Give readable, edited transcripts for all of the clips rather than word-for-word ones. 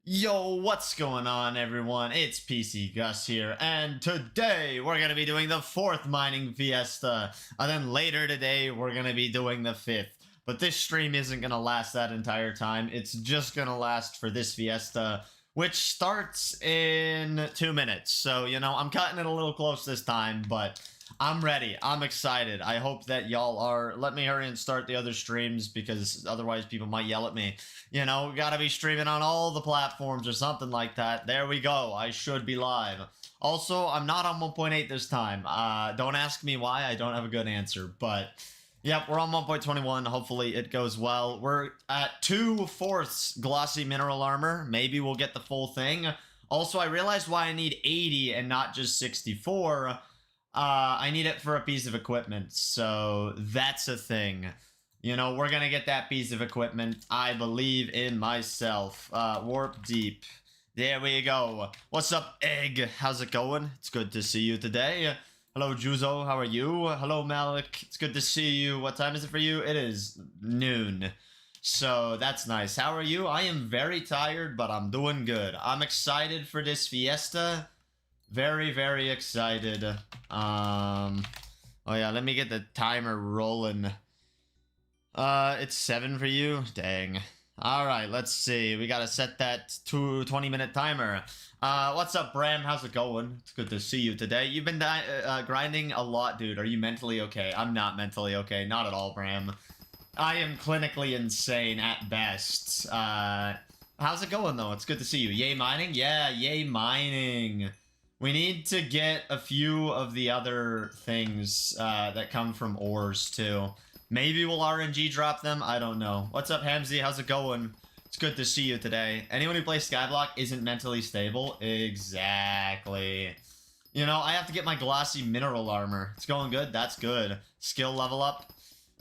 Yo, what's going on, everyone? It's pcgus here, and today we're gonna be doing the 4th Mining Fiesta, and then later today we're gonna be doing the 5th. But this stream isn't gonna last that entire time, it's just gonna last for this Fiesta, which starts in 2 minutes. So, you know, I'm cutting it a little close this time, but I'm ready. I'm excited. I hope that y'all are. Let me hurry and start the other streams, because otherwise people might yell at me. You know, gotta be streaming on all the platforms or something like that. There we go. I should be live. Also, I'm not on 1.8 this time. Don't ask me why. I don't have a good answer. But, yep, we're on 1.21. Hopefully it goes well. We're at 2/4 glossy mineral armor. Maybe we'll get the full thing. Also, I realized why I need 80 and not just 64. I need it for a piece of equipment. So, that's a thing. You know, we're gonna get that piece of equipment. I believe in myself. Warp deep. There we go. What's up, Egg? How's it going? It's good to see you today. Hello, Juzo. How are you? Hello, Malik. It's good to see you. What time is it for you? It is noon. So, that's nice. How are you? I am very tired, but I'm doing good. I'm excited for this fiesta. Very, very excited. Oh yeah, let me get the timer rolling. It's 7 for you? Dang. Alright, let's see. We gotta set that to 20-minute timer. What's up, Bram? How's it going? It's good to see you today. You've been grinding a lot, dude. Are you mentally okay? I'm not mentally okay. Not at all, Bram. I am clinically insane at best. How's it going, though? It's good to see you. Yay mining? Yeah, yay mining. We need to get a few of the other things that come from ores, too. Maybe we'll RNG drop them. I don't know. What's up, Hamzy? How's it going? It's good to see you today. Anyone who plays Skyblock isn't mentally stable? Exactly. You know, I have to get my glossy mineral armor. It's going good. That's good. Skill level up.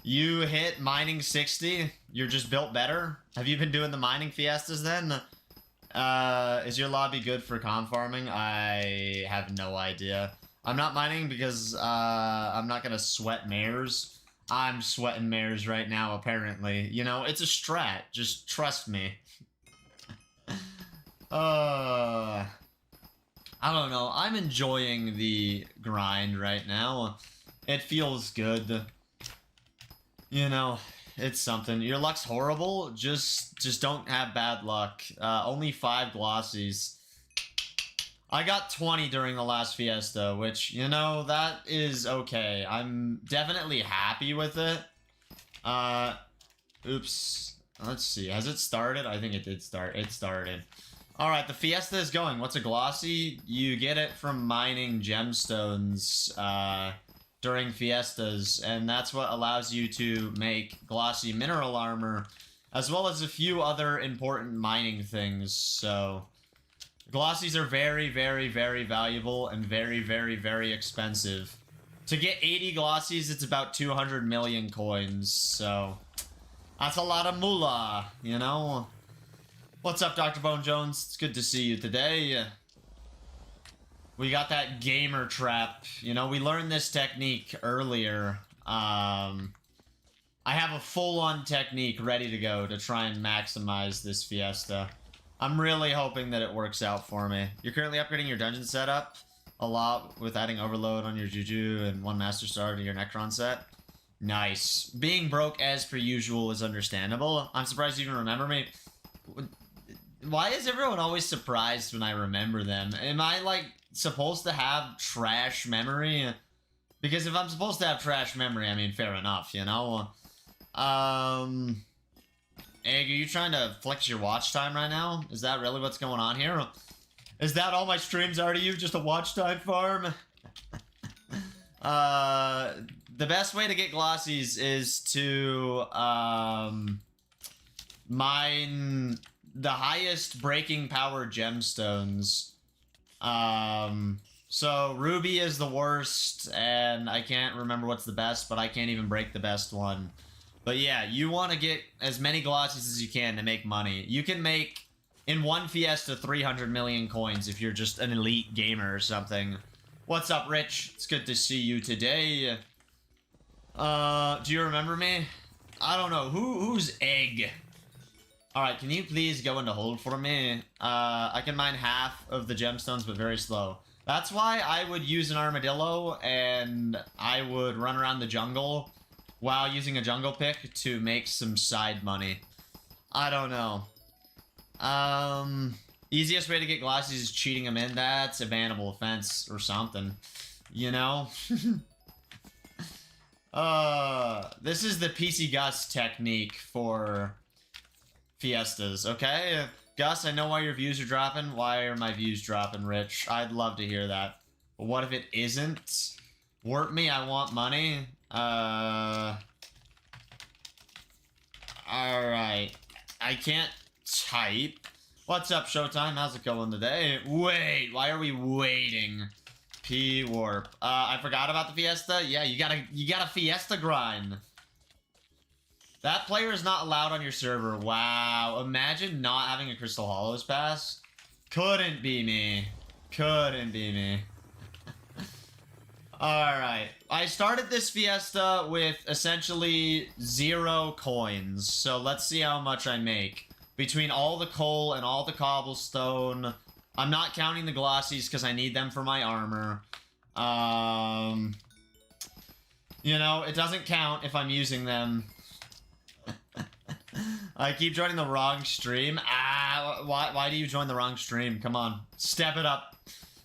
You hit mining 60. You're just built better. Have you been doing the mining fiestas then? Is your lobby good for com farming? I have no idea. I'm not mining because I'm not gonna sweat mares. I'm sweating mares right now, apparently. You know, it's a strat. Just trust me. I don't know. I'm enjoying the grind right now. It feels good. You know, it's something. Your luck's horrible. Just don't have bad luck. Only 5 glossies. I got 20 during the last fiesta, which, you know, that is okay. I'm definitely happy with it. Oops. Let's see. Has it started? I think it did start. It started. Alright, the fiesta is going. What's a glossy? You get it from mining gemstones, during fiestas, and that's what allows you to make glossy mineral armor, as well as a few other important mining things, so... Glossies are very, very, very valuable and very, very, very expensive. To get 80 glossies, it's about 200 million coins, so... That's a lot of moolah, you know? What's up, Dr. Bone Jones? It's good to see you today. We got that gamer trap. You know, we learned this technique earlier. I have a full-on technique ready to go to try and maximize this fiesta. I'm really hoping that it works out for me. You're currently upgrading your dungeon setup a lot with adding overload on your Juju and 1 Master Star to your Necron set. Nice. Being broke as per usual is understandable. I'm surprised you even remember me. Why is everyone always surprised when I remember them? Am I, like, supposed to have trash memory? Because if I'm supposed to have trash memory, I mean, fair enough, you know? Egg, are you trying to flex your watch time right now? Is that really what's going on here? Is that all my streams are to you? Just a watch time farm? The best way to get glossies is to, mine the highest breaking power gemstones. So Ruby is the worst, and I can't remember what's the best, but I can't even break the best one. But yeah, you want to get as many glossies as you can to make money. You can make, in one fiesta, 300 million coins if you're just an elite gamer or something. What's up, Rich? It's good to see you today. Do you remember me? I don't know. Who's Egg? Alright, can you please go into hold for me? I can mine half of the gemstones, but very slow. That's why I would use an armadillo, and I would run around the jungle while using a jungle pick to make some side money. I don't know. Easiest way to get glossies is cheating them in. That's a bannable offense or something. You know? This is the pcgus technique for Fiestas, okay? Gus, I know why your views are dropping. Why are my views dropping, Rich? I'd love to hear that. But what if it isn't? Warp me, I want money. Alright. I can't type. What's up, Showtime? How's it going today? Wait, why are we waiting? P-warp. I forgot about the Fiesta. Yeah, you gotta Fiesta grind. That player is not allowed on your server. Wow. Imagine not having a Crystal Hollows pass. Couldn't be me. Couldn't be me. Alright. I started this Fiesta with essentially 0 coins. So let's see how much I make. Between all the coal and all the cobblestone. I'm not counting the glossies because I need them for my armor. You know, it doesn't count if I'm using them. I keep joining the wrong stream. Why do you join the wrong stream? Come on. Step it up.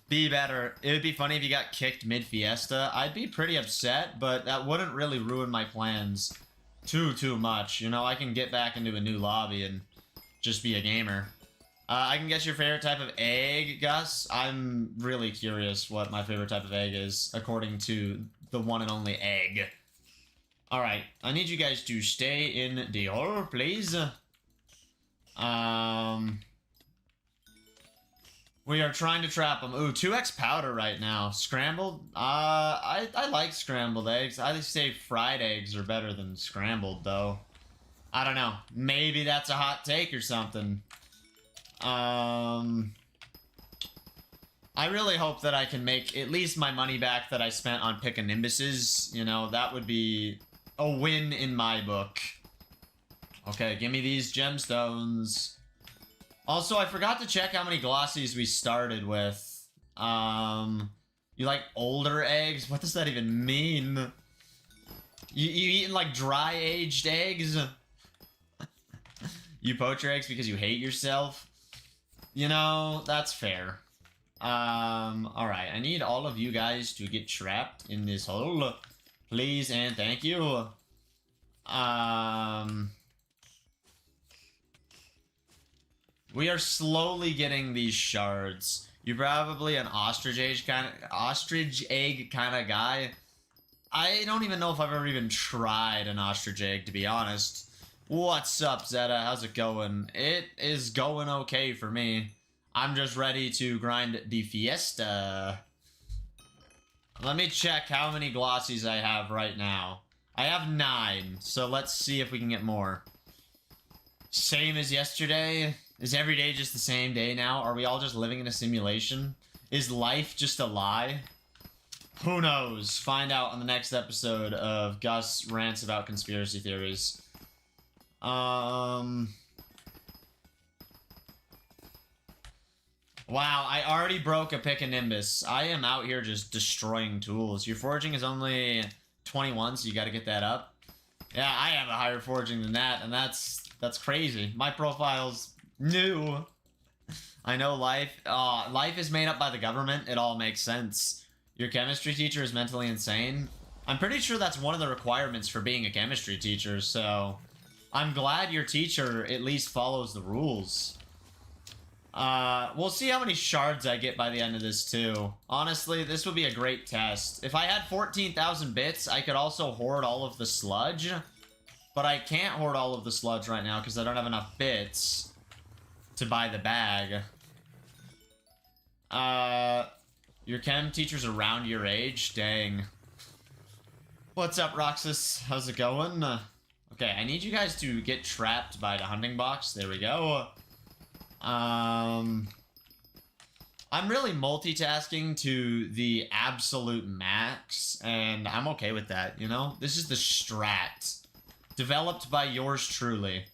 Be better. It would be funny if you got kicked mid-Fiesta. I'd be pretty upset, but that wouldn't really ruin my plans too much. You know, I can get back into a new lobby and just be a gamer. I can guess your favorite type of egg, Gus. I'm really curious what my favorite type of egg is, according to the one and only egg. Alright, I need you guys to stay in the hole, please. We are trying to trap them. Ooh, 2x powder right now. Scrambled? I like scrambled eggs. I say fried eggs are better than scrambled, though. I don't know. Maybe that's a hot take or something. I really hope that I can make at least my money back that I spent on pickanimbuses. You know, that would be a win in my book. Okay, give me these gemstones. Also, I forgot to check how many glossies we started with. You like older eggs? What does that even mean? You eating like dry aged eggs? You poach your eggs because you hate yourself? You know, that's fair. Alright, I need all of you guys to get trapped in this hole. Please and thank you. We are slowly getting these shards. You're probably an ostrich egg kind of guy. I don't even know if I've ever even tried an ostrich egg, to be honest. What's up, Zeta? How's it going? It is going okay for me. I'm just ready to grind the Fiesta. Let me check how many glossies I have right now. I have 9, so let's see if we can get more. Same as yesterday? Is every day just the same day now? Are we all just living in a simulation? Is life just a lie? Who knows? Find out on the next episode of Gus Rants About Conspiracy Theories. Wow, I already broke a pickanimous. I am out here just destroying tools. Your foraging is only 21, so you gotta get that up. Yeah, I have a higher foraging than that, and that's crazy. My profile's new. I know life is made up by the government. It all makes sense. Your chemistry teacher is mentally insane. I'm pretty sure that's one of the requirements for being a chemistry teacher, so I'm glad your teacher at least follows the rules. We'll see how many shards I get by the end of this, too. Honestly, this would be a great test. If I had 14,000 bits, I could also hoard all of the sludge. But I can't hoard all of the sludge right now because I don't have enough bits to buy the bag. Your chem teacher's around your age? Dang. What's up, Roxas? How's it going? Okay, I need you guys to get trapped by the hunting box. There we go. I'm really multitasking to the absolute max, and I'm okay with that, you know? This is the strat. Developed by yours truly.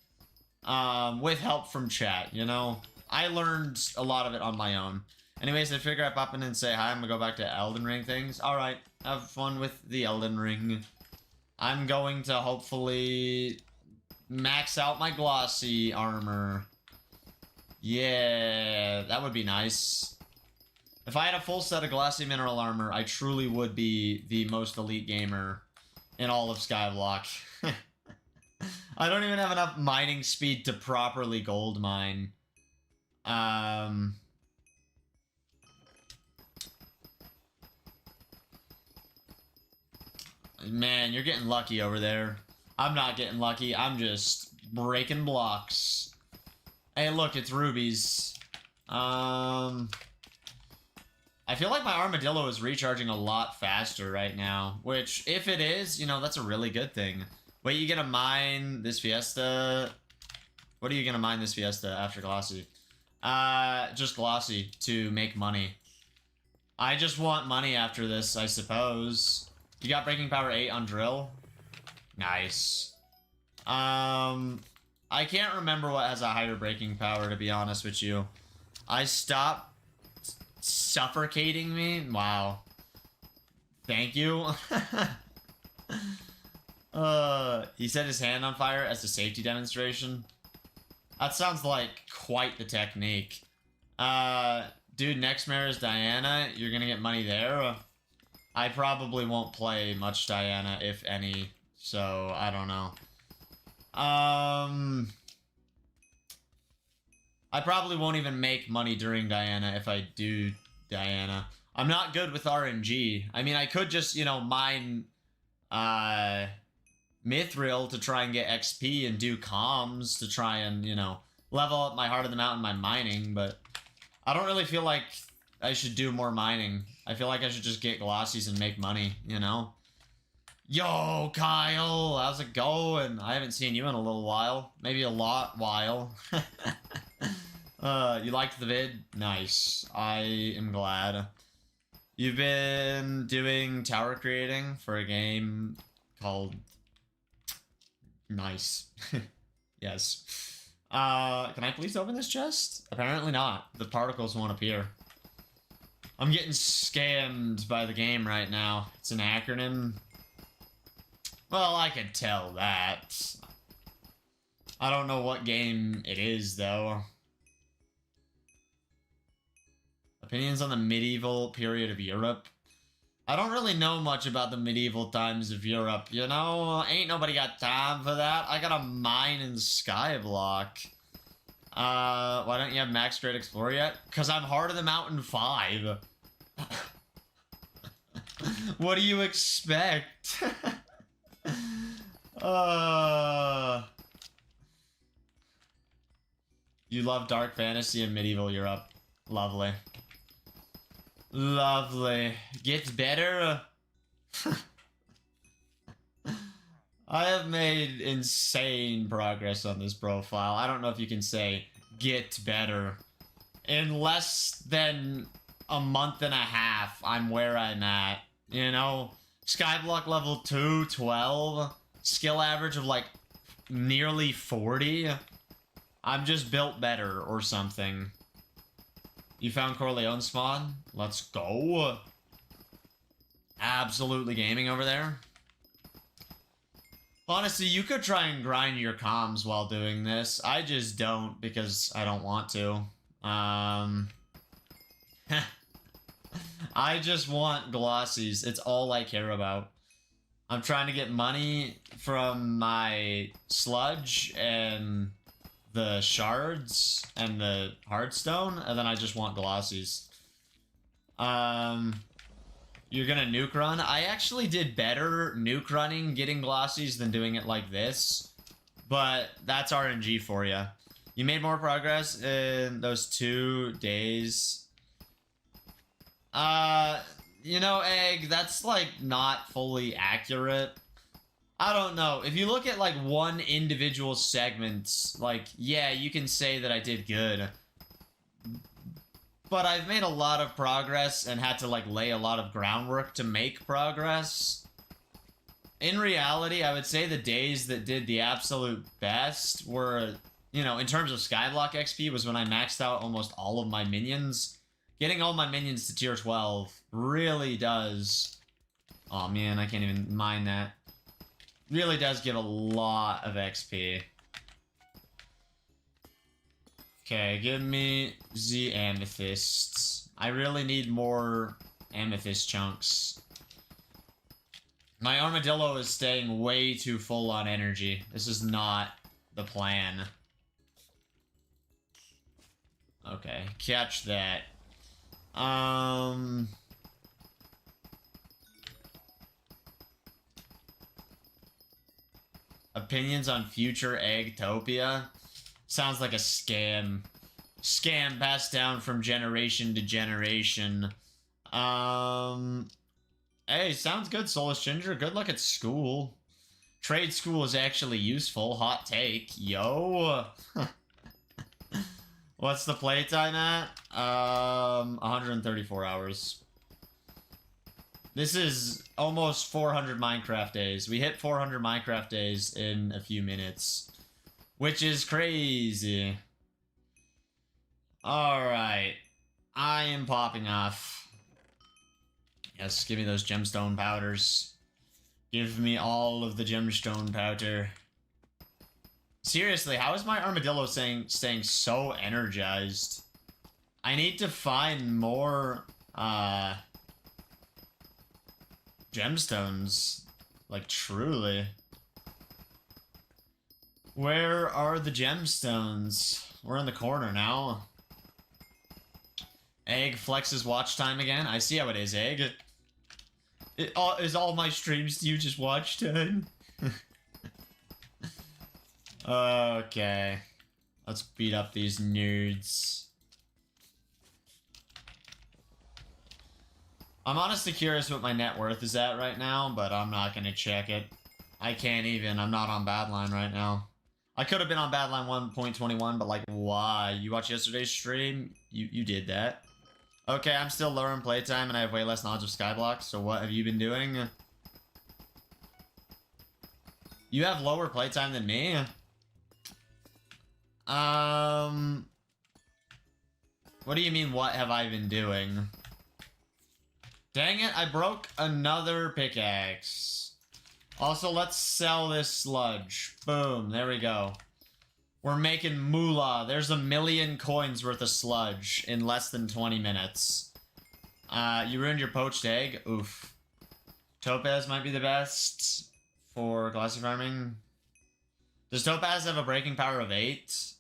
with help from chat, you know? I learned a lot of it on my own. Anyways, I figure I pop in and say hi. I'm gonna go back to Elden Ring things. Alright, have fun with the Elden Ring. I'm going to hopefully max out my glossy armor. Yeah, that would be nice. If I had a full set of glossy mineral armor, I truly would be the most elite gamer in all of Skyblock. I don't even have enough mining speed to properly gold mine. Man, you're getting lucky over there. I'm not getting lucky. I'm just breaking blocks. Hey, look, it's rubies. I feel like my armadillo is recharging a lot faster right now, which, if it is, you know, that's a really good thing. Wait, you gonna mine this Fiesta? What are you gonna mine this Fiesta after Glossy? Just Glossy to make money. I just want money after this, I suppose. You got Breaking Power 8 on Drill? Nice. I can't remember what has a higher breaking power, to be honest with you. I stopped suffocating me? Wow. Thank you. He set his hand on fire as a safety demonstration. That sounds like quite the technique. Dude, next mare is Diana. You're gonna get money there. I probably won't play much Diana, if any, so I don't know. I probably won't even make money during Diana if I do Diana. I'm not good with RNG. I mean, I could just, you know, mine, Mithril to try and get XP and do comms to try and, you know, level up my Heart of the Mountain by mining, but I don't really feel like I should do more mining. I feel like I should just get glossies and make money, you know? Yo, Kyle, how's it going? I haven't seen you in a little while. Maybe a lot while. You liked the vid? Nice. I am glad. You've been doing tower creating for a game called... Nice. Yes. Can I please open this chest? Apparently not. The particles won't appear. I'm getting scammed by the game right now. It's an acronym. Well, I could tell that. I don't know what game it is, though. Opinions on the medieval period of Europe. I don't really know much about the medieval times of Europe, you know? Ain't nobody got time for that. I gotta mine in Skyblock. Why don't you have Max Great Explorer yet? Because I'm Heart of the Mountain 5. What do you expect? You love dark fantasy and medieval Europe. Lovely. Lovely. Gets better. I have made insane progress on this profile. I don't know if you can say get better. In less than a month and a half, I'm where I'm at. You know? Skyblock level 2, 12. Skill average of like nearly 40. I'm just built better or something. You found Corleone spawn? Let's go. Absolutely gaming over there. Honestly, you could try and grind your comms while doing this. I just don't because I don't want to. I just want glossies. It's all I care about. I'm trying to get money from my sludge and the shards and the hardstone, and then I just want glossies. You're gonna nuke run? I actually did better nuke running, getting glossies, than doing it like this. But that's RNG for you. You made more progress in those 2 days. You know, Egg, that's like not fully accurate. I don't know. If you look at like one individual segment, like, yeah, you can say that I did good. But I've made a lot of progress and had to like lay a lot of groundwork to make progress. In reality, I would say the days that did the absolute best were, you know, in terms of Skyblock XP was when I maxed out almost all of my minions. Getting all my minions to tier 12 really does... Oh man, I can't even mine that. Really does give a lot of XP. Okay, give me the amethysts. I really need more amethyst chunks. My armadillo is staying way too full on energy. This is not the plan. Okay, catch that. Opinions on future Eggtopia? Sounds like a scam. Scam passed down from generation to generation. Hey, sounds good, Soulless Ginger. Good luck at school. Trade school is actually useful. Hot take. Yo. What's the playtime at? 134 hours. This is almost 400 Minecraft days. We hit 400 Minecraft days in a few minutes. Which is crazy. Alright. I am popping off. Yes, give me those gemstone powders. Give me all of the gemstone powder. Seriously, how is my armadillo staying so energized? I need to find more, gemstones. Like, truly. Where are the gemstones? We're in the corner now. Egg flexes watch time again. I see how it is, Egg. Is all my streams do you just watch time? Okay. Let's beat up these nerds. I'm honestly curious what my net worth is at right now, but I'm not gonna check it. I can't even. I'm not on Badline right now. I could have been on Badline 1.21, but like, why? You watched yesterday's stream? You did that. Okay, I'm still lower in playtime, and I have way less knowledge of Skyblock, so what have you been doing? You have lower playtime than me? What do you mean, what have I been doing? Dang it, I broke another pickaxe. Also, let's sell this sludge. Boom, there we go. We're making moolah. There's 1 million coins worth of sludge in less than 20 minutes. You ruined your poached egg? Oof. Topaz might be the best for glassy farming. Does Topaz have a breaking power of 8?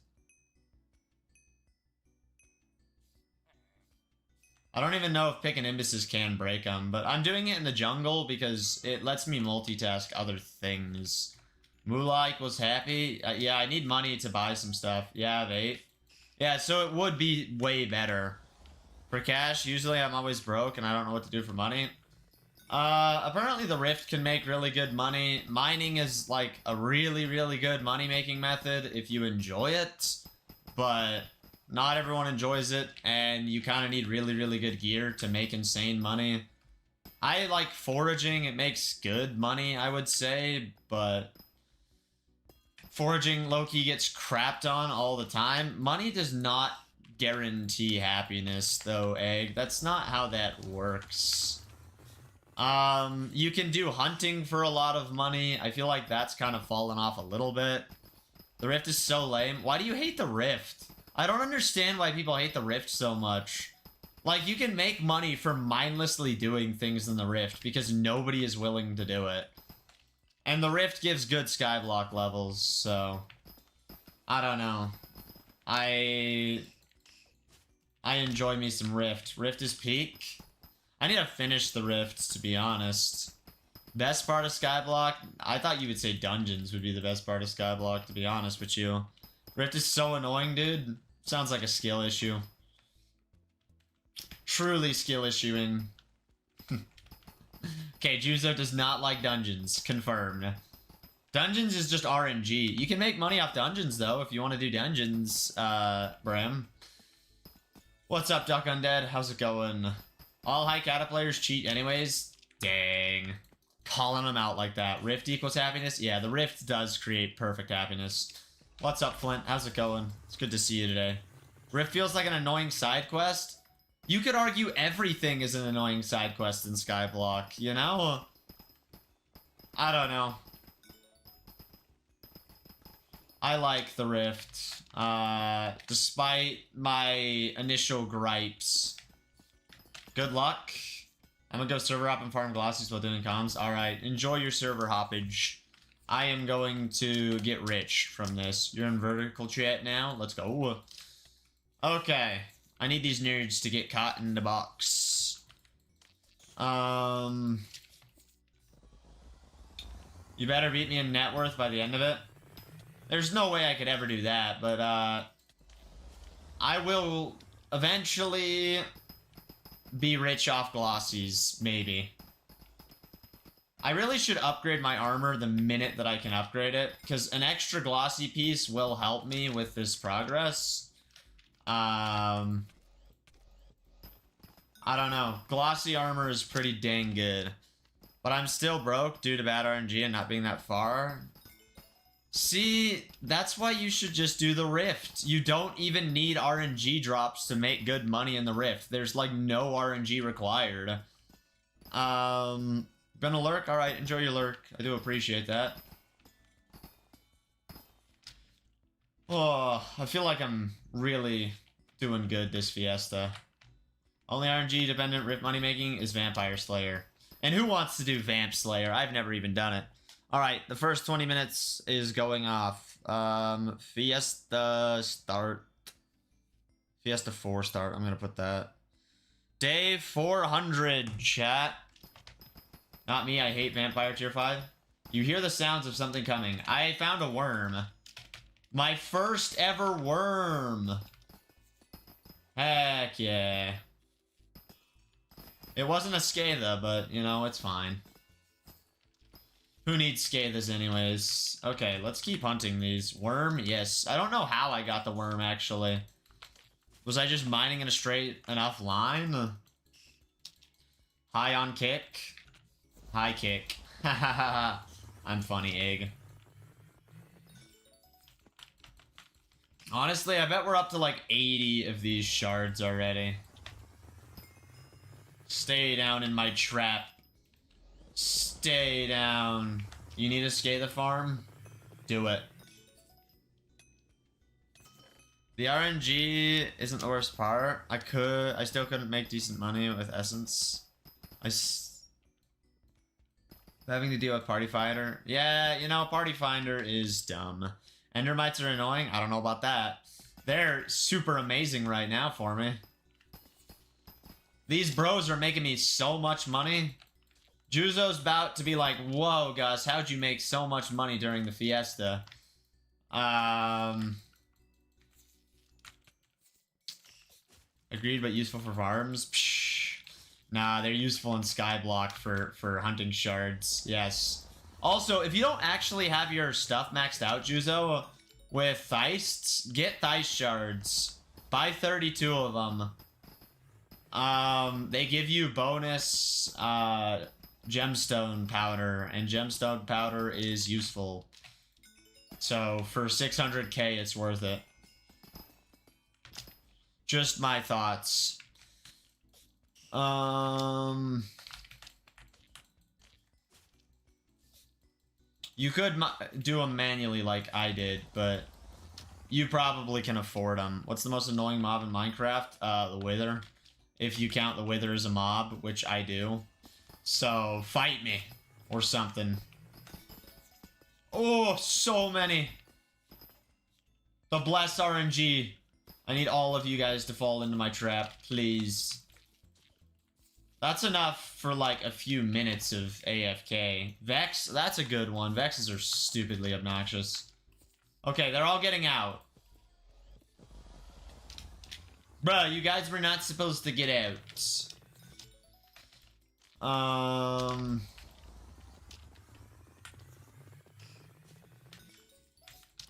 I don't even know if picking imbises can break them, but I'm doing it in the jungle because it lets me multitask other things. Moolah equals happy. Yeah, I need money to buy some stuff. Yeah, I have 8. Yeah, so it would be way better. For cash, usually I'm always broke and I don't know what to do for money. Apparently the Rift can make really good money. Mining is like a really, really good money-making method if you enjoy it. But not everyone enjoys it, and you kind of need really, really good gear to make insane money. I like foraging. It makes good money, I would say, but foraging low-key gets crapped on all the time. Money does not guarantee happiness, though, Egg. That's not how that works. You can do hunting for a lot of money. I feel like that's kind of fallen off a little bit. The Rift is so lame. Why do you hate the Rift? I don't understand why people hate the Rift so much. Like, you can make money for mindlessly doing things in the Rift because nobody is willing to do it. And the Rift gives good Skyblock levels, so I don't know. I enjoy me some Rift. Rift is peak. I need to finish the Rift, to be honest. Best part of Skyblock? I thought you would say dungeons would be the best part of Skyblock, to be honest with you. Rift is so annoying, dude. Sounds like a skill issue. Truly skill issuing. Okay, Juzo does not like dungeons. Confirmed. Dungeons is just RNG. You can make money off dungeons, though, if you want to do dungeons, Bram. What's up, Duck Undead? How's it going? All high cata players cheat anyways? Dang. Calling them out like that. Rift equals happiness? Yeah, the Rift does create perfect happiness. What's up, Flint? How's it going? It's good to see you today. Rift feels like an annoying side quest. You could argue everything is an annoying side quest in Skyblock, you know? I don't know. I like the Rift. Despite my initial gripes. Good luck. I'm gonna go server hop and farm glossies while doing comms. Alright, enjoy your server hoppage. I am going to get rich from this. You're in vertical chat now? Let's go. Okay. I need these nerds to get caught in the box. You better beat me in net worth by the end of it. There's no way I could ever do that, but, I will eventually be rich off glossies, maybe. I really should upgrade my armor the minute that I can upgrade it, because an extra glossy piece will help me with this progress. I don't know. Glossy armor is pretty dang good. But I'm still broke due to bad RNG and not being that far. See, that's why you should just do the Rift. You don't even need RNG drops to make good money in the Rift. There's like no RNG required. Gonna lurk? Alright, enjoy your lurk. I do appreciate that. Oh, I feel like I'm really doing good this Fiesta. Only RNG dependent Rift money making is Vampire Slayer. And who wants to do Vamp Slayer? I've never even done it. Alright, the first 20 minutes is going off. Fiesta start. Fiesta 4 start. I'm gonna put that. Day 400, chat. Not me, I hate Vampire Tier 5. You hear the sounds of something coming. I found a worm. My first ever worm. Heck yeah. It wasn't a Scatha, but, you know, it's fine. Who needs Scathas anyways? Okay, let's keep hunting these. Worm? Yes. I don't know how I got the worm, actually. Was I just mining in a straight enough line? High on kick. High kick. I'm funny, egg. Honestly, I bet we're up to like 80 of these shards already. Stay down in my trap. Stay down. You need to Scatha farm? Do it. The RNG isn't the worst part. I still couldn't make decent money with Essence. Having to deal with Party Finder. Yeah, you know, Party Finder is dumb. Endermites are annoying? I don't know about that. They're super amazing right now for me. These bros are making me so much money. Juzo's about to be like, whoa, Gus, how'd you make so much money during the Fiesta? Agreed, but useful for farms? Psh. Nah, they're useful in Skyblock for hunting shards. Yes. Also, if you don't actually have your stuff maxed out, Juzo, with Theists, get Theist shards. Buy 32 of them. They give you bonus gemstone powder, and gemstone powder is useful. So for 600k, it's worth it. Just my thoughts. You could do them manually like I did, but you probably can afford them. What's the most annoying mob in Minecraft? The Wither. If you count the Wither as a mob, which I do. So, fight me. Or something. Oh, so many. The bless RNG. I need all of you guys to fall into my trap, please. That's enough for like a few minutes of AFK. Vex, that's a good one. Vexes are stupidly obnoxious. Okay, they're all getting out. Bruh, you guys were not supposed to get out.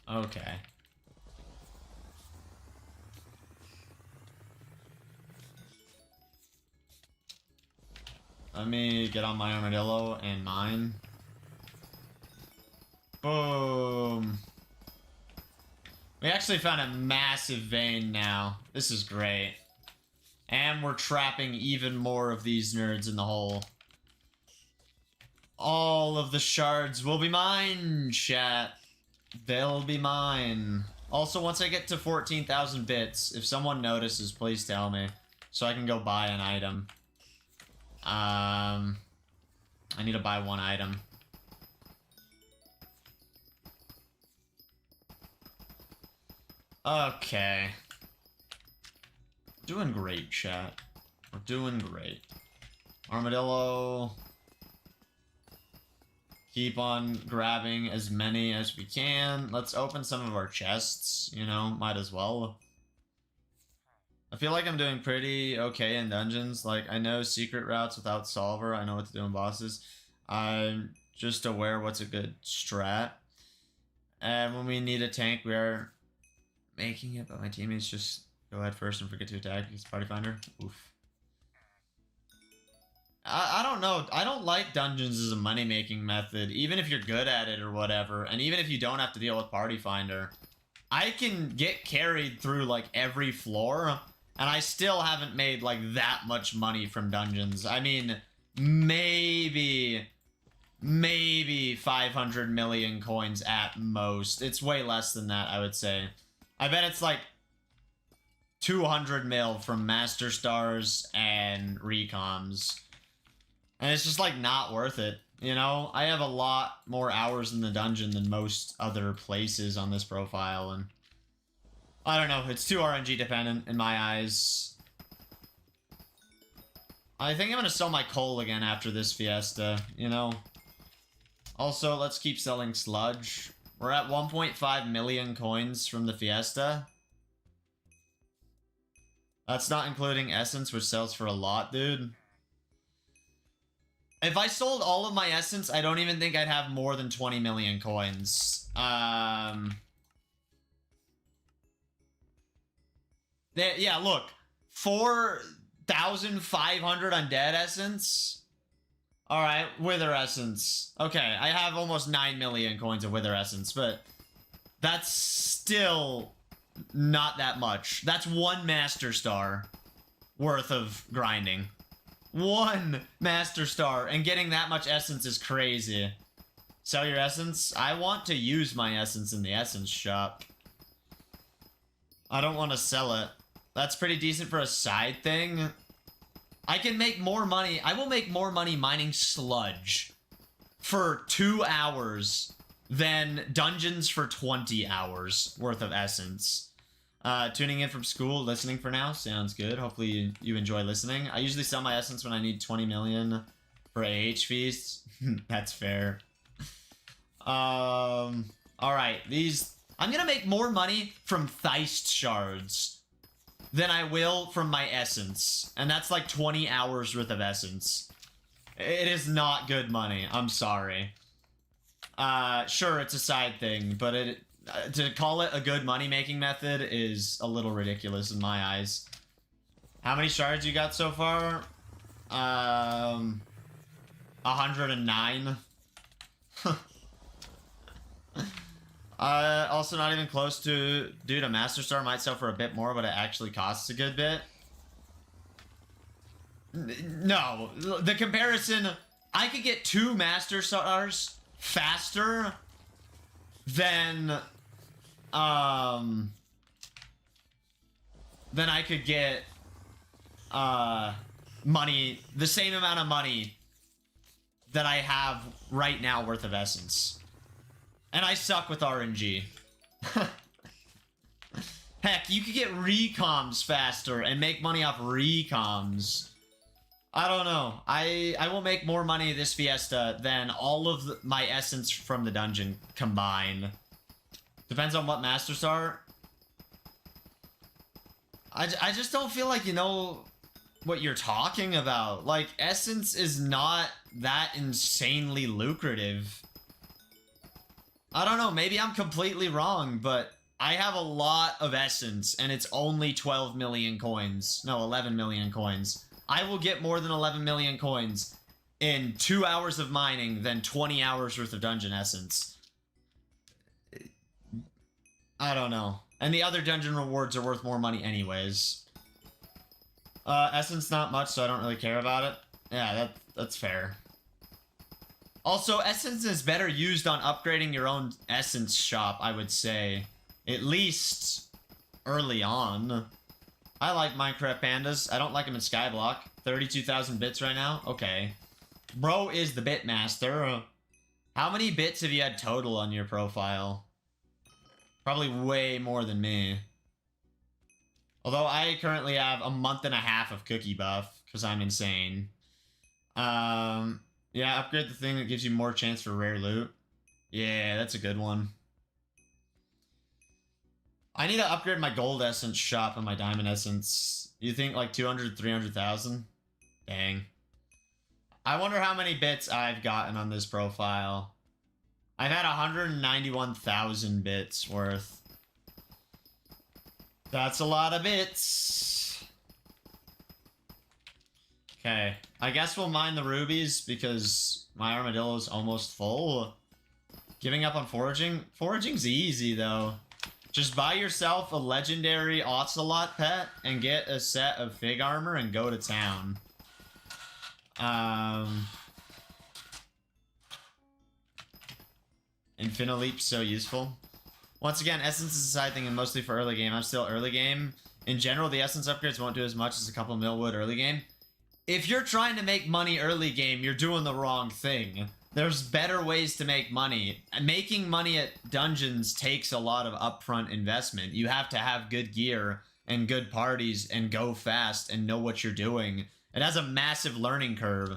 Okay. Let me get on my armadillo and mine. Boom. We actually found a massive vein now. This is great. And we're trapping even more of these nerds in the hole. All of the shards will be mine, chat. They'll be mine. Also, once I get to 14,000 bits, if someone notices, please tell me. So I can go buy an item. I need to buy one item. Okay. Doing great, chat. We're doing great. Armadillo. Keep on grabbing as many as we can. Let's open some of our chests, you know, might as well. I feel like I'm doing pretty okay in dungeons. Like, I know secret routes without solver. I know what to do in bosses. I'm just aware what's a good strat. And when we need a tank, we are making it, but my teammates just go ahead first and forget to attack. He's party finder. Oof. I don't know. I don't like dungeons as a money-making method, even if you're good at it or whatever, and even if you don't have to deal with party finder. I can get carried through, like, every floor, and I still haven't made, like, that much money from dungeons. I mean, maybe 500 million coins at most. It's way less than that, I would say. I bet it's, like, 200 mil from Master Stars and Recoms. And it's just, like, not worth it, you know? I have a lot more hours in the dungeon than most other places on this profile, and I don't know, it's too RNG dependent in my eyes. I think I'm gonna sell my coal again after this Fiesta, you know? Also, let's keep selling sludge. We're at 1.5 million coins from the Fiesta. That's not including essence, which sells for a lot, dude. If I sold all of my essence, I don't even think I'd have more than 20 million coins. Yeah, look. 4,500 undead essence. Alright, wither essence. Okay, I have almost 9 million coins of wither essence, but that's still not that much. That's one Master Star worth of grinding. One Master Star, and getting that much essence is crazy. Sell your essence? I want to use my essence in the essence shop. I don't want to sell it. That's pretty decent for a side thing. I can make more money. I will make more money mining sludge for 2 hours than dungeons for 20 hours worth of essence. Tuning in from school, listening for now. Sounds good. Hopefully you enjoy listening. I usually sell my essence when I need 20 million for AH feasts. That's fair. Alright, I'm gonna make more money from Theist shards than I will from my essence. And that's like 20 hours worth of essence. It is not good money. I'm sorry. Sure, it's a side thing, but to call it a good money-making method is a little ridiculous in my eyes. How many shards you got so far? 109. Also not even close to... Dude, a Master Star might sell for a bit more, but it actually costs a good bit. No, the comparison... I could get 2 Master Stars faster than I could get money, the same amount of money that I have right now worth of essence. And I suck with RNG. Heck, you could get recoms faster and make money off recoms. I don't know. I will make more money this Fiesta than all of my essence from the dungeon combined. Depends on what Master Star. I just don't feel like you know what you're talking about. Like, essence is not that insanely lucrative. I don't know, maybe I'm completely wrong, but I have a lot of essence, and it's only 12 million coins. No, 11 million coins. I will get more than 11 million coins in 2 hours of mining than 20 hours worth of dungeon essence. I don't know. And the other dungeon rewards are worth more money anyways. Essence not much, so I don't really care about it. Yeah, that's fair. Also, essence is better used on upgrading your own essence shop, I would say. At least early on. I like Minecraft Pandas. I don't like them in Skyblock. 32,000 bits right now? Okay. Bro is the bit master. How many bits have you had total on your profile? Probably way more than me. Although I currently have a month and a half of cookie buff, because I'm insane. Yeah, upgrade the thing that gives you more chance for rare loot. Yeah, that's a good one. I need to upgrade my gold essence shop and my diamond essence. You think like 200, 300,000? Dang. I wonder how many bits I've gotten on this profile. I've had 191,000 bits worth. That's a lot of bits. Okay, I guess we'll mine the rubies because my armadillo is almost full. Giving up on foraging? Foraging's easy though. Just buy yourself a legendary ocelot pet and get a set of fig armor and go to town. Infinileap's so useful. Once again, essence is a side thing and mostly for early game. I'm still early game. In general, the essence upgrades won't do as much as a couple millwood early game. If you're trying to make money early game, you're doing the wrong thing. There's better ways to make money. Making money at dungeons takes a lot of upfront investment. You have to have good gear and good parties and go fast and know what you're doing. It has a massive learning curve.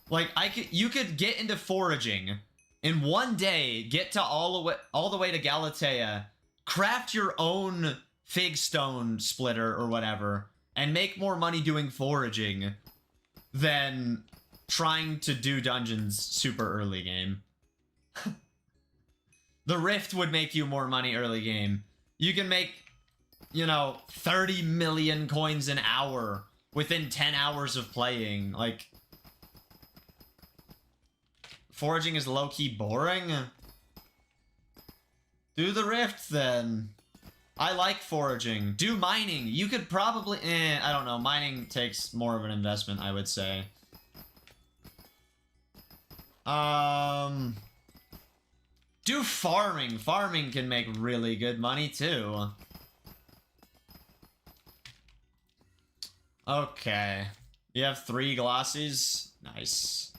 Like, you could get into foraging in one day, get to all the way to Galatea, craft your own fig stone splitter or whatever, and make more money doing foraging than trying to do dungeons super early game. The Rift would make you more money early game. You can make, you know, 30 million coins an hour within 10 hours of playing. Like, foraging is low-key boring. Do the Rift then. I like foraging. Do mining. You could probably... I don't know. Mining takes more of an investment, I would say. Do farming. Farming can make really good money, too. Okay. You have 3 glossies? Nice.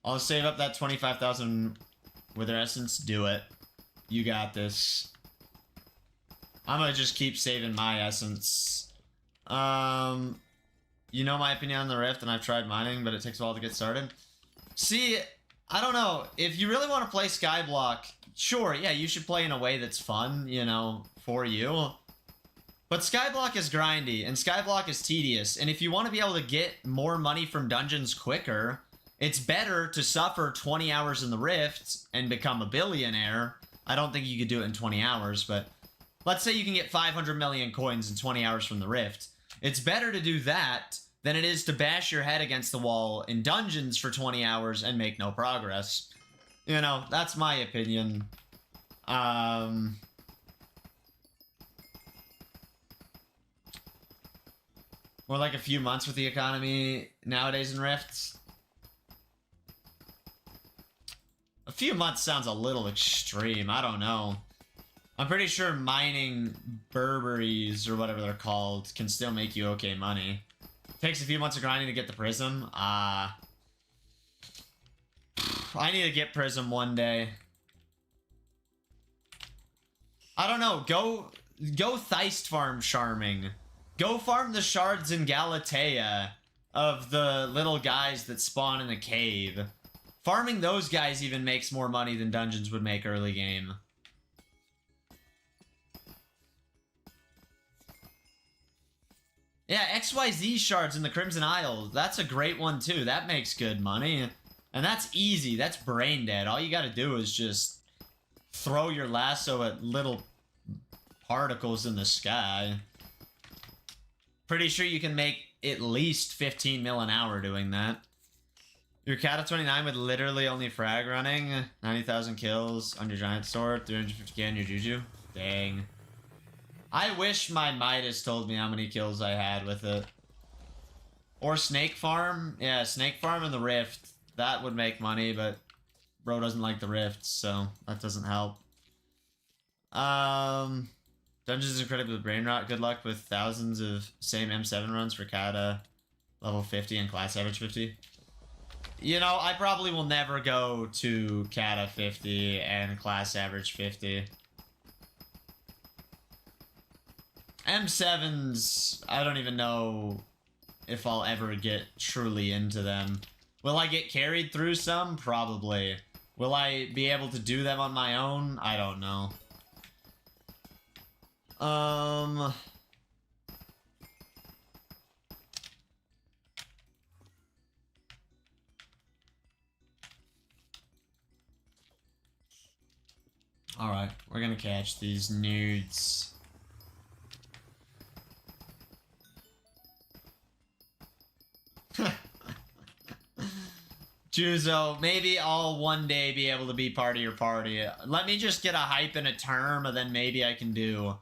I'll save up that 25,000 wither essence. Do it. You got this. I'm gonna just keep saving my essence. You know my opinion on the Rift, and I've tried mining, but it takes a while to get started. See, I don't know. If you really want to play Skyblock, sure, yeah, you should play in a way that's fun, you know, for you. But Skyblock is grindy, and Skyblock is tedious, and if you want to be able to get more money from dungeons quicker, it's better to suffer 20 hours in the Rift and become a billionaire. I don't think you could do it in 20 hours, but let's say you can get 500 million coins in 20 hours from the Rift. It's better to do that than it is to bash your head against the wall in dungeons for 20 hours and make no progress. You know, that's my opinion. More like a few months with the economy nowadays in Rifts. A few months sounds a little extreme. I don't know. I'm pretty sure mining Burberries or whatever they're called can still make you okay money. Takes a few months of grinding to get the Prism. I need to get Prism one day. I don't know. Go Theist farm charming. Go farm the shards in Galatea of the little guys that spawn in the cave. Farming those guys even makes more money than dungeons would make early game. Yeah, XYZ shards in the Crimson Isles. That's a great one too. That makes good money. And that's easy. That's brain dead. All you gotta do is just throw your lasso at little particles in the sky. Pretty sure you can make at least 15 mil an hour doing that. Your cat of 29 with literally only frag running. 90,000 kills on your giant sword. 350k on your juju. Dang. I wish my Midas told me how many kills I had with it. Or Snake Farm. Yeah, Snake Farm and the Rift. That would make money, but bro doesn't like the Rifts, so that doesn't help. Dungeons is incredible with Brain Rot. Good luck with thousands of same M7 runs for Kata level 50 and class average 50. You know, I probably will never go to Kata 50 and class average 50. M7s, I don't even know if I'll ever get truly into them. Will I get carried through some? Probably. Will I be able to do them on my own? I don't know. Alright, we're gonna catch these nudes. Juzo, maybe I'll one day be able to be part of your party. Let me just get a hype and a term, and then maybe I can do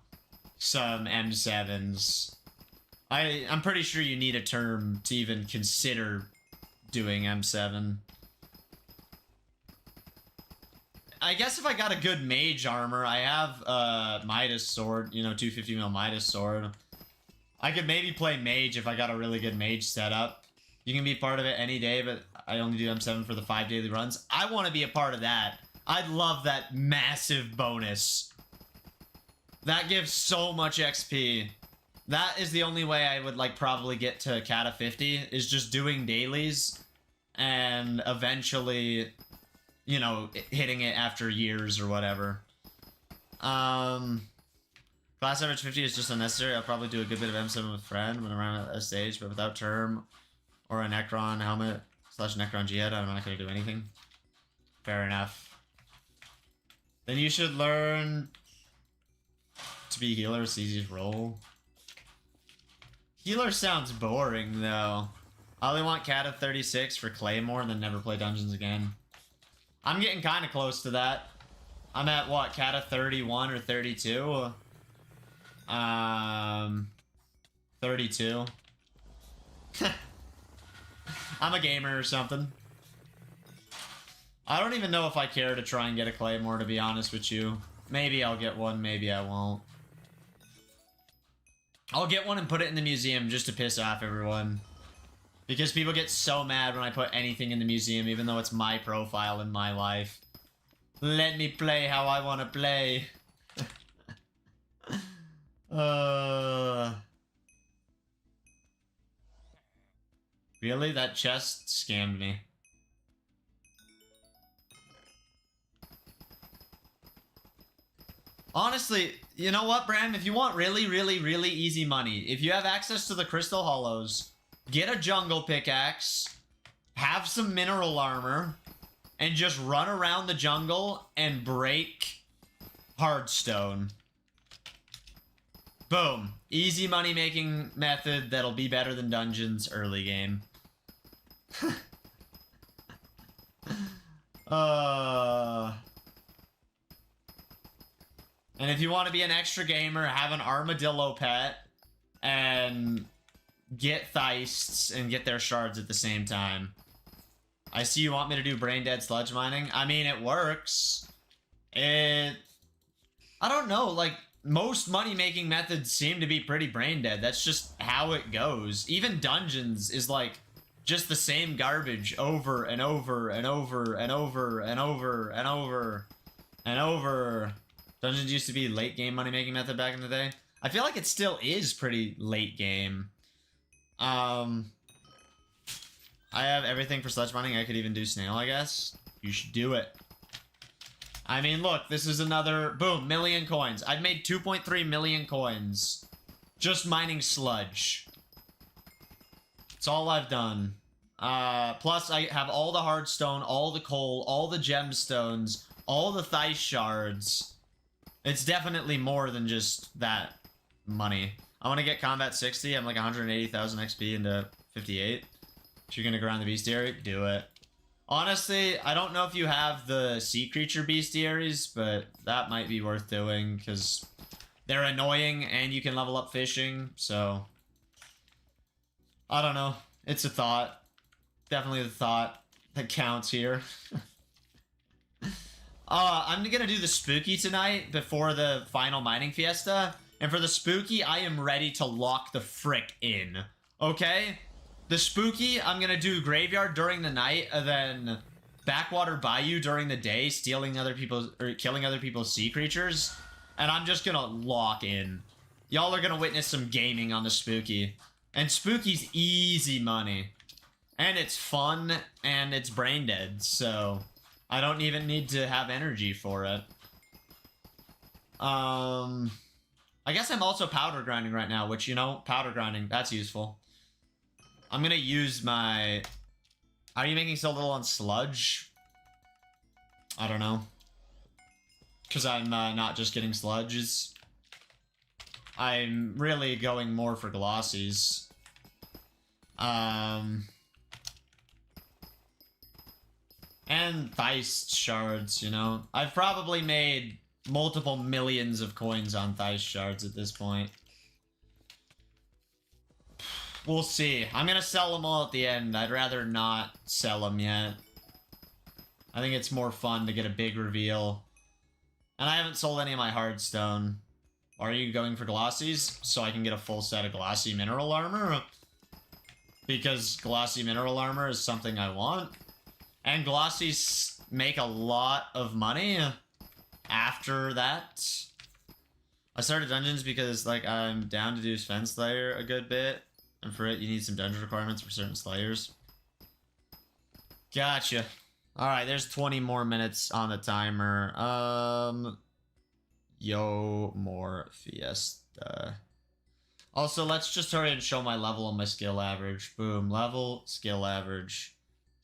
some M7s. I'm pretty sure you need a term to even consider doing M7. I guess if I got a good mage armor, I have Midas sword, you know, 250 mil Midas sword. I could maybe play mage if I got a really good mage setup. You can be part of it any day, but I only do M7 for the 5 daily runs. I want to be a part of that. I'd love that massive bonus. That gives so much XP. That is the only way I would, like, probably get to Kata 50, is just doing dailies and eventually, you know, hitting it after years or whatever. Class average 50 is just unnecessary. I'll probably do a good bit of M7 with friend when around a stage, but without term or a Necron helmet / Necron Jihad, I'm not going to do anything. Fair enough. Then you should learn to be healer. It's the easiest role. Healer sounds boring, though. I only want Kata 36 for Claymore and then never play dungeons again. I'm getting kind of close to that. I'm at, what, Kata 31 or 32? 32. I'm a gamer or something. I don't even know if I care to try and get a Claymore, to be honest with you. Maybe I'll get one, maybe I won't. I'll get one and put it in the museum just to piss off everyone. Because people get so mad when I put anything in the museum, even though it's my profile in my life. Let me play how I want to play. Really? That chest scammed me. Honestly, you know what, Bram? If you want really, really, really easy money, if you have access to the Crystal Hollows, get a jungle pickaxe, have some mineral armor, and just run around the jungle and break hardstone. Boom. Easy money-making method that'll be better than dungeons early game. And if you want to be an extra gamer, have an armadillo pet and get theists and get their shards at the same time. I see you want me to do brain dead sludge mining. I mean, it works. I don't know, like, most money-making methods seem to be pretty brain dead. That's just how it goes. Even dungeons is like just the same garbage over and over and over and over and over and over and over. Dungeons used to be late game money-making method back in the day. I feel like it still is pretty late game. I have everything for sludge mining. I could even do snail, I guess. You should do it. I mean, look, this is another, boom, million coins. I've made 2.3 million coins just mining sludge. It's all I've done. Plus, I have all the hardstone, all the coal, all the gemstones, all the thice shards. It's definitely more than just that money. I want to get combat 60. I'm like 180,000 XP into 58. If you're going to grind the bestiary, do it. Honestly, I don't know if you have the sea creature bestiaries, but that might be worth doing, because they're annoying and you can level up fishing, so I don't know. It's a thought. Definitely the thought that counts here. I'm gonna do the spooky tonight before the final mining fiesta. And for the spooky, I am ready to lock the frick in. Okay? The spooky, I'm gonna do graveyard during the night, and then backwater bayou during the day, stealing other people's, or killing other people's sea creatures. And I'm just gonna lock in. Y'all are gonna witness some gaming on the spooky. And spooky's easy money. And it's fun, and it's brain dead, so I don't even need to have energy for it. I guess I'm also powder grinding right now, which, you know, powder grinding, that's useful. I'm gonna use my... Are you making so little on sludge? I don't know. Because I'm not just getting sludges. I'm really going more for glossies. And Theist shards, you know? I've probably made multiple millions of coins on Theist shards at this point. We'll see. I'm gonna sell them all at the end. I'd rather not sell them yet. I think it's more fun to get a big reveal. And I haven't sold any of my hardstone. Are you going for glossies? So I can get a full set of glossy mineral armor? Because glossy mineral armor is something I want. And glossies make a lot of money after that. I started dungeons because, like, I'm down to do Sven Slayer a good bit. And for it, you need some dungeon requirements for certain slayers. Gotcha. Alright, there's 20 more minutes on the timer. Yo, more Fiesta. Also, let's just hurry and show my level and my skill average. Boom. Level, skill average.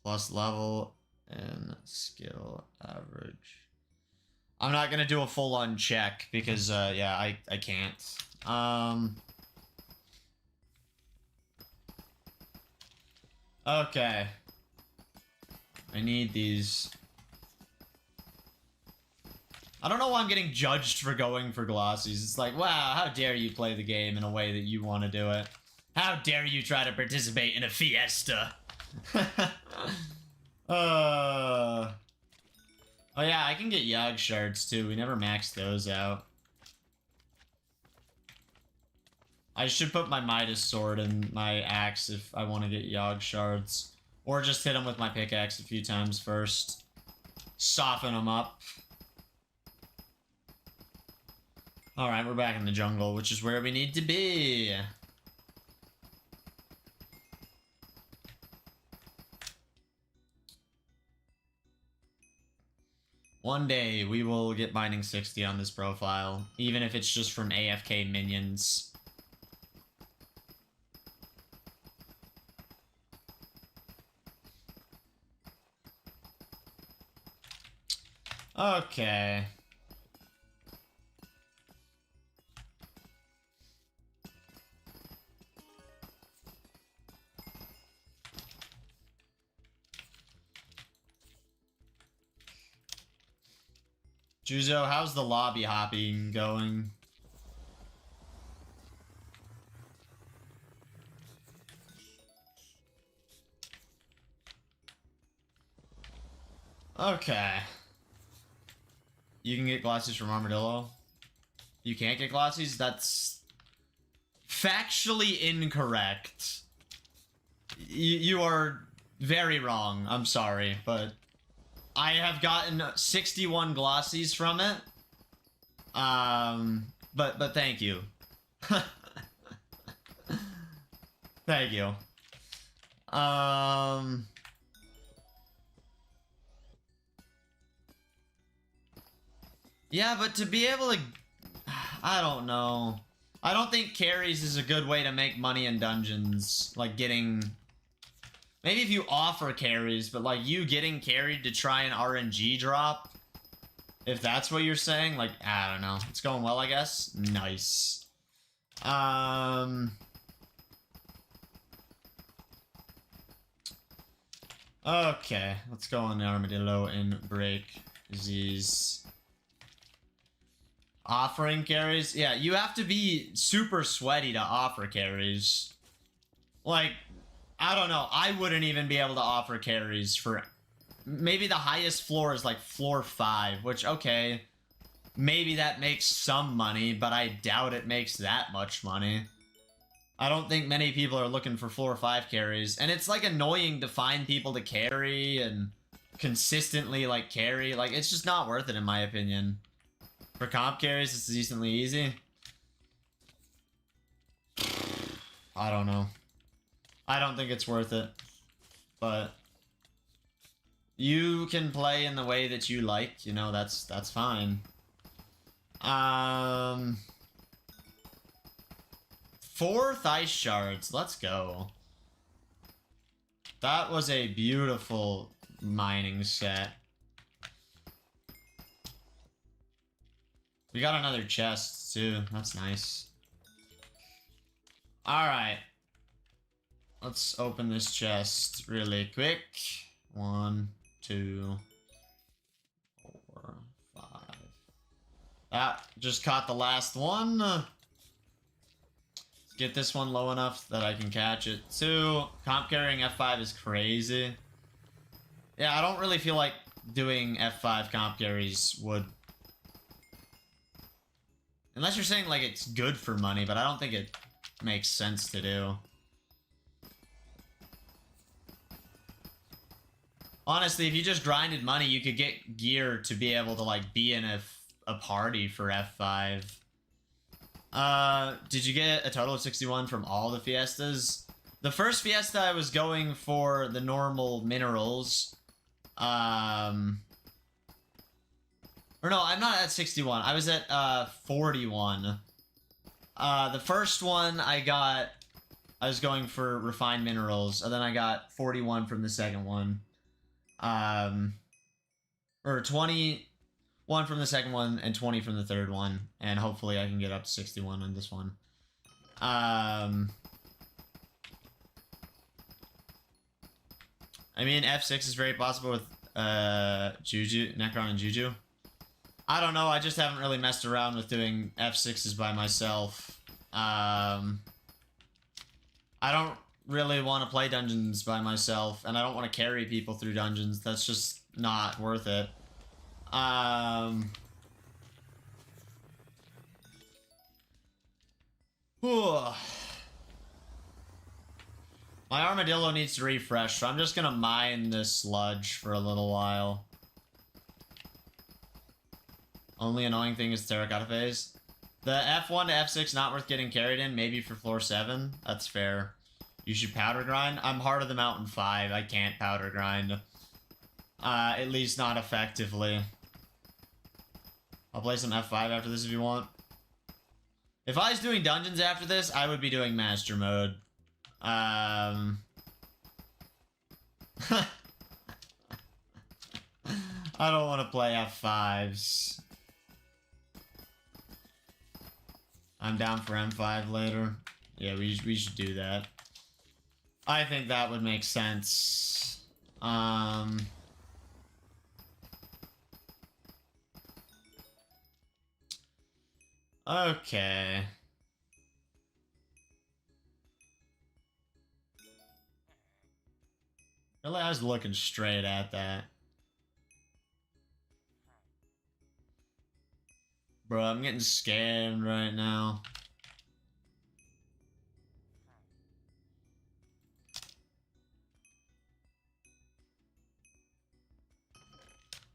Plus level and skill average. I'm not gonna do a full-on check because, yeah, I can't. Okay. I need these. I don't know why I'm getting judged for going for glossies. It's like, wow, how dare you play the game in a way that you want to do it. How dare you try to participate in a fiesta. Oh yeah, I can get Yogg shards too. We never maxed those out. I should put my Midas sword in my axe if I want to get Yogg shards. Or just hit them with my pickaxe a few times first. Soften them up. Alright, we're back in the jungle, which is where we need to be. One day, we will get mining 60 on this profile, even if it's just from AFK minions. Okay. Juzo, how's the lobby hopping going? Okay. You can get glossies from Armadillo. You can't get glossies? That's factually incorrect. You are very wrong. I'm sorry, but I have gotten 61 glossies from it. But thank you. Thank you. Yeah, but to be able to... I don't know. I don't think carries is a good way to make money in dungeons. Like, getting... Maybe if you offer carries, but, like, you getting carried to try an RNG drop? If that's what you're saying? Like, I don't know. It's going well, I guess? Nice. Okay. Let's go on the Armadillo and break these... Offering carries? Yeah, you have to be super sweaty to offer carries. Like, I don't know. I wouldn't even be able to offer carries for... Maybe the highest floor is like floor 5, which, okay, maybe that makes some money, but I doubt it makes that much money. I don't think many people are looking for floor 5 carries, and it's like annoying to find people to carry and consistently like carry. Like, it's just not worth it in my opinion. For comp carries, it's decently easy. I don't know. I don't think it's worth it, but you can play in the way that you like, you know, that's fine. 4th ice shards, let's go. That was a beautiful mining set. We got another chest too, that's nice. Alright. Let's open this chest really quick. 1, 2, 4, 5. Ah, just caught the last one. Let's get this one low enough that I can catch it. 2. Comp carrying F5 is crazy. Yeah, I don't really feel like doing F5 comp carries would... Unless you're saying like it's good for money, but I don't think it makes sense to do. Honestly, if you just grinded money, you could get gear to be able to, like, be in a party for F5. Did you get a total of 61 from all the fiestas? The first fiesta, I was going for the normal minerals. Or no, I'm not at 61. I was at, 41. The first one, I was going for refined minerals, and then I got 41 from the second one. Or 21 from the second one and 20 from the third one, and hopefully I can get up to 61 on this one. I mean, F6 is very possible with Juju, Necron and Juju. I don't know, I just haven't really messed around with doing F6s by myself. I don't really want to play dungeons by myself, and I don't want to carry people through dungeons. That's just not worth it. My armadillo needs to refresh, so I'm just gonna mine this sludge for a little while. Only annoying thing is terracotta phase. The F1 to F6 not worth getting carried in, maybe for floor 7. That's fair. You should powder grind. I'm Heart of the Mountain 5. I can't powder grind. At least not effectively. I'll play some F5 after this if you want. If I was doing dungeons after this, I would be doing master mode. I don't want to play F5s. I'm down for M5 later. Yeah, we should do that. I think that would make sense. Okay. Really, I was looking straight at that. Bro, I'm getting scammed right now.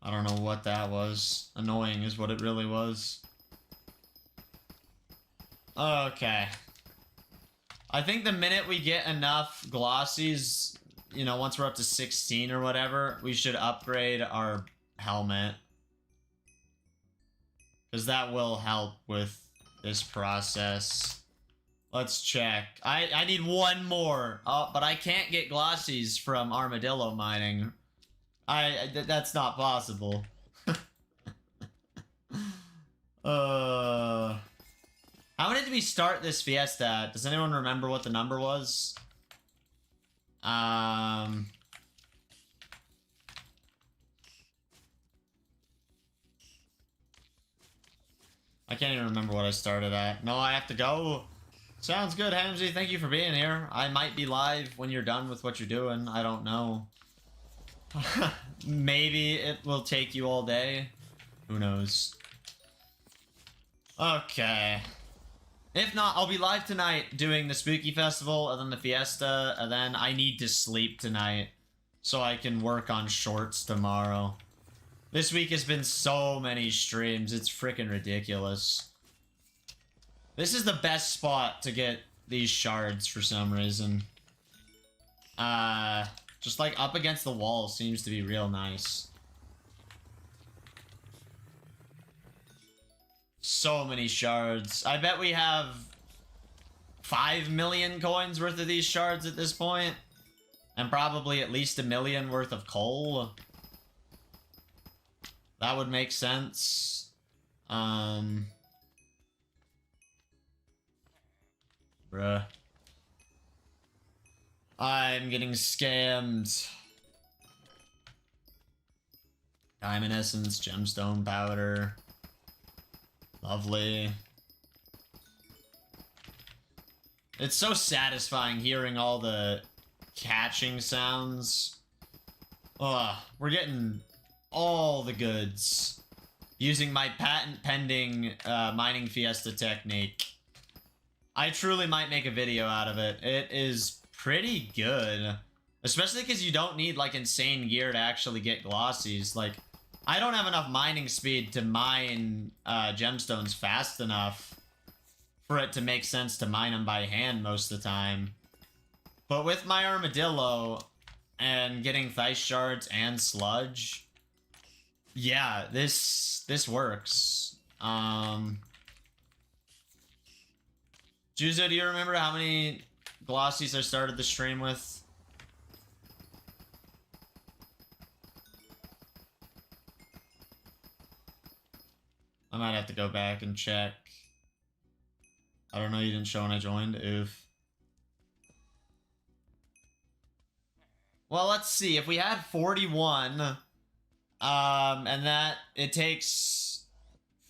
I don't know what that was. Annoying is what it really was. Okay. I think the minute we get enough glossies, you know, once we're up to 16 or whatever, we should upgrade our helmet. Because that will help with this process. Let's check. I need one more. Oh, but I can't get glossies from armadillo mining. That's not possible. How many did we start this fiesta at? Does anyone remember what the number was? I I can't even remember what I started at. No, I have to go. Sounds good, Hamzy. Thank you for being here. I might be live when you're done with what you're doing. I don't know. Maybe it will take you all day. Who knows? Okay. If not, I'll be live tonight doing the Spooky Festival and then the Fiesta, and then I need to sleep tonight so I can work on shorts tomorrow. This week has been so many streams, it's freaking ridiculous. This is the best spot to get these shards for some reason. Just like up against the wall seems to be real nice. So many shards. I bet we have 5 million coins worth of these shards at this point. And probably at least 1 million worth of coal. That would make sense. Bruh. I'm getting scammed. Diamond essence, gemstone powder. Lovely. It's so satisfying hearing all the catching sounds. Ugh, we're getting all the goods using my patent pending Mining Fiesta technique. I truly might make a video out of it. It is pretty good. Especially because you don't need like insane gear to actually get glossies. Like, I don't have enough mining speed to mine gemstones fast enough for it to make sense to mine them by hand most of the time. But with my armadillo and getting thice shards and sludge, yeah, this works. Juzo, do you remember how many glossies I started the stream with? I might have to go back and check. I don't know, you didn't show when I joined. Oof. Well, let's see. If we had 41, and that it takes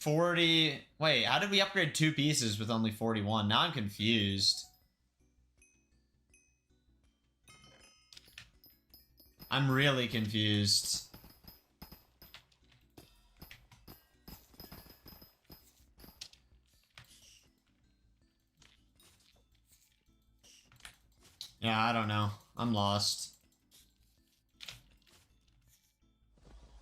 40. Wait, how did we upgrade 2 pieces with only 41? Now I'm confused. I'm really confused. Yeah, I don't know. I'm lost.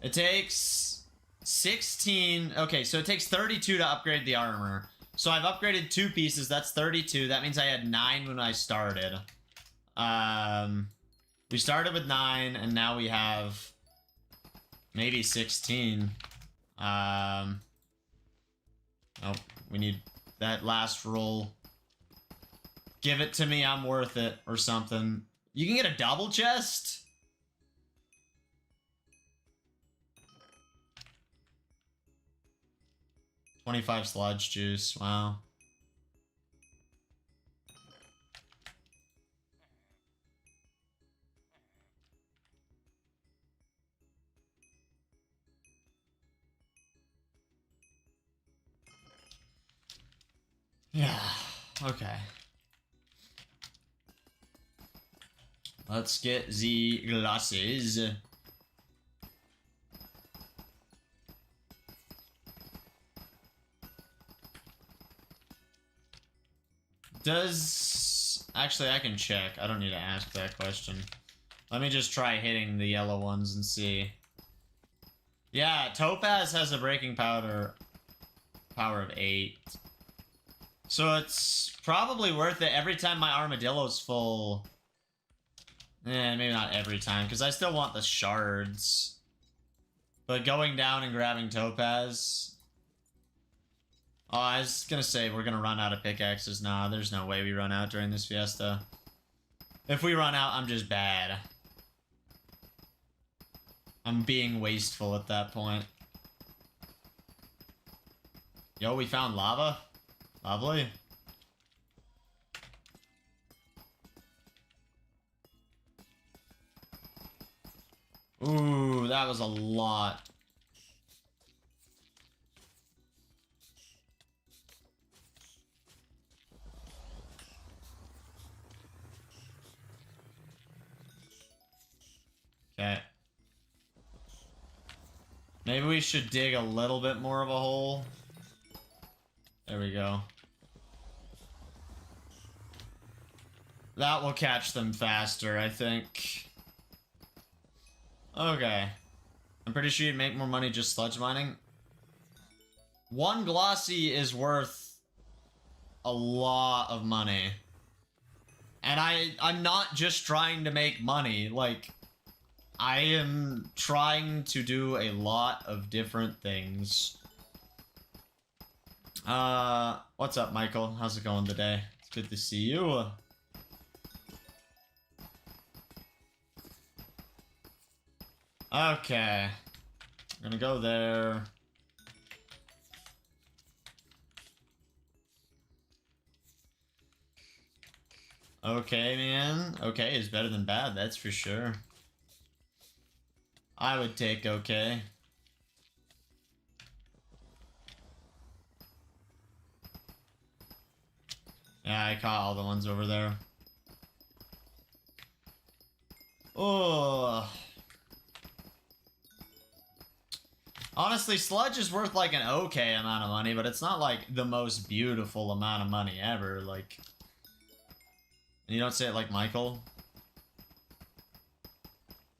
It takes 16. Okay, so it takes 32 to upgrade the armor. So I've upgraded 2 pieces. That's 32. That means I had 9 when I started. We started with 9, and now we have maybe 16. Oh, we need that last roll. Give it to me, I'm worth it, or something. You can get a double chest? $25 sludge juice, wow. Yeah, okay. Let's get the glasses. Actually, I can check. I don't need to ask that question. Let me just try hitting the yellow ones and see. Yeah, Topaz has a breaking power of 8. So it's probably worth it every time my armadillo's full. Maybe not every time, because I still want the shards. But going down and grabbing Topaz... Oh, I was gonna say we're gonna run out of pickaxes. Nah, there's no way we run out during this fiesta. If we run out, I'm just bad. I'm being wasteful at that point. Yo, we found lava. Lovely. Ooh, that was a lot. Okay. Maybe we should dig a little bit more of a hole. There we go. That will catch them faster, I think. Okay. I'm pretty sure you'd make more money just sludge mining. One glossy is worth a lot of money. And I'm not just trying to make money, like, I am trying to do a lot of different things. What's up, Michael? How's it going today? It's good to see you. Okay. I'm gonna go there. Okay, man. Okay is better than bad, that's for sure. I would take okay. Yeah, I caught all the ones over there. Oh. Honestly, sludge is worth like an okay amount of money, but it's not like the most beautiful amount of money ever. Like, and you don't say it like Michael.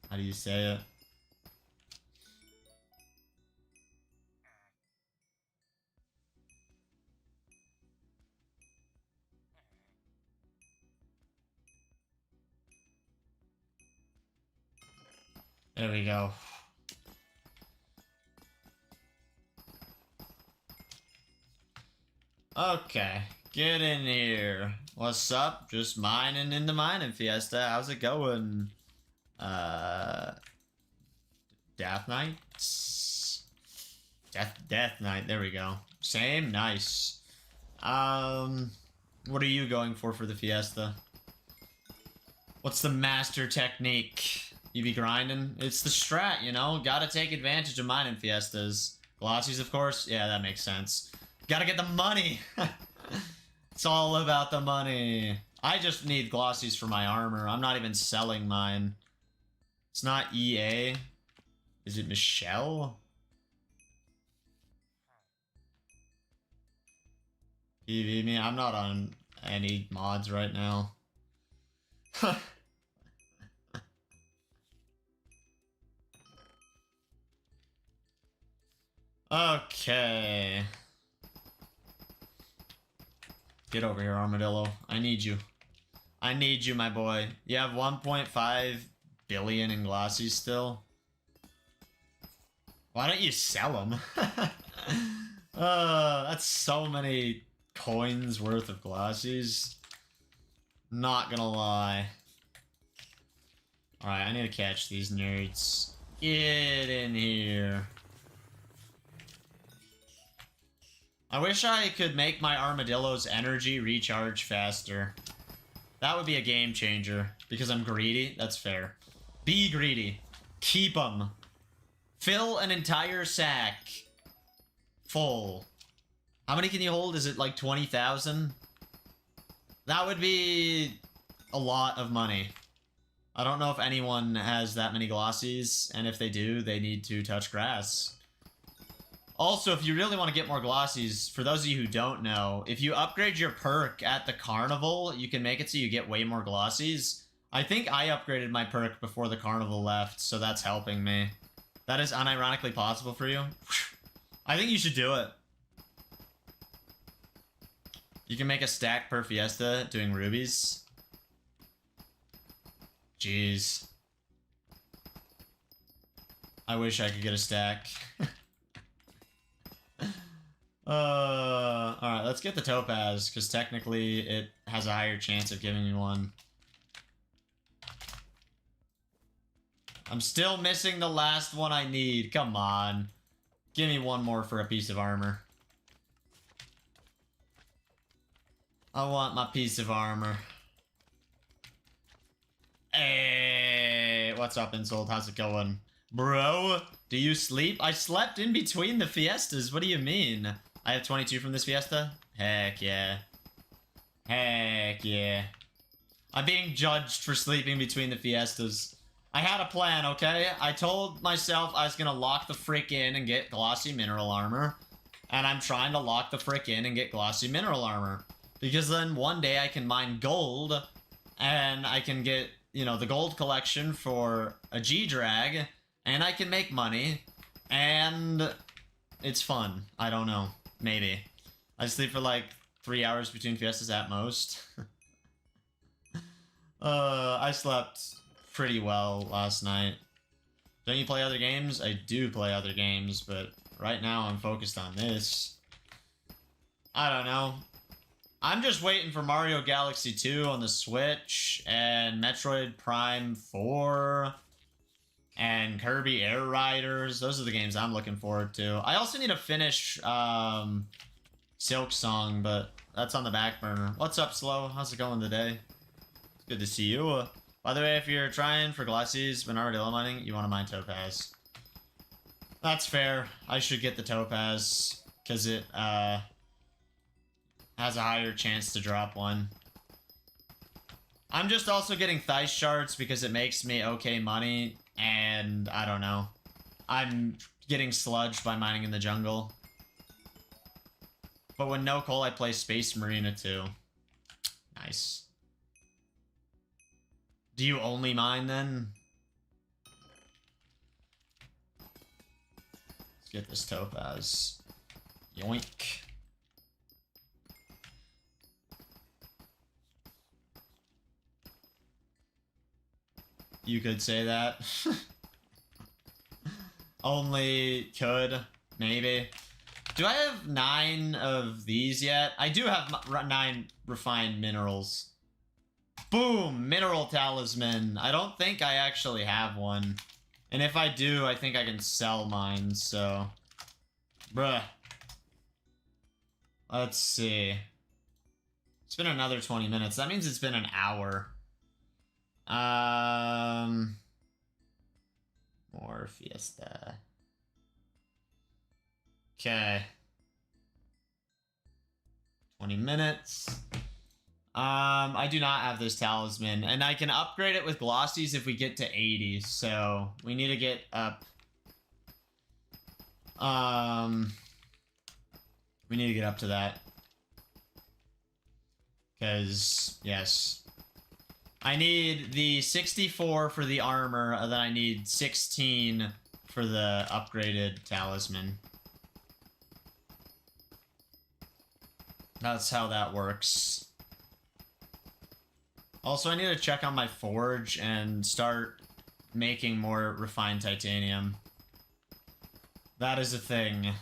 How do you say it? There we go. Okay, get in here. What's up? Just mining in the Mining Fiesta. How's it going? Death Knight? Death Knight, there we go. Same, nice. What are you going for the Fiesta? What's the master technique? You be grinding? It's the strat, you know? Gotta take advantage of Mining Fiestas. Glossies, of course? Yeah, that makes sense. Gotta get the money! It's all about the money. I just need glossies for my armor. I'm not even selling mine. It's not EA. Is it Michelle? PV me? I'm not on any mods right now. Okay. Get over here, Armadillo. I need you. I need you, my boy. You have 1.5 billion in glossies still. Why don't you sell them? That's so many coins worth of glossies. Not gonna lie. Alright, I need to catch these nerds. Get in here. I wish I could make my armadillo's energy recharge faster. That would be a game changer. Because I'm greedy? That's fair. Be greedy. Keep them. Fill an entire sack. Full. How many can you hold? Is it like 20,000? That would be a lot of money. I don't know if anyone has that many glossies, and if they do, they need to touch grass. Also, if you really want to get more glossies, for those of you who don't know, if you upgrade your perk at the carnival, you can make it so you get way more glossies. I think I upgraded my perk before the carnival left, so that's helping me. That is unironically possible for you. I think you should do it. You can make a stack per Fiesta doing rubies. Jeez. I wish I could get a stack. Alright, let's get the topaz, because technically it has a higher chance of giving me one. I'm still missing the last one I need. Come on. Give me one more for a piece of armor. I want my piece of armor. Hey, what's up, Insult? How's it going? Bro, do you sleep? I slept in between the Fiestas. What do you mean? I have 22 from this Fiesta? Heck yeah. Heck yeah. I'm being judged for sleeping between the Fiestas. I had a plan, okay? I told myself I was gonna lock the frick in and get glossy mineral armor. And I'm trying to lock the frick in and get glossy mineral armor. Because then one day I can mine gold, and I can get, you know, the gold collection for a G-Drag, and I can make money, and it's fun. I don't know. Maybe. I sleep for like 3 hours between fiestas at most. I slept pretty well last night. Don't you play other games? I do play other games, but right now I'm focused on this. I don't know. I'm just waiting for Mario Galaxy 2 on the Switch, and Metroid Prime 4, and Kirby Air Riders. Those are the games I'm looking forward to. I also need to finish Silk Song, but that's on the back burner. What's up, Slow? How's it going today? It's good to see you. By the way, if you're trying for Glassies when armadillo mining, you want to mine Topaz. That's fair. I should get the Topaz, because it has a higher chance to drop one. I'm just also getting Thice Shards because it makes me okay money, and I don't know. I'm getting sludged by mining in the jungle. But when no coal, I play Space Marina too. Nice. Do you only mine then? Let's get this Topaz. Yoink. You could say that. Only could, maybe. Do I have 9 of these yet? I do have 9 refined minerals. Boom! Mineral talisman. I don't think I actually have one. And if I do, I think I can sell mine, so... Bruh. Let's see. It's been another 20 minutes. That means it's been an hour. More Fiesta. Okay. 20 minutes. I do not have this talisman, and I can upgrade it with glossies if we get to 80, so we need to get up. We need to get up to that. Because, yes. I need the 64 for the armor, and then I need 16 for the upgraded talisman. That's how that works. Also, I need to check on my forge and start making more refined titanium. That is a thing.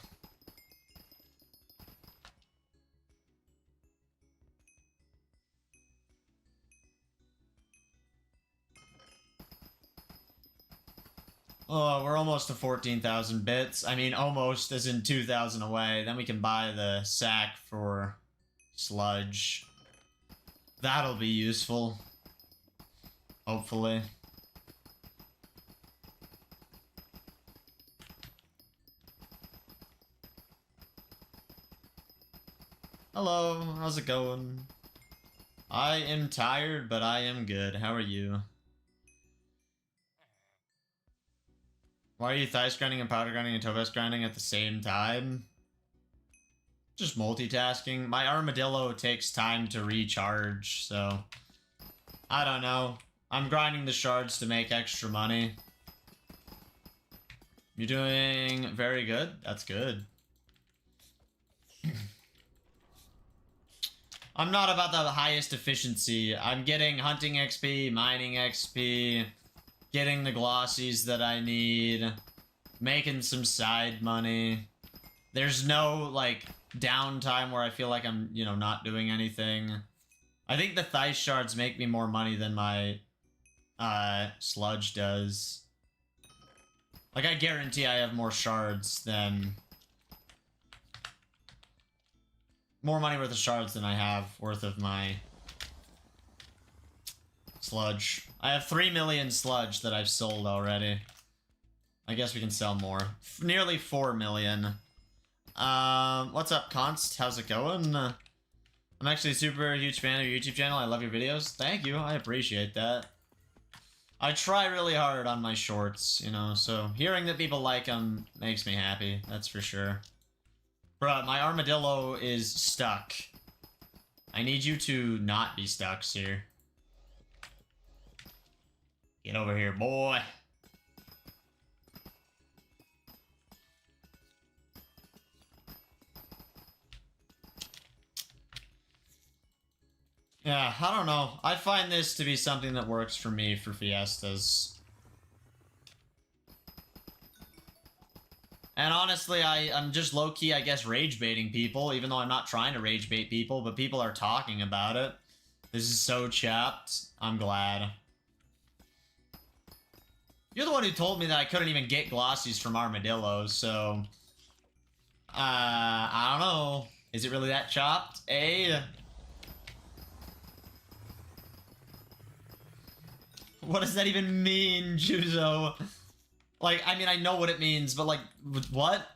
Oh, we're almost to 14,000 bits. I mean, almost as in 2,000 away. Then we can buy the sack for sludge. That'll be useful. Hopefully. Hello, how's it going? I am tired, but I am good. How are you? Why are you thice grinding and powder grinding and topaz grinding at the same time? Just multitasking. My armadillo takes time to recharge, so... I don't know. I'm grinding the shards to make extra money. You're doing very good? That's good. I'm not about the highest efficiency. I'm getting hunting XP, mining XP, getting the glossies that I need, making some side money. There's no, like, downtime where I feel like I'm, you know, not doing anything. I think the thice shards make me more money than my sludge does. Like, I guarantee I have more shards than... More money worth of shards than I have worth of my sludge. I have 3 million sludge that I've sold already. I guess we can sell more. Nearly 4 million. What's up, Const? How's it going? I'm actually a super huge fan of your YouTube channel. I love your videos. Thank you. I appreciate that. I try really hard on my shorts, you know, so hearing that people like them makes me happy, that's for sure. Bruh, my armadillo is stuck. I need you to not be stuck, sir. Get over here, boy. Yeah, I don't know. I find this to be something that works for me for fiestas. And honestly, I'm just low-key, I guess, rage baiting people, even though I'm not trying to rage bait people, but people are talking about it. This is so chapped. I'm glad. You're the one who told me that I couldn't even get glossies from armadillos, so... I don't know. Is it really that chopped? Eh? What does that even mean, Juzo? Like, I mean, I know what it means, but like, what?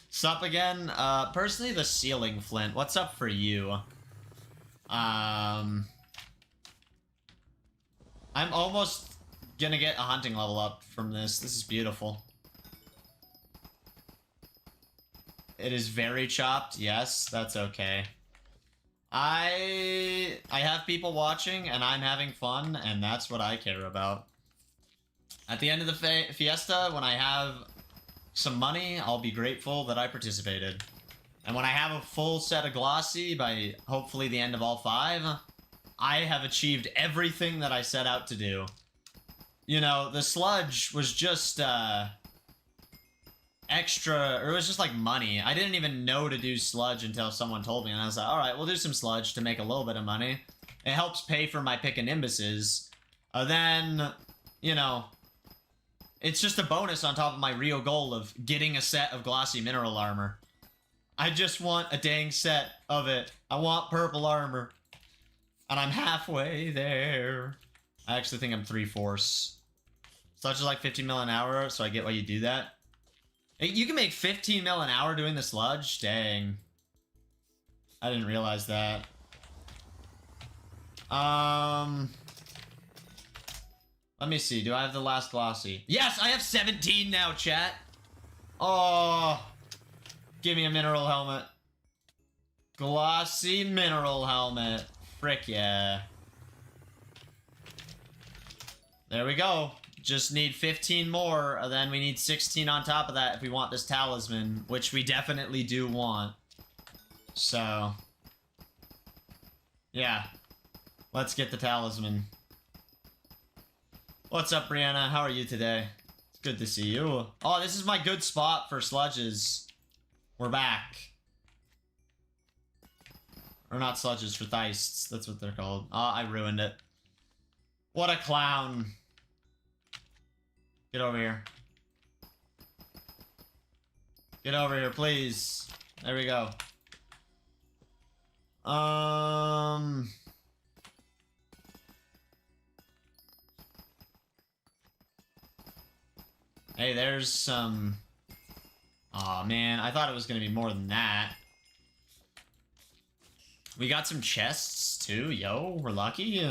Sup again? Personally, the ceiling flint. What's up for you? I'm almost gonna get a hunting level up from this. This is beautiful. It is very chopped. Yes, that's okay. I have people watching, and I'm having fun, and that's what I care about. At the end of the fiesta, when I have some money, I'll be grateful that I participated. And when I have a full set of glossy by hopefully the end of all 5, I have achieved everything that I set out to do. You know, the sludge was just, extra, or it was just like money. I didn't even know to do sludge until someone told me, and I was like, alright, we'll do some sludge to make a little bit of money. It helps pay for my pickanimbuses. Then, you know, it's just a bonus on top of my real goal of getting a set of glossy mineral armor. I just want a dang set of it. I want purple armor. And I'm halfway there. I actually think I'm 3/4. Sludge is like 15 mil an hour, so I get why you do that. You can make 15 mil an hour doing the sludge? Dang. I didn't realize that. Let me see. Do I have the last glossy? Yes, I have 17 now, chat. Oh. Give me a mineral helmet. Glossy mineral helmet. Frick yeah. There we go. Just need 15 more, and then we need 16 on top of that if we want this talisman, which we definitely do want. So, yeah. Let's get the talisman. What's up, Brianna? How are you today? It's good to see you. Oh, this is my good spot for sludges. We're back. Or not sludges, for theists. That's what they're called. Oh, I ruined it. What a clown. Get over here. Get over here, please. There we go. Hey, there's some... Aw, man. I thought it was gonna be more than that. We got some chests, too. Yo, we're lucky.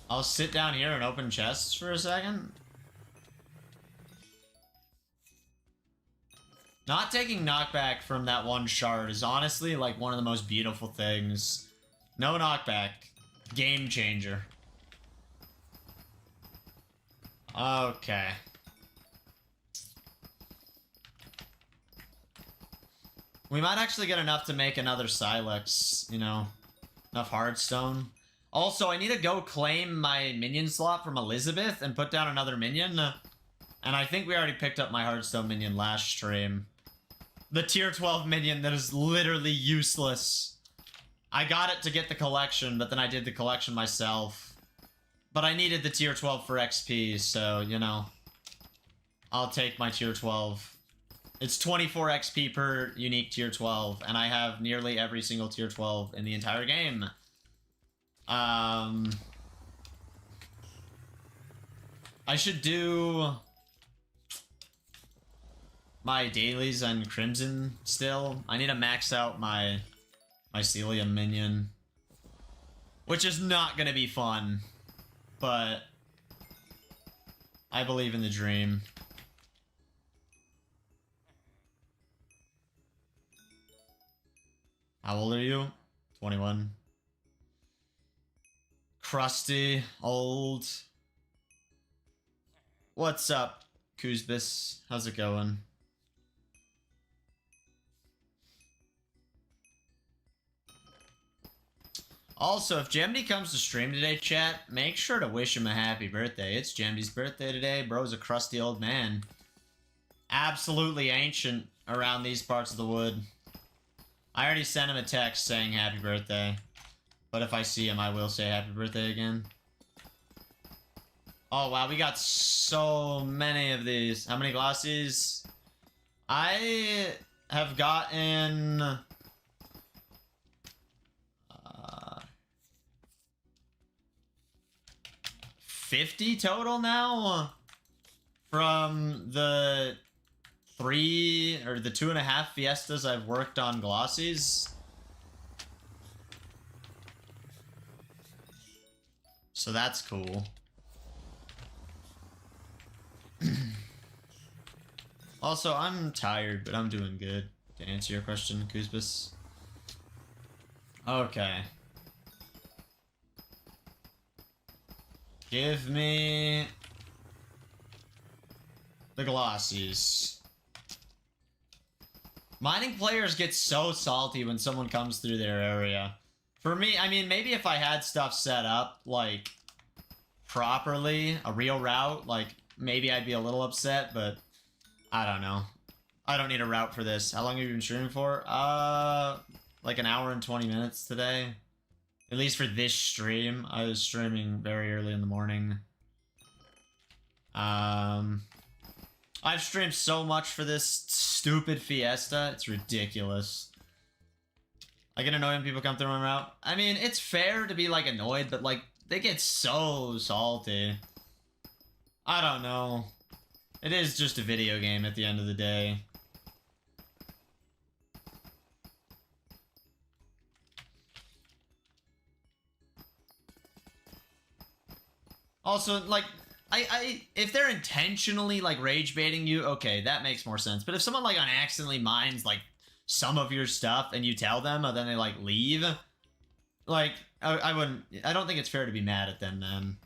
I'll sit down here and open chests for a second. Not taking knockback from that one shard is honestly like one of the most beautiful things. No knockback. Game changer. Okay. We might actually get enough to make another Silex, you know. Enough hardstone. Also, I need to go claim my minion slot from Elizabeth and put down another minion. And I think we already picked up my hardstone minion last stream. The tier 12 minion that is literally useless. I got it to get the collection, but then I did the collection myself. But I needed the tier 12 for XP, so, you know. I'll take my tier 12. It's 24 XP per unique tier 12, and I have nearly every single tier 12 in the entire game. I should do my dailies on Crimson still. I need to max out my Celium minion. which is not gonna be fun, but I believe in the dream. How old are you? 21. Crusty, old. What's up, Kuzbis? How's it going? Also, if Gemini comes to stream today, chat, make sure to wish him a happy birthday. It's Gemini's birthday today. Bro's a crusty old man. Absolutely ancient around these parts of the wood. I already sent him a text saying happy birthday. But if I see him, I will say happy birthday again. Oh, wow, we got so many of these. How many glossies? I have gotten... 50 total now? From the 3 or the 2.5 fiestas I've worked on glossies. So that's cool. Also, I'm tired, but I'm doing good. To answer your question, Kuzbis. Okay. Give me the glossies. Mining players get so salty when someone comes through their area. For me, I mean, maybe if I had stuff set up, like, properly, a real route, like, maybe I'd be a little upset, but I don't know. I don't need a route for this. How long have you been streaming for? Like an hour and 20 minutes today. At least for this stream. I was streaming very early in the morning. I've streamed so much for this stupid fiesta. It's ridiculous. I get annoyed when people come through my route. I mean, it's fair to be, like, annoyed, but, like, they get so salty. I don't know. It is just a video game at the end of the day. Also, like, if they're intentionally, like, rage baiting you, okay, that makes more sense. But if someone, like, accidentally mines, like, some of your stuff and you tell them and then they, like, leave, like, I don't think it's fair to be mad at them, then.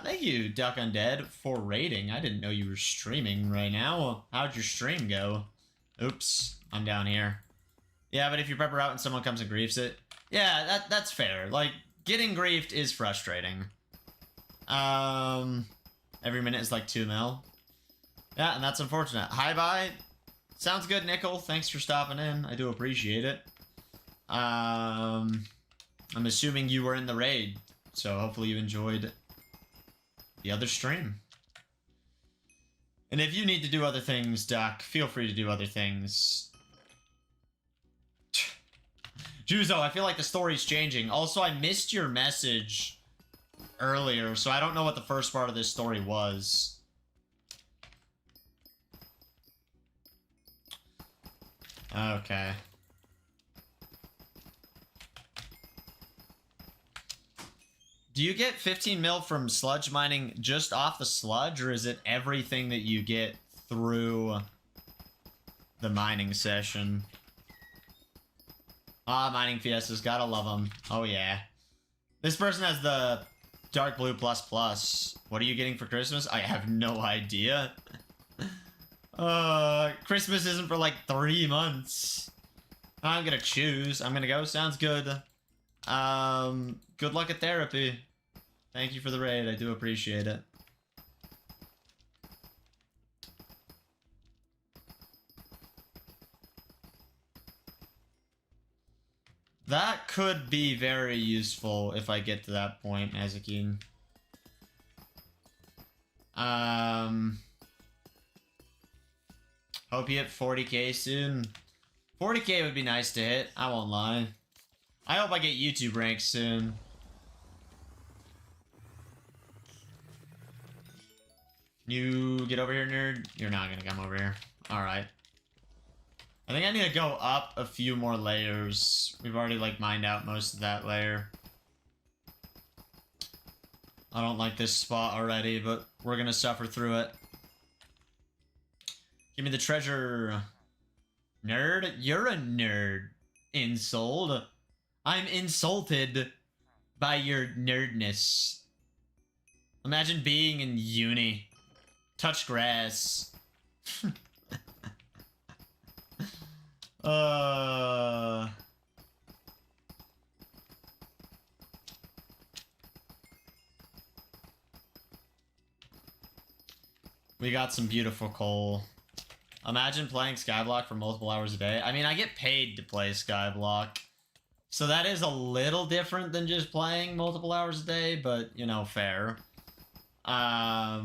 Thank you, Duck Undead, for raiding. I didn't know you were streaming right now. How'd your stream go? Oops, I'm down here. Yeah, but if you prep her out and someone comes and griefs it, yeah, that's fair. Like, getting griefed is frustrating. Every minute is like 2 mil. Yeah, and that's unfortunate. Hi, bye. Sounds good, Nickel. Thanks for stopping in. I do appreciate it. I'm assuming you were in the raid, so hopefully you enjoyed the other stream. And if you need to do other things, Duck, feel free to do other things. Juzo, I feel like the story's changing. Also, I missed your message earlier, so I don't know what the first part of this story was. Okay. Do you get 15 mil from sludge mining just off the sludge, or is it everything that you get through the mining session? Ah, Mining Fiestas, gotta love them. Oh yeah. This person has the dark blue plus plus. What are you getting for Christmas? I have no idea. Christmas isn't for like 3 months. I'm gonna choose. I'm gonna go. Sounds good. Good luck at therapy. Thank you for the raid. I do appreciate it. That could be very useful if I get to that point, Mazakine. Hope you hit 40k soon. 40k would be nice to hit, I won't lie. I hope I get YouTube ranks soon. You get over here, nerd? You're not gonna come over here. Alright. I think I need to go up a few more layers. We've already, like, mined out most of that layer. I don't like this spot already, but we're gonna suffer through it. Give me the treasure. Nerd? You're a nerd. Insult. I'm insulted by your nerdness. Imagine being in uni. Touch grass. We got some beautiful coal. Imagine playing Skyblock for multiple hours a day. I mean, I get paid to play Skyblock. So that is a little different than just playing multiple hours a day, but, you know, fair. I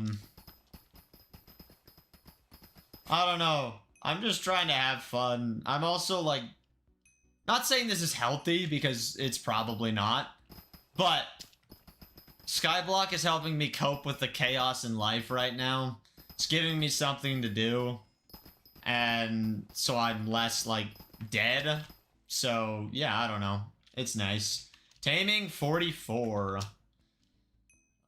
don't know. I'm just trying to have fun. I'm also, like, not saying this is healthy, because it's probably not. But Skyblock is helping me cope with the chaos in life right now. It's giving me something to do. And so I'm less, like, dead. So, yeah, I don't know. It's nice. Taming 44.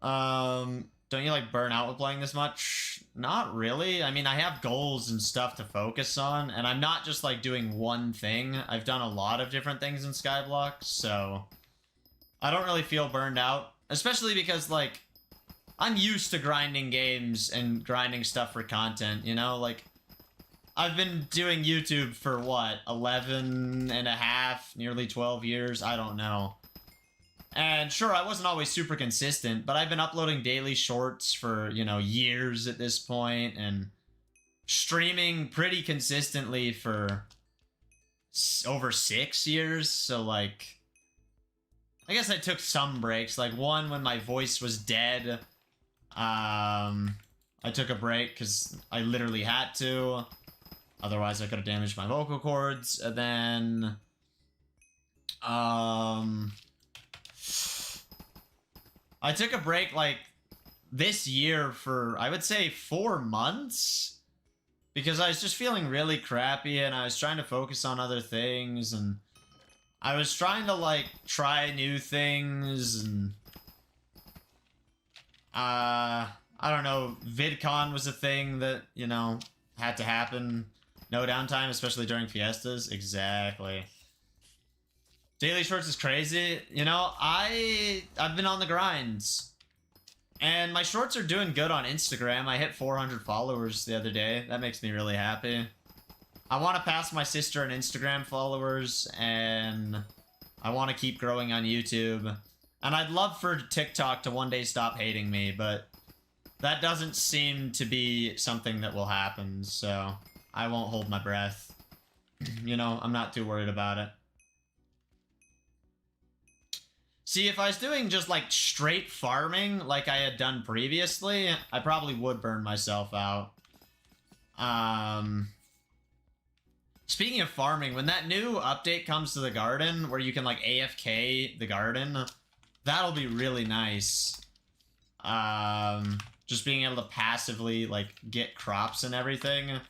Don't you, like, burn out with playing this much? Not really. I mean, I have goals and stuff to focus on, and I'm not just, like, doing one thing. I've done a lot of different things in Skyblock, so I don't really feel burned out. Especially because, like, I'm used to grinding games and grinding stuff for content, you know? Like, I've been doing YouTube for, what, 11 and a half, nearly 12 years? I don't know. And sure, I wasn't always super consistent, but I've been uploading daily shorts for, you know, years at this point, and streaming pretty consistently for over 6 years, so, like, I guess I took some breaks, like one when my voice was dead. I took a break because I literally had to. Otherwise, I could have damaged my vocal cords. And then, I took a break, like, this year for, I would say, 4 months. Because I was just feeling really crappy, and I was trying to focus on other things, and I was trying to, like, try new things, and I don't know, VidCon was a thing that, you know, had to happen. No downtime, especially during fiestas. Exactly. Daily shorts is crazy. You know, I've been on the grinds. And my shorts are doing good on Instagram. I hit 400 followers the other day. That makes me really happy. I want to pass my sister in Instagram followers, and I want to keep growing on YouTube. And I'd love for TikTok to one day stop hating me, but that doesn't seem to be something that will happen, so I won't hold my breath. You know, I'm not too worried about it. See, if I was doing just, like, straight farming like I had done previously, I probably would burn myself out. Speaking of farming, when that new update comes to the garden, where you can, like, AFK the garden, that'll be really nice. Just being able to passively, like, get crops and everything.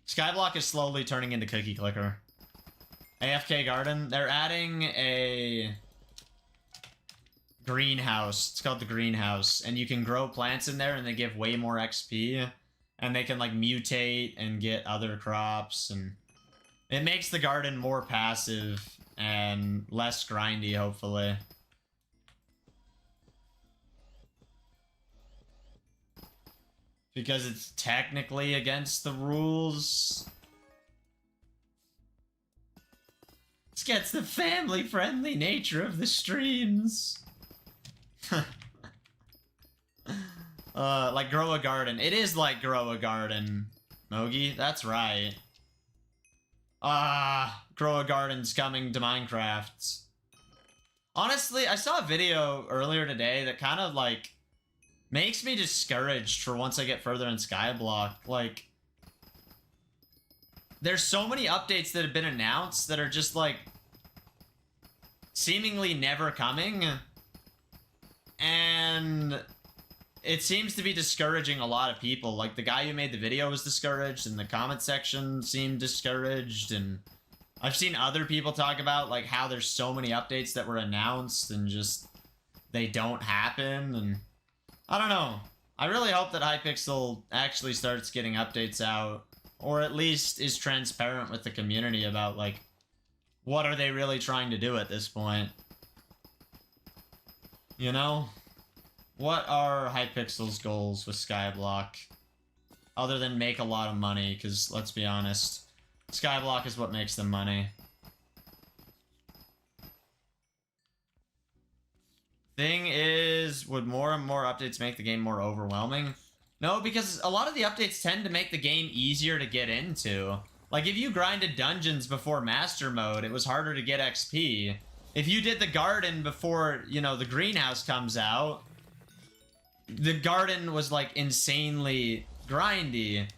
Skyblock is slowly turning into Cookie Clicker. AFK garden, they're adding a greenhouse. It's called the greenhouse, and you can grow plants in there, and they give way more XP, and they can, like, mutate and get other crops, and it makes the garden more passive and less grindy, hopefully. Because it's technically against the rules. This gets the family-friendly nature of the streams. Like grow a garden. It is like grow a garden, Mogi. That's right. Grow a garden's coming to Minecraft. Honestly, I saw a video earlier today that kind of, like, makes me discouraged for once I get further in Skyblock. Like, there's so many updates that have been announced that are just, like, seemingly never coming. And it seems to be discouraging a lot of people. Like, the guy who made the video was discouraged, and the comment section seemed discouraged, and I've seen other people talk about, like, how there's so many updates that were announced and just they don't happen, and I don't know. I really hope that Hypixel actually starts getting updates out, or at least is transparent with the community about, like, what are they really trying to do at this point? You know? What are Hypixel's goals with Skyblock? Other than make a lot of money, because let's be honest, Skyblock is what makes them money. Thing is, would more and more updates make the game more overwhelming? No, because a lot of the updates tend to make the game easier to get into. Like, if you grinded dungeons before Master Mode, it was harder to get XP. If you did the garden before, you know, the greenhouse comes out, the garden was, like, insanely grindy.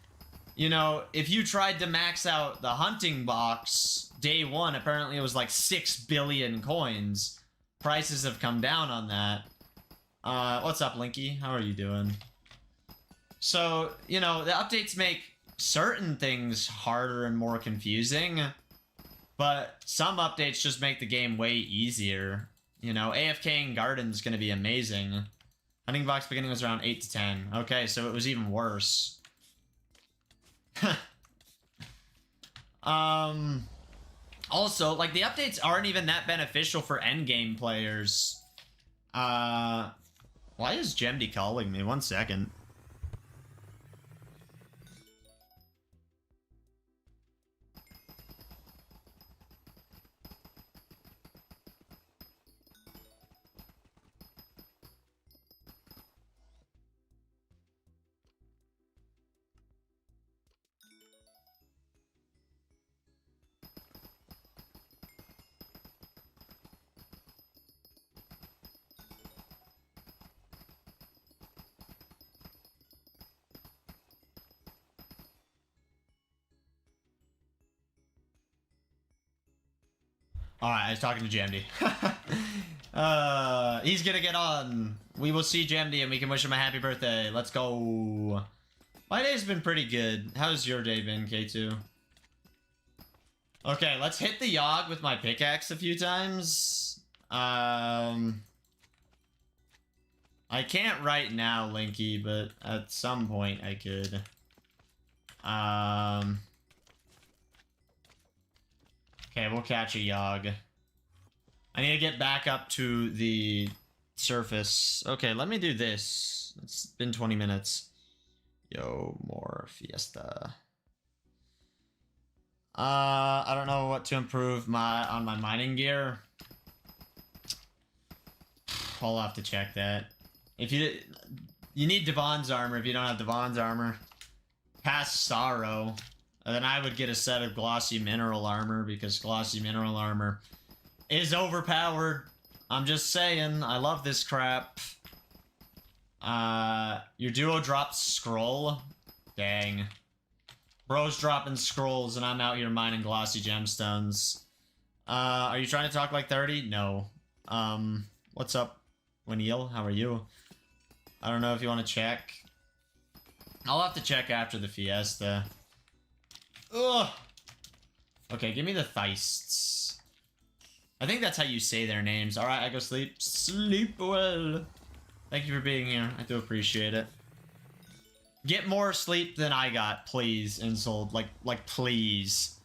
You know, if you tried to max out the hunting box, day one, apparently it was like 6 billion coins. Prices have come down on that. What's up, Linky? How are you doing? So, you know, the updates make certain things harder and more confusing, but some updates just make the game way easier. You know, AFKing Garden's gonna be amazing. Hunting box beginning was around 8 to 10. Okay, so it was even worse. Also, like, the updates aren't even that beneficial for endgame players. Why is Gemdy calling me? 1 second. Alright, I was talking to Jamdy. He's gonna get on. We will see Jamdy and we can wish him a happy birthday. Let's go. My day's been pretty good. How's your day been, K2? Okay, let's hit the Yogg with my pickaxe a few times. I can't right now, Linky, but at some point I could. Okay, we'll catch a Yogg. I need to get back up to the surface. Okay, let me do this. It's been 20 minutes. Yo, more Fiesta. I don't know what to improve on my mining gear. I'll have to check that. If you need Devon's armor if you don't have Devon's armor. Past Sorrow. And then I would get a set of glossy mineral armor because glossy mineral armor is overpowered. I'm just saying, I love this crap. Your duo dropped scroll. Dang. Bro's dropping scrolls and I'm out here mining glossy gemstones. Are you trying to talk like 30? No. What's up, Winneal? How are you? I don't know if you want to check. I'll have to check after the Fiesta. Ugh. Okay, give me the Theists. I think that's how you say their names. Alright, I go sleep. Sleep well. Thank you for being here. I do appreciate it. Get more sleep than I got, please, Insult. Like, please.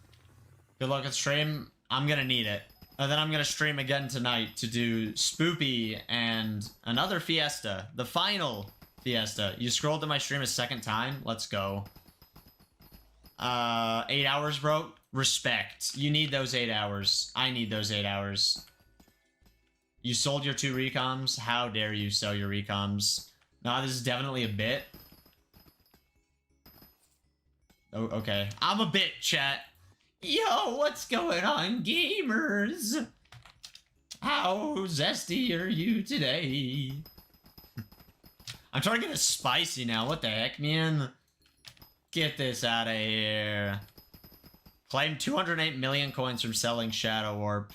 Good luck at stream. I'm gonna need it. And then I'm gonna stream again tonight to do Spoopy and another Fiesta. The final Fiesta. You scrolled to my stream a second time? Let's go. 8 hours, bro? Respect. You need those 8 hours. I need those 8 hours. You sold your 2 recoms? How dare you sell your recoms? Nah, this is definitely a bit. Oh, okay. I'm a bit, chat. Yo, what's going on, gamers? How zesty are you today? I'm trying to get it spicy now. What the heck, man? Get this out of here. Claim 208 million coins from selling Shadow Warp.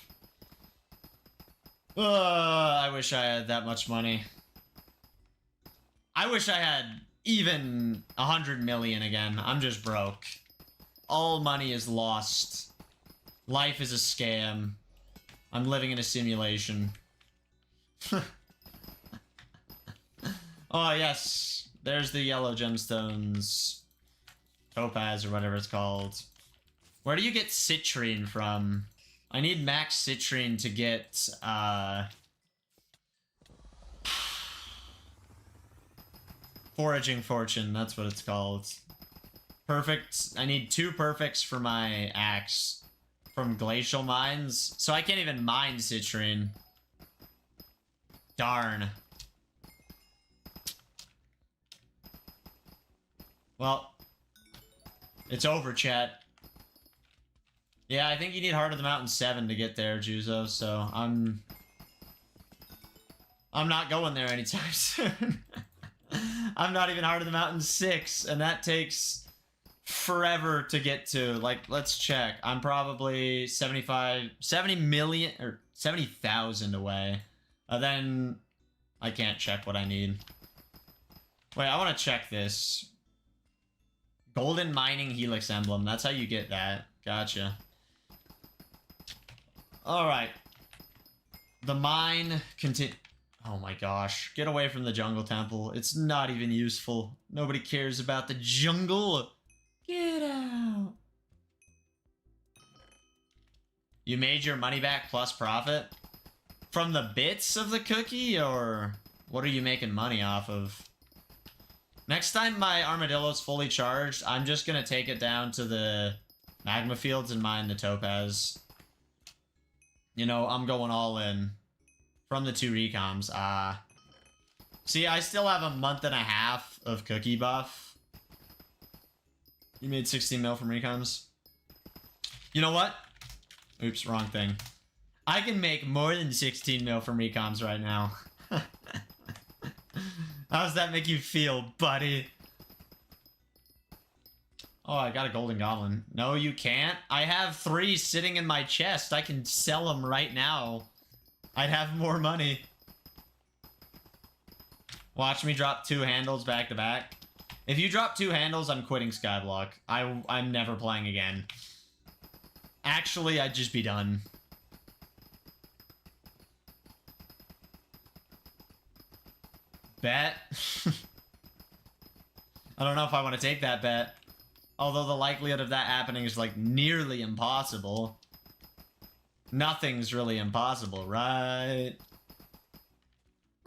I wish I had that much money. I wish I had even 100 million again. I'm just broke. All money is lost. Life is a scam. I'm living in a simulation. Oh, yes. There's the yellow gemstones. Topaz or whatever it's called. Where do you get citrine from? I need max citrine to get, Foraging Fortune, that's what it's called. Perfect. I need 2 perfects for my axe from glacial mines. So I can't even mine citrine. Darn. Well, it's over, chat. Yeah, I think you need Heart of the Mountain 7 to get there, Juzo, so I'm not going there anytime soon. I'm not even Heart of the Mountain 6, and that takes forever to get to. Like, let's check. I'm probably 70 million, or 70,000 away. Then I can't check what I need. Wait, I want to check this. Golden Mining Helix Emblem. That's how you get that. Gotcha. Alright. The mine continue. Oh my gosh. Get away from the jungle temple. It's not even useful. Nobody cares about the jungle. Get out. You made your money back plus profit? From the bits of the cookie, or what are you making money off of? Next time my armadillo's fully charged, I'm just gonna take it down to the magma fields and mine the topaz. You know, I'm going all in. From the 2 recoms. See, I still have a month and a half of cookie buff. You made 16 mil from recoms. You know what? Oops, wrong thing. I can make more than 16 mil from recoms right now. How does that make you feel, buddy? Oh, I got a golden goblin. No, you can't. I have 3 sitting in my chest. I can sell them right now. I'd have more money. Watch me drop 2 handles back to back. If you drop 2 handles, I'm quitting Skyblock. I'm never playing again. Actually, I'd just be done. Bet. I don't know if I want to take that bet. Although the likelihood of that happening is like nearly impossible. Nothing's really impossible, right?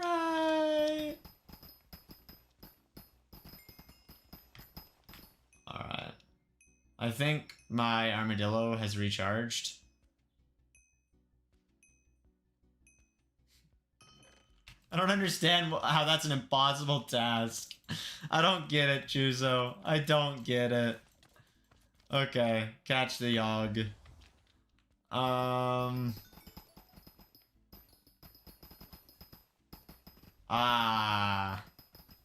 Right. Alright. I think my armadillo has recharged. I don't understand how that's an impossible task. I don't get it, Chuzo. I don't get it. Okay, catch the Yogg.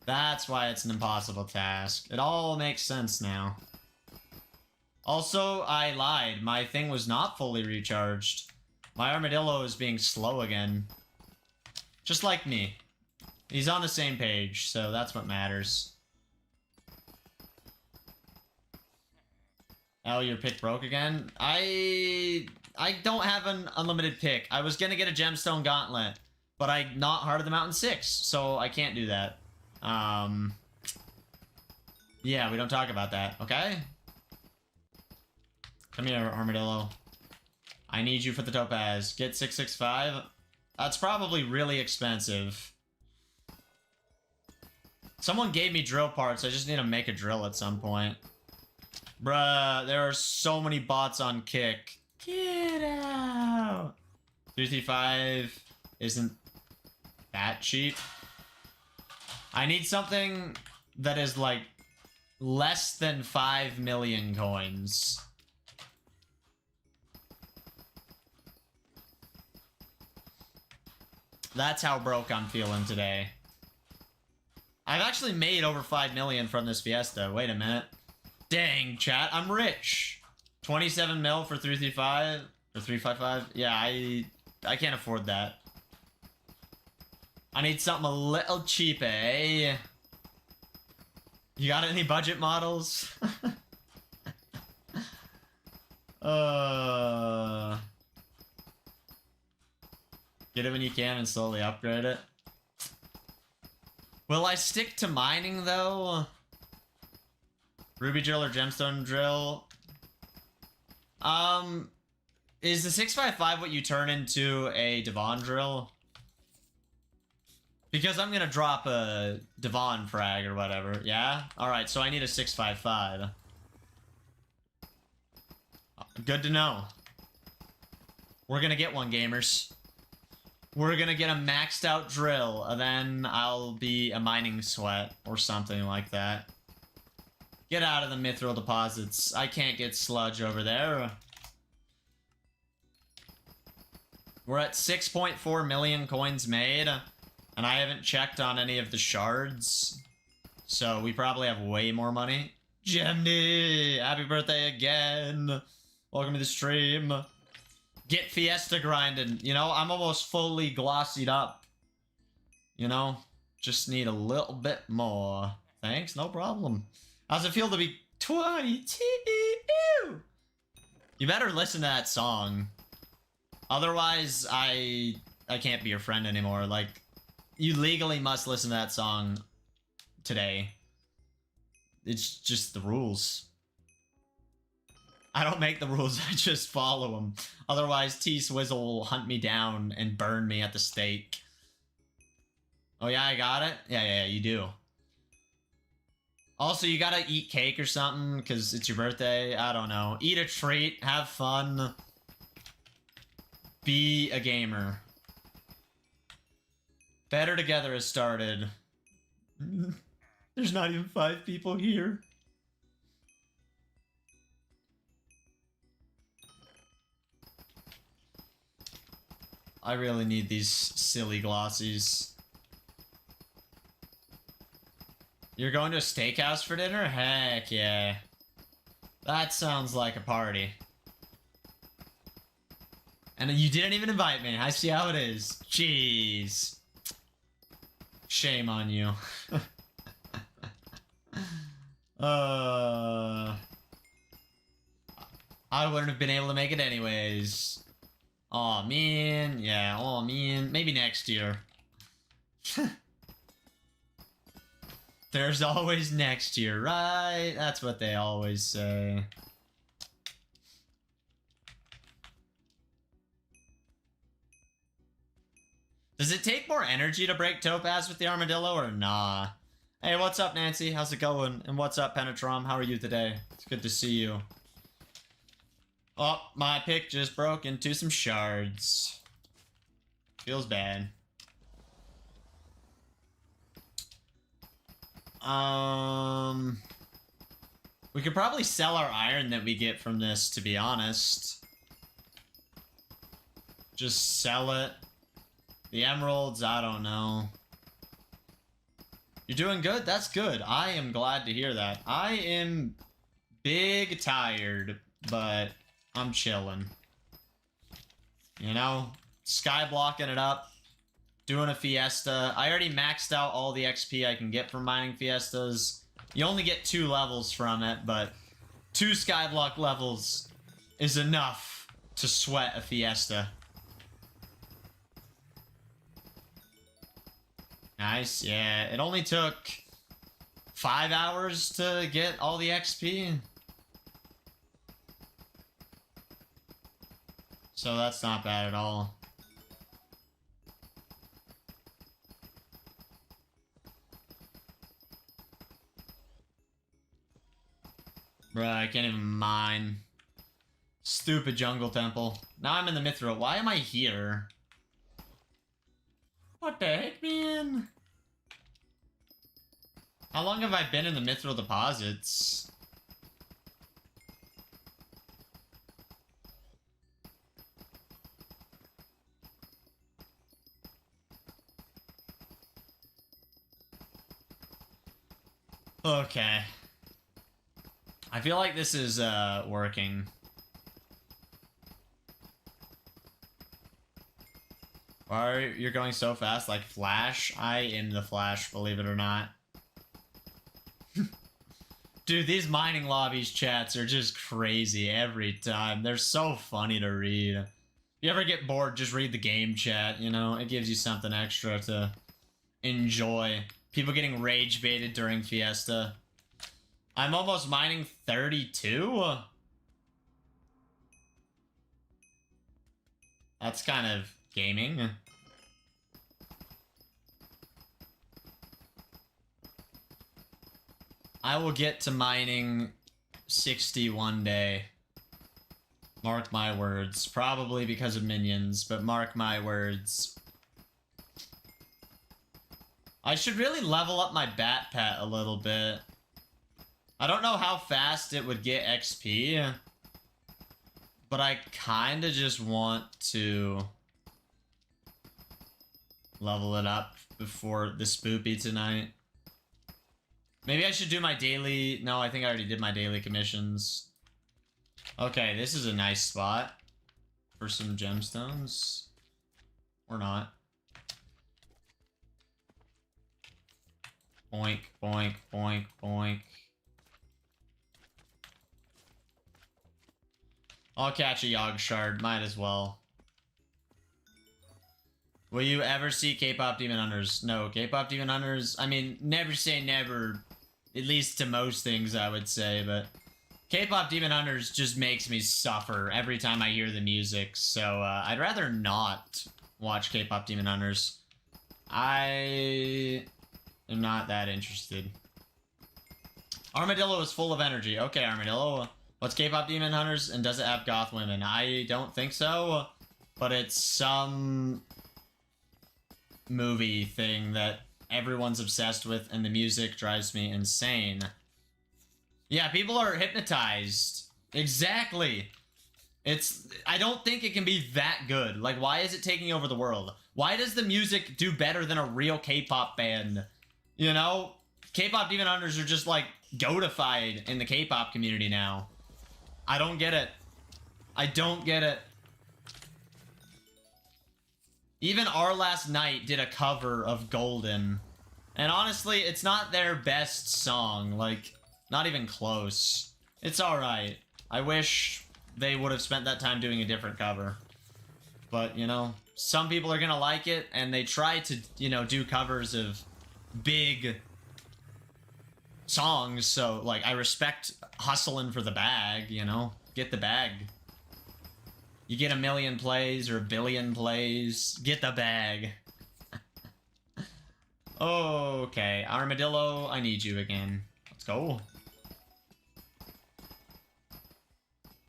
That's why it's an impossible task. It all makes sense now. Also, I lied. My thing was not fully recharged. My armadillo is being slow again. Just like me. He's on the same page, so that's what matters. Oh, your pick broke again? I don't have an unlimited pick. I was gonna get a gemstone gauntlet, but I not Heart of the Mountain 6, so I can't do that. Yeah, we don't talk about that, okay? Come here, armadillo. I need you for the topaz. Get 665. That's probably really expensive. Someone gave me drill parts. I just need to make a drill at some point. Bruh, there are so many bots on Kick. Get out! 335 isn't that cheap. I need something that is like less than 5 million coins. That's how broke I'm feeling today. I've actually made over 5 million from this Fiesta. Wait a minute. Dang, chat, I'm rich. 27 mil for 335 or 355. Yeah, I can't afford that. I need something a little cheap, eh? You got any budget models? Get it when you can and slowly upgrade it. Will I stick to mining, though? Ruby drill or gemstone drill? Is the 655 what you turn into a Devon drill? Because I'm gonna drop a Devon frag or whatever, yeah? Alright, so I need a 655. Good to know. We're gonna get one, gamers. We're gonna get a maxed out drill, and then I'll be a mining sweat or something like that. Get out of the mithril deposits. I can't get sludge over there. We're at 6.4 million coins made, and I haven't checked on any of the shards. So we probably have way more money. Gemny! Happy birthday again! Welcome to the stream. Get Fiesta grinding. You know, I'm almost fully glossied up. You know, just need a little bit more. Thanks, no problem. How's it feel to be 22? You better listen to that song. Otherwise, I can't be your friend anymore. Like, you legally must listen to that song today. It's just the rules. I don't make the rules, I just follow them. Otherwise, T-Swizzle will hunt me down and burn me at the stake. Oh yeah, I got it? Yeah, you do. Also, you gotta eat cake or something, because it's your birthday. I don't know. Eat a treat, have fun. Be a gamer. Better Together has started. There's not even 5 people here. I really need these silly glossies. You're going to a steakhouse for dinner? Heck yeah. That sounds like a party. And you didn't even invite me. I see how it is. Jeez. Shame on you. I wouldn't have been able to make it anyways. Aw, man. Yeah, aw, man. Maybe next year. There's always next year, right? That's what they always say. Does it take more energy to break Topaz with the armadillo or nah? Hey, what's up, Nancy? How's it going? And what's up, Penetrom? How are you today? It's good to see you. Oh, my pick just broke into some shards. Feels bad. We could probably sell our iron that we get from this, to be honest. Just sell it. The emeralds, I don't know. You're doing good? That's good. I am glad to hear that. I am big tired, but I'm chilling. You know? Skyblocking it up. Doing a fiesta. I already maxed out all the XP I can get from mining fiestas. You only get 2 levels from it, but 2 Skyblock levels is enough to sweat a fiesta. Nice, yeah. It only took 5 hours to get all the XP. So that's not bad at all. Bruh, I can't even mine. Stupid jungle temple. Now I'm in the mithril. Why am I here? What the heck, man? How long have I been in the mithril deposits? Okay. I feel like this is, working. Why are you going so fast? Like Flash? I am the Flash, believe it or not. Dude, these mining lobbies chats are just crazy every time. They're so funny to read. If you ever get bored, just read the game chat, you know? It gives you something extra to enjoy. People getting rage baited during Fiesta. I'm almost mining 32? That's kind of gaming. I will get to mining 60 one day. Mark my words. Probably because of minions, but mark my words. I should really level up my bat pet a little bit. I don't know how fast it would get XP, but I kind of just want to level it up before the spoopy tonight. Maybe I should do my daily... No, I think I already did my daily commissions. Okay, this is a nice spot for some gemstones. Or not. Boink, boink, boink, boink. I'll catch a Yogg shard, might as well. Will you ever see K-pop Demon Hunters? No, K-pop Demon Hunters, I mean, never say never, at least to most things I would say, but K-pop Demon Hunters just makes me suffer every time I hear the music, so I'd rather not watch K-pop Demon Hunters. I am not that interested. Armadillo is full of energy. Okay, Armadillo. What's K-pop Demon Hunters, and does it have goth women? I don't think so, but it's some movie thing that everyone's obsessed with, and the music drives me insane. Yeah, people are hypnotized. Exactly. I don't think it can be that good. Like, why is it taking over the world? Why does the music do better than a real K-pop band? You know? K-pop Demon Hunters are just, like, goatified in the K-pop community now. I don't get it. I don't get it. Even Our Last Night did a cover of Golden. And honestly, it's not their best song. Like, not even close. It's alright. I wish they would have spent that time doing a different cover. But, you know, some people are gonna like it, and they try to, you know, do covers of big songs, so, like, I respect hustling for the bag, you know? Get the bag. You get 1 million plays or 1 billion plays, get the bag. Okay, Armadillo, I need you again. Let's go.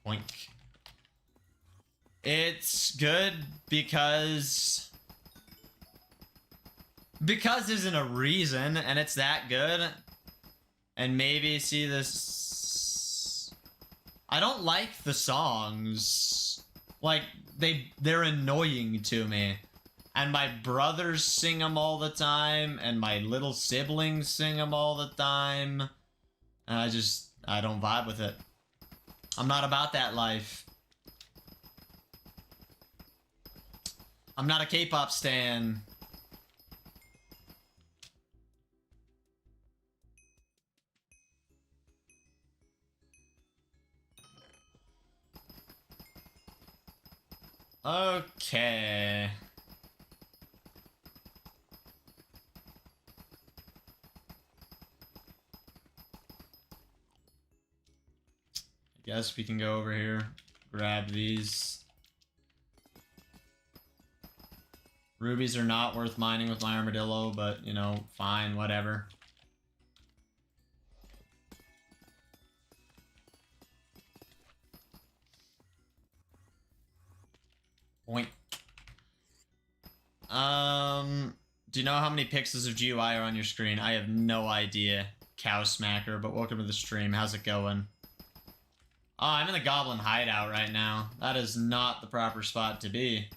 Boink. It's good because... Because isn't a reason, and it's that good. And maybe see this... I don't like the songs. Like, they're annoying to me. And my brothers sing them all the time, and my little siblings sing them all the time. And I don't vibe with it. I'm not about that life. I'm not a K-pop stan. Okay. I guess we can go over here, grab these. Rubies are not worth mining with my Armadillo, but, you know, fine, whatever. Point. Do you know how many pixels of GUI are on your screen? I have no idea, Cow Smacker, but welcome to the stream. How's it going? Oh, I'm in the Goblin hideout right now. That is not the proper spot to be.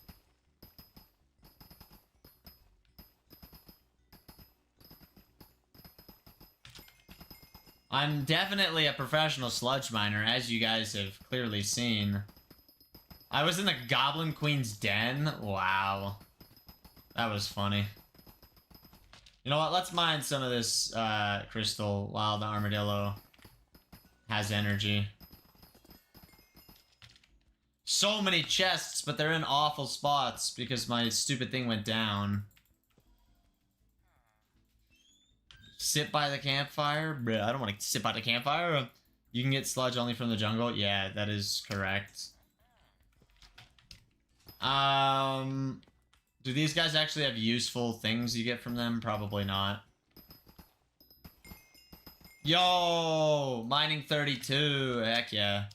I'm definitely a professional sludge miner, as you guys have clearly seen. I was in the Goblin Queen's den? Wow. That was funny. You know what? Let's mine some of this crystal while the Armadillo has energy. So many chests, but they're in awful spots because my stupid thing went down. Sit by the campfire? Bruh, I don't want to sit by the campfire. You can get sludge only from the jungle? Yeah, that is correct. Do these guys actually have useful things you get from them? Probably not. Yo! Mining 32. Heck yeah.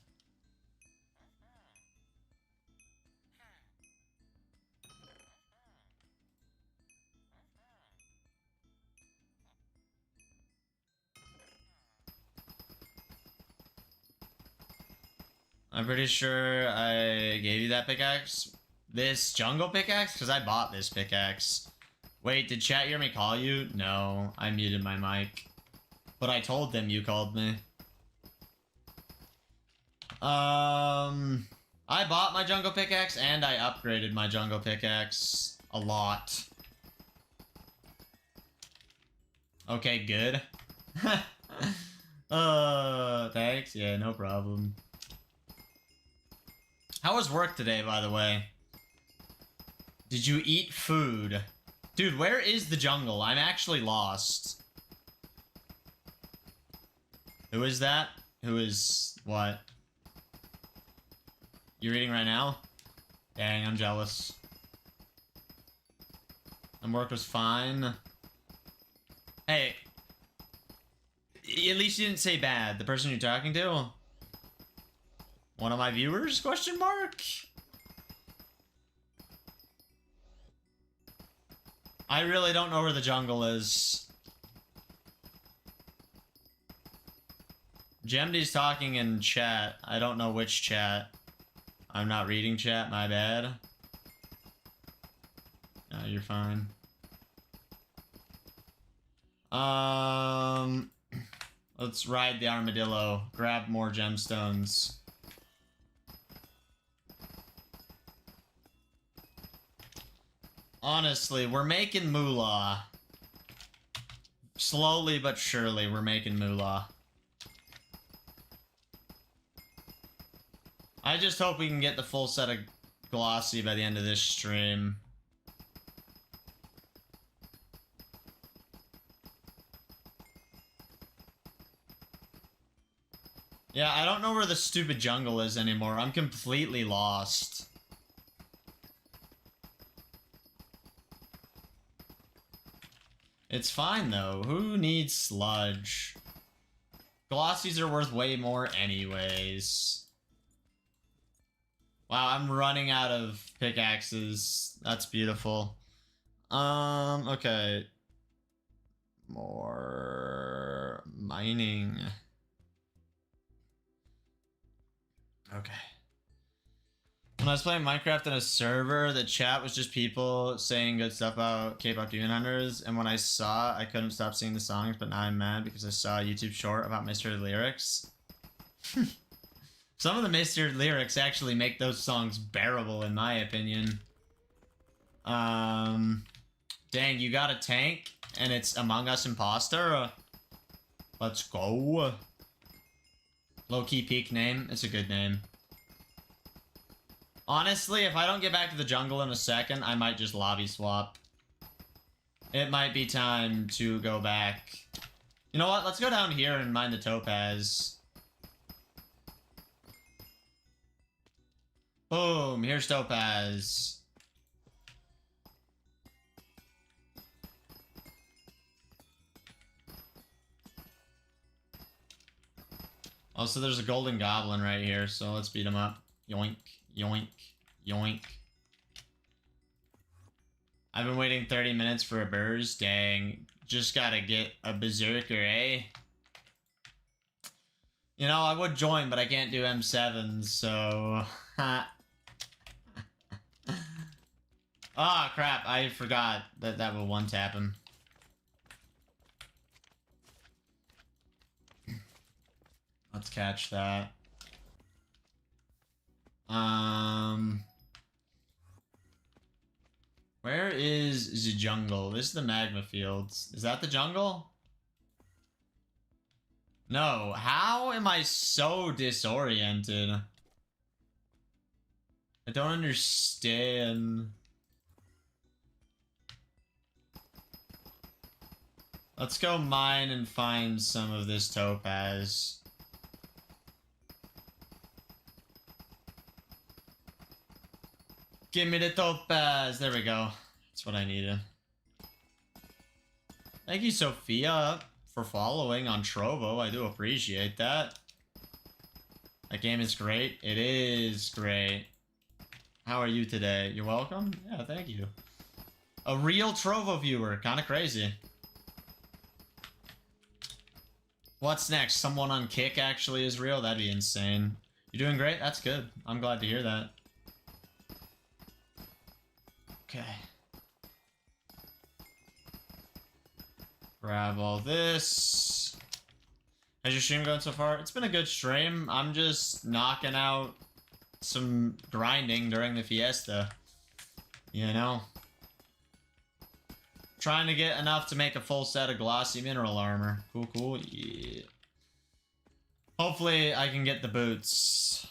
I'm pretty sure I gave you that pickaxe. This jungle pickaxe? Because I bought this pickaxe. Wait, did chat hear me call you? No, I muted my mic. But I told them you called me. I bought my jungle pickaxe and I upgraded my jungle pickaxe a lot. Okay, good. Thanks. Yeah, no problem. How was work today, by the way? Did you eat food? Dude, where is the jungle? I'm actually lost. Who is that? Who is what? You reading right now? Dang, I'm jealous. And work was fine. Hey. At least you didn't say bad. The person you're talking to? One of my viewers? Question mark? I really don't know where the jungle is. Gemdy's talking in chat. I don't know which chat. I'm not reading chat, my bad. No, you're fine. Let's ride the armadillo. Grab more gemstones. Honestly, we're making moolah. Slowly but surely, we're making moolah. I just hope we can get the full set of glossy by the end of this stream. Yeah, I don't know where the stupid jungle is anymore. I'm completely lost. It's fine, though. Who needs sludge? Glossies are worth way more anyways. Wow, I'm running out of pickaxes. That's beautiful. Okay. More mining. Okay. When I was playing Minecraft in a server, the chat was just people saying good stuff about K-pop Demon Hunters, and when I saw, I couldn't stop singing the songs, but now I'm mad because I saw a YouTube short about Mr. Lyrics. Some of the Mr. Lyrics actually make those songs bearable, in my opinion. Dang, you got a tank, and it's Among Us Imposter? Let's go. Low-key peak name. It's a good name. Honestly, if I don't get back to the jungle in a second, I might just lobby swap. It might be time to go back. You know what? Let's go down here and mine the topaz. Boom, here's topaz. Also, there's a golden goblin right here, so let's beat him up. Yoink, yoink, yoink. I've been waiting 30 minutes for a burrs. Dang, just gotta get a berserker, eh? You know, I would join, but I can't do M7s, so... Ah, crap, I forgot that that would one-tap him. Let's catch that. Where is the jungle? This is the magma fields. Is that the jungle? No, how am I so disoriented? I don't understand. Let's go mine and find some of this topaz. Give me the topaz. There we go. That's what I needed. Thank you, Sophia, for following on Trovo. I do appreciate that. That game is great. It is great. How are you today? You're welcome? Yeah, thank you. A real Trovo viewer. Kind of crazy. What's next? Someone on Kick actually is real? That'd be insane. You're doing great? That's good. I'm glad to hear that. Okay. Grab all this. How's your stream going so far? It's been a good stream. I'm just knocking out some grinding during the fiesta. You know? Trying to get enough to make a full set of glossy mineral armor. Cool, cool. Yeah. Hopefully I can get the boots.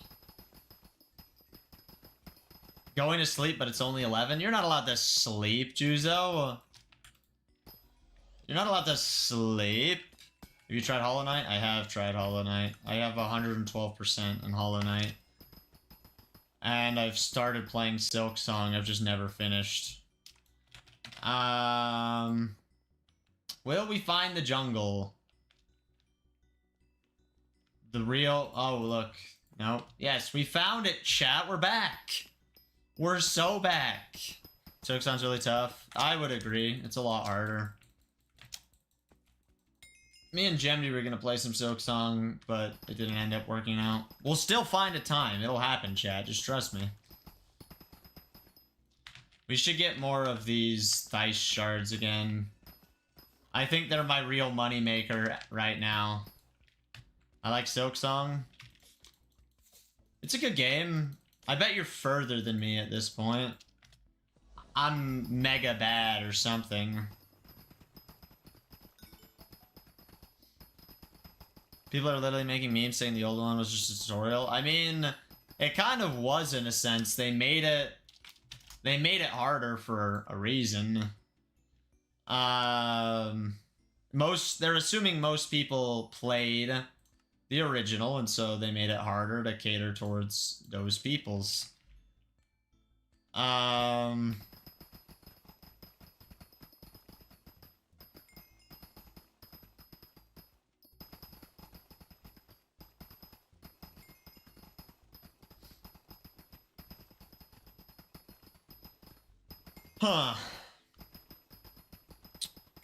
Going to sleep, but it's only 11? You're not allowed to sleep, Juzo. You're not allowed to sleep. Have you tried Hollow Knight? I have tried Hollow Knight. I have 112% in Hollow Knight. And I've started playing Silk Song. I've just never finished. Will we find the jungle? The real... Oh, look. Nope. Yes, we found it, chat. We're back. We're so back. Silk Song's really tough. I would agree. It's a lot harder. Me and Gemdy were gonna play some Silk Song, but it didn't end up working out. We'll still find a time. It'll happen, chat. Just trust me. We should get more of these Thice shards again. I think they're my real money maker right now. I like Silk Song. It's a good game. I bet you're further than me at this point. I'm mega bad or something. People are literally making memes saying the old one was just a tutorial. I mean, it kind of was in a sense. They made it harder for a reason. They're assuming most people played the original, and so they made it harder to cater towards those peoples. Huh.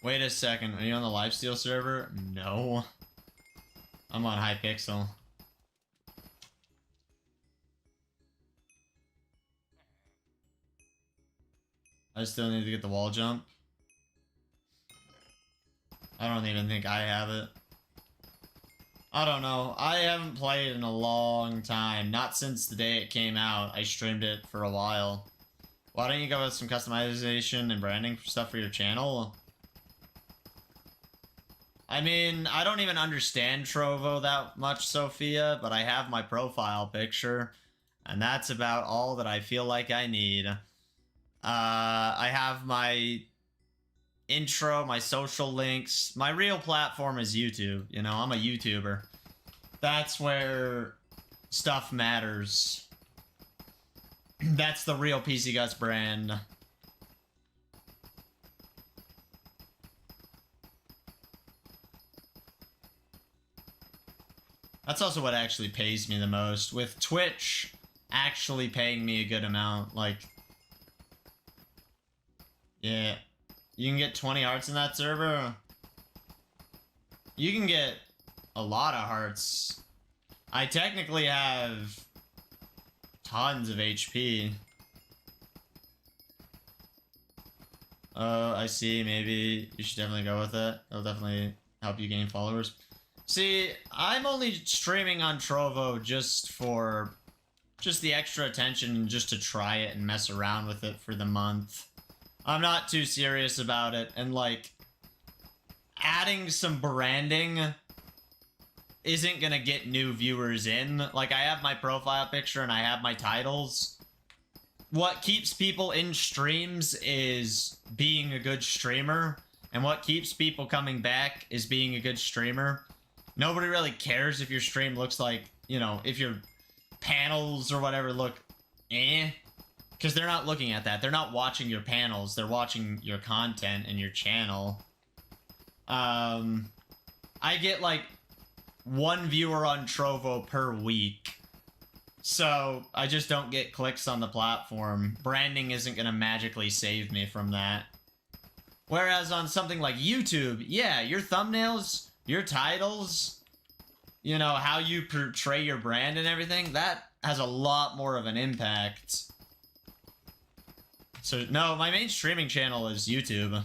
Wait a second. Are you on the Lifesteal server? No. I'm on Hypixel. I still need to get the wall jump. I don't even think I have it. I don't know. I haven't played in a long time. Not since the day it came out. I streamed it for a while. Why don't you go with some customization and branding stuff for your channel? I mean, I don't even understand Trovo that much, Sophia, but I have my profile picture, and that's about all that I feel like I need. I have my intro, my social links. My real platform is YouTube. You know, I'm a YouTuber. That's where stuff matters. That's the real pcgus brand. That's also what actually pays me the most. With Twitch actually paying me a good amount, like... Yeah. You can get 20 hearts in that server. You can get a lot of hearts. I technically have tons of HP. I see. Maybe you should definitely go with it. It'll definitely help you gain followers. See, I'm only streaming on Trovo just for the extra attention and just to try it and mess around with it for the month. I'm not too serious about it, and like adding some branding isn't gonna get new viewers in. Like, I have my profile picture and I have my titles. What keeps people in streams is being a good streamer And what keeps people coming back is being a good streamer. Nobody really cares if your stream looks like, you know, if your panels or whatever look eh. Because they're not looking at that. They're not watching your panels. They're watching your content and your channel. I get like 1 viewer on Trovo per week. So I just don't get clicks on the platform. Branding isn't going to magically save me from that. Whereas on something like YouTube, yeah, your thumbnails, your titles, you know, how you portray your brand and everything, that has a lot more of an impact. So, no, my main streaming channel is YouTube.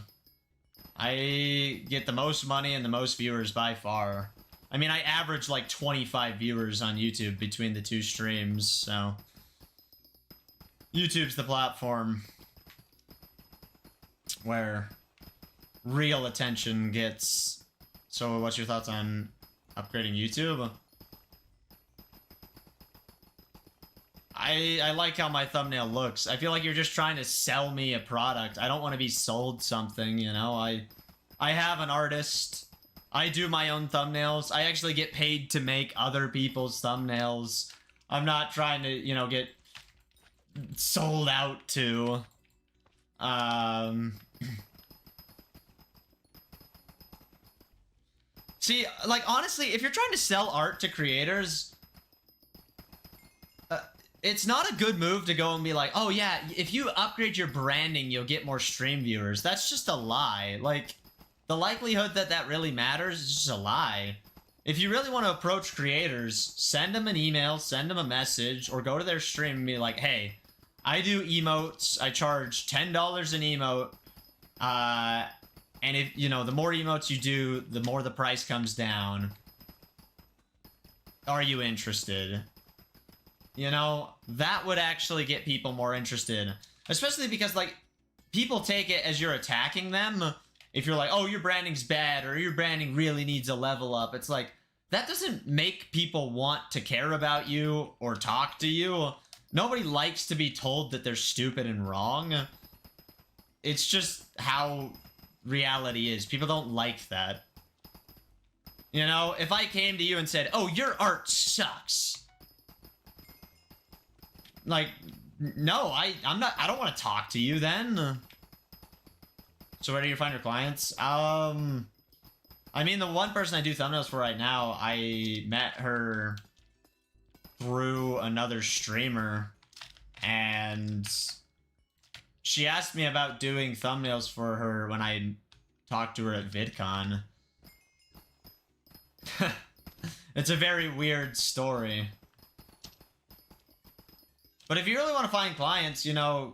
I get the most money and the most viewers by far. I mean, I average like 25 viewers on YouTube between the 2 streams, so... YouTube's the platform where real attention gets. So what's your thoughts on upgrading YouTube? I like how my thumbnail looks. I feel like you're just trying to sell me a product. I don't want to be sold something, you know? I have an artist. I do my own thumbnails. I actually get paid to make other people's thumbnails. I'm not trying to, you know, get sold out to. See, like, honestly, if you're trying to sell art to creators, it's not a good move to go and be like, oh yeah, if you upgrade your branding, you'll get more stream viewers. That's just a lie. Like, the likelihood that that really matters is just a lie. If you really want to approach creators, send them an email, send them a message, or go to their stream and be like, hey, I do emotes, I charge $10 an emote, and if, you know, the more emotes you do, the more the price comes down. Are you interested? You know, that would actually get people more interested. Especially because, like, people take it as you're attacking them. If you're like, oh, your branding's bad, or your branding really needs a level up. It's like, that doesn't make people want to care about you or talk to you. Nobody likes to be told that they're stupid and wrong. It's just how reality is. People don't like that. You know, if I came to you and said, oh, your art sucks. Like, no, I don't want to talk to you then. So where do you find your clients? I mean, the one person I do thumbnails for right now, I met her through another streamer, and she asked me about doing thumbnails for her when I talked to her at VidCon. It's a very weird story. But if you really want to find clients, you know,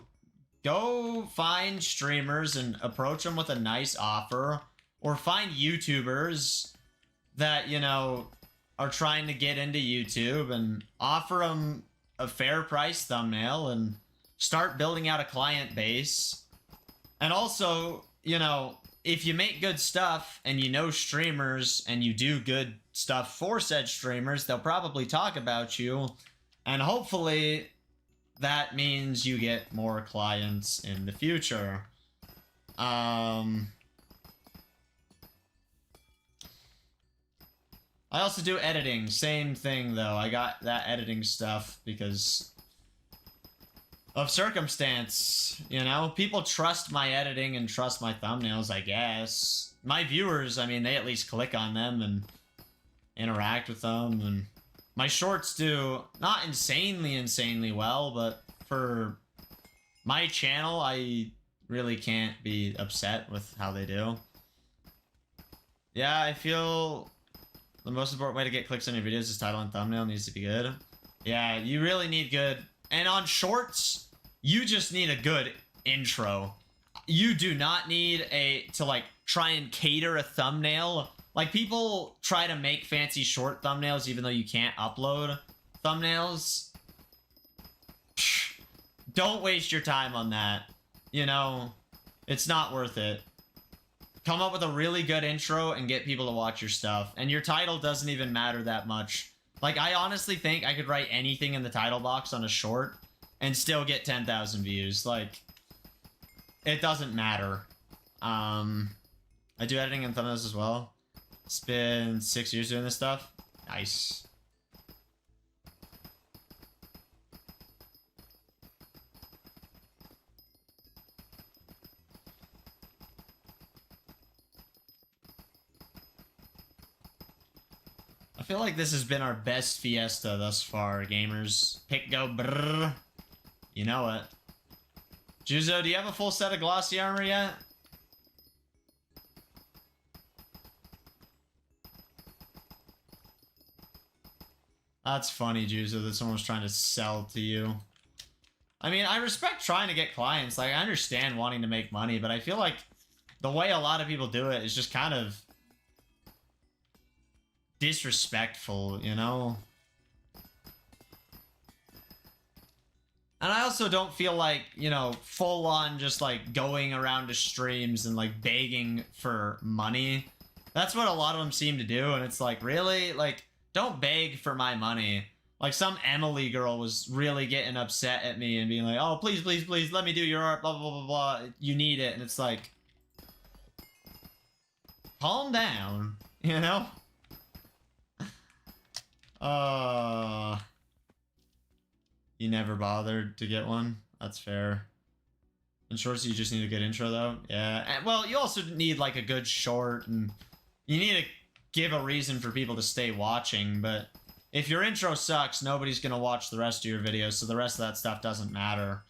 go find streamers and approach them with a nice offer. Or find YouTubers that, you know, are trying to get into YouTube and offer them a fair price thumbnail and start building out a client base. And also, you know, if you make good stuff and you know streamers and you do good stuff for said streamers, they'll probably talk about you. And hopefully that means you get more clients in the future. I also do editing. Same thing, though. I got that editing stuff because of circumstance, you know? People trust my editing and trust my thumbnails, I guess. My viewers, I mean, they at least click on them and interact with them, and my shorts do not insanely well, but for my channel, I really can't be upset with how they do. Yeah, I feel the most important way to get clicks on your videos is title and thumbnail needs to be good. Yeah, you really need good. And on shorts, you just need a good intro. You do not need to like try and cater a thumbnail. Like, people try to make fancy short thumbnails even though you can't upload thumbnails. Psh, don't waste your time on that. You know, it's not worth it. Come up with a really good intro and get people to watch your stuff. And your title doesn't even matter that much. Like, I honestly think I could write anything in the title box on a short and still get 10,000 views. Like, it doesn't matter. I do editing and thumbnails as well. It's been 6 years doing this stuff. Nice. I feel like this has been our best Fiesta thus far, gamers. Pick go brrr. You know it. Juzo, do you have a full set of glossy armor yet? That's funny, Juzo, that someone was trying to sell to you. I mean, I respect trying to get clients. Like, I understand wanting to make money, but I feel like the way a lot of people do it is just kind of disrespectful, you know? And I also don't feel like, you know, full on just like going around to streams and like begging for money. That's what a lot of them seem to do, and it's like, really? Like, don't beg for my money. Like, some Emily girl was really getting upset at me and being like, oh, please, please, please, let me do your art, blah, blah, blah, blah. You need it. And it's like, calm down, you know? You never bothered to get one? That's fair. In shorts, you just need a good intro, though? Yeah. And, well, you also need, like, a good short, and you need to give a reason for people to stay watching, but if your intro sucks, nobody's gonna watch the rest of your videos, so the rest of that stuff doesn't matter.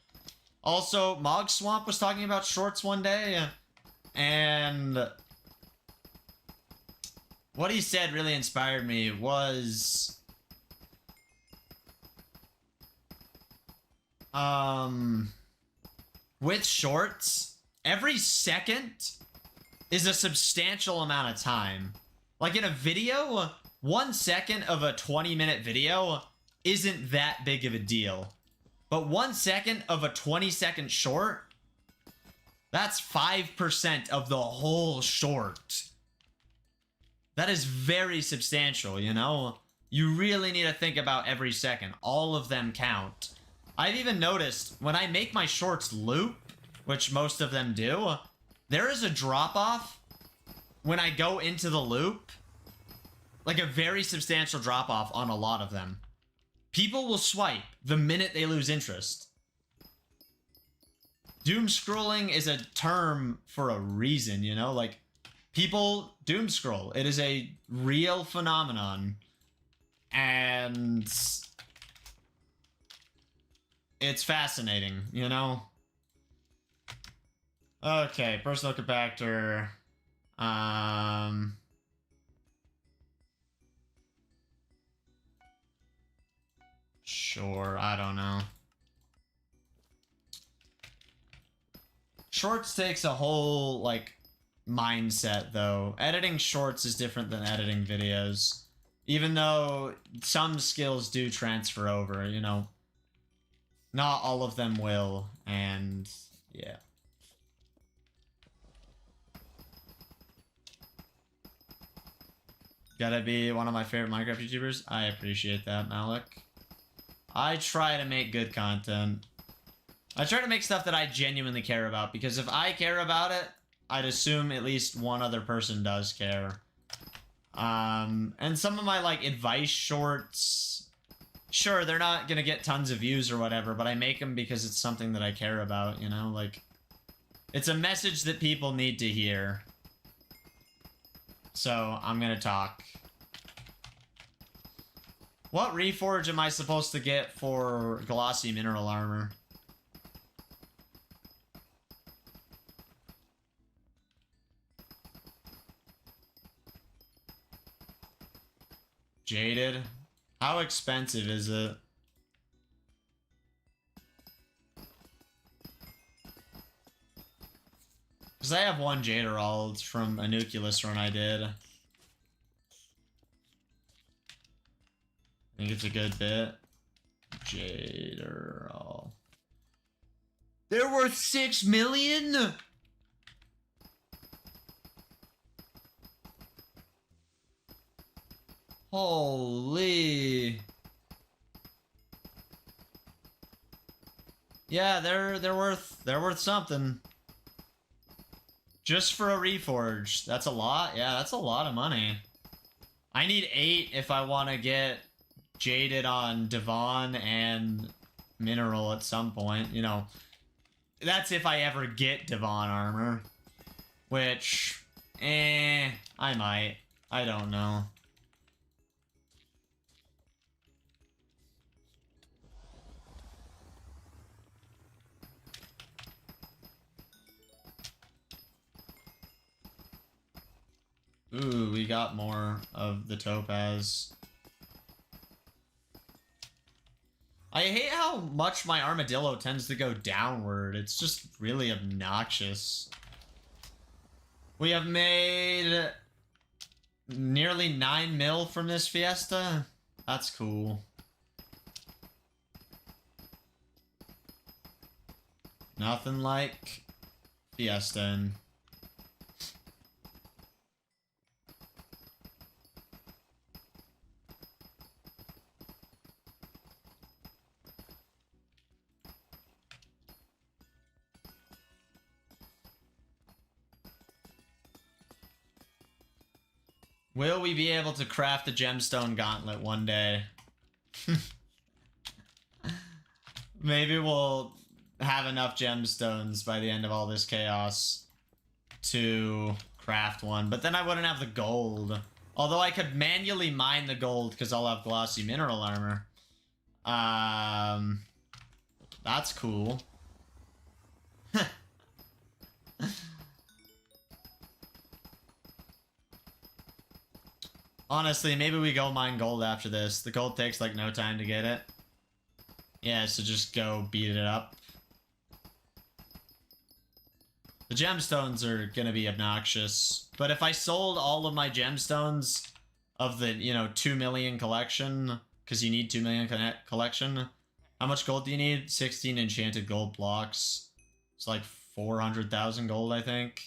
Also, Mog Swamp was talking about shorts one day, and what he said really inspired me was... with shorts, every second is a substantial amount of time. Like, in a video, 1 second of a 20-minute video isn't that big of a deal. But 1 second of a 20-second short, that's 5% of the whole short. That is very substantial, you know? You really need to think about every second. All of them count. I've even noticed when I make my shorts loop, which most of them do, there is a drop-off when I go into the loop. Like a very substantial drop-off on a lot of them. People will swipe the minute they lose interest. Doom scrolling is a term for a reason, you know? Like, people doom scroll. It is a real phenomenon. And it's fascinating, you know? Okay, personal compactor. Sure, I don't know. Shorts takes a whole, like, mindset, though. Editing shorts is different than editing videos. Even though some skills do transfer over, you know. Not all of them will, and yeah. Gotta be one of my favorite Minecraft YouTubers. I appreciate that, Malik. I try to make good content. I try to make stuff that I genuinely care about, because if I care about it, I'd assume at least one other person does care. And some of my, like, advice shorts, sure, they're not gonna get tons of views or whatever, but I make them because it's something that I care about, you know? Like, it's a message that people need to hear. So, I'm gonna talk. What reforge am I supposed to get for glossy mineral armor? Jaded? How expensive is it? Because I have one Jaderald from a Nucleus run I did. I think it's a good bit. Jaderald. They're worth 6 million? Holy. Yeah, they're worth something. Just for a reforge. That's a lot? Yeah, that's a lot of money. I need 8 if I want to get jaded on Devon and mineral at some point. You know, that's if I ever get Devon armor. Which, I might. I don't know. Ooh, we got more of the topaz. I hate how much my armadillo tends to go downward. It's just really obnoxious. We have made nearly 9 mil from this Fiesta. That's cool. Nothing like Fiesta. Will we be able to craft the gemstone gauntlet one day? Maybe we'll have enough gemstones by the end of all this chaos to craft one, but then I wouldn't have the gold. Although I could manually mine the gold because I'll have glossy mineral armor. That's cool. Honestly, maybe we go mine gold after this. The gold takes like no time to get it. Yeah, so just go beat it up. The gemstones are gonna be obnoxious. But if I sold all of my gemstones of the, you know, 2 million collection, because you need 2 million collection, how much gold do you need? 16 enchanted gold blocks. It's like 400,000 gold, I think.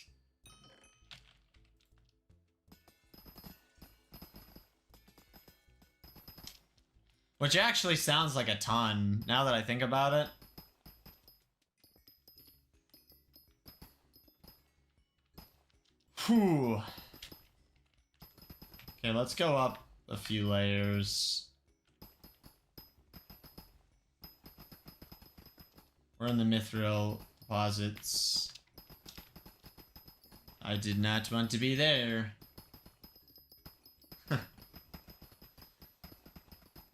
Which actually sounds like a ton, now that I think about it. Whew. Okay, let's go up a few layers. We're in the mithril deposits. I did not want to be there.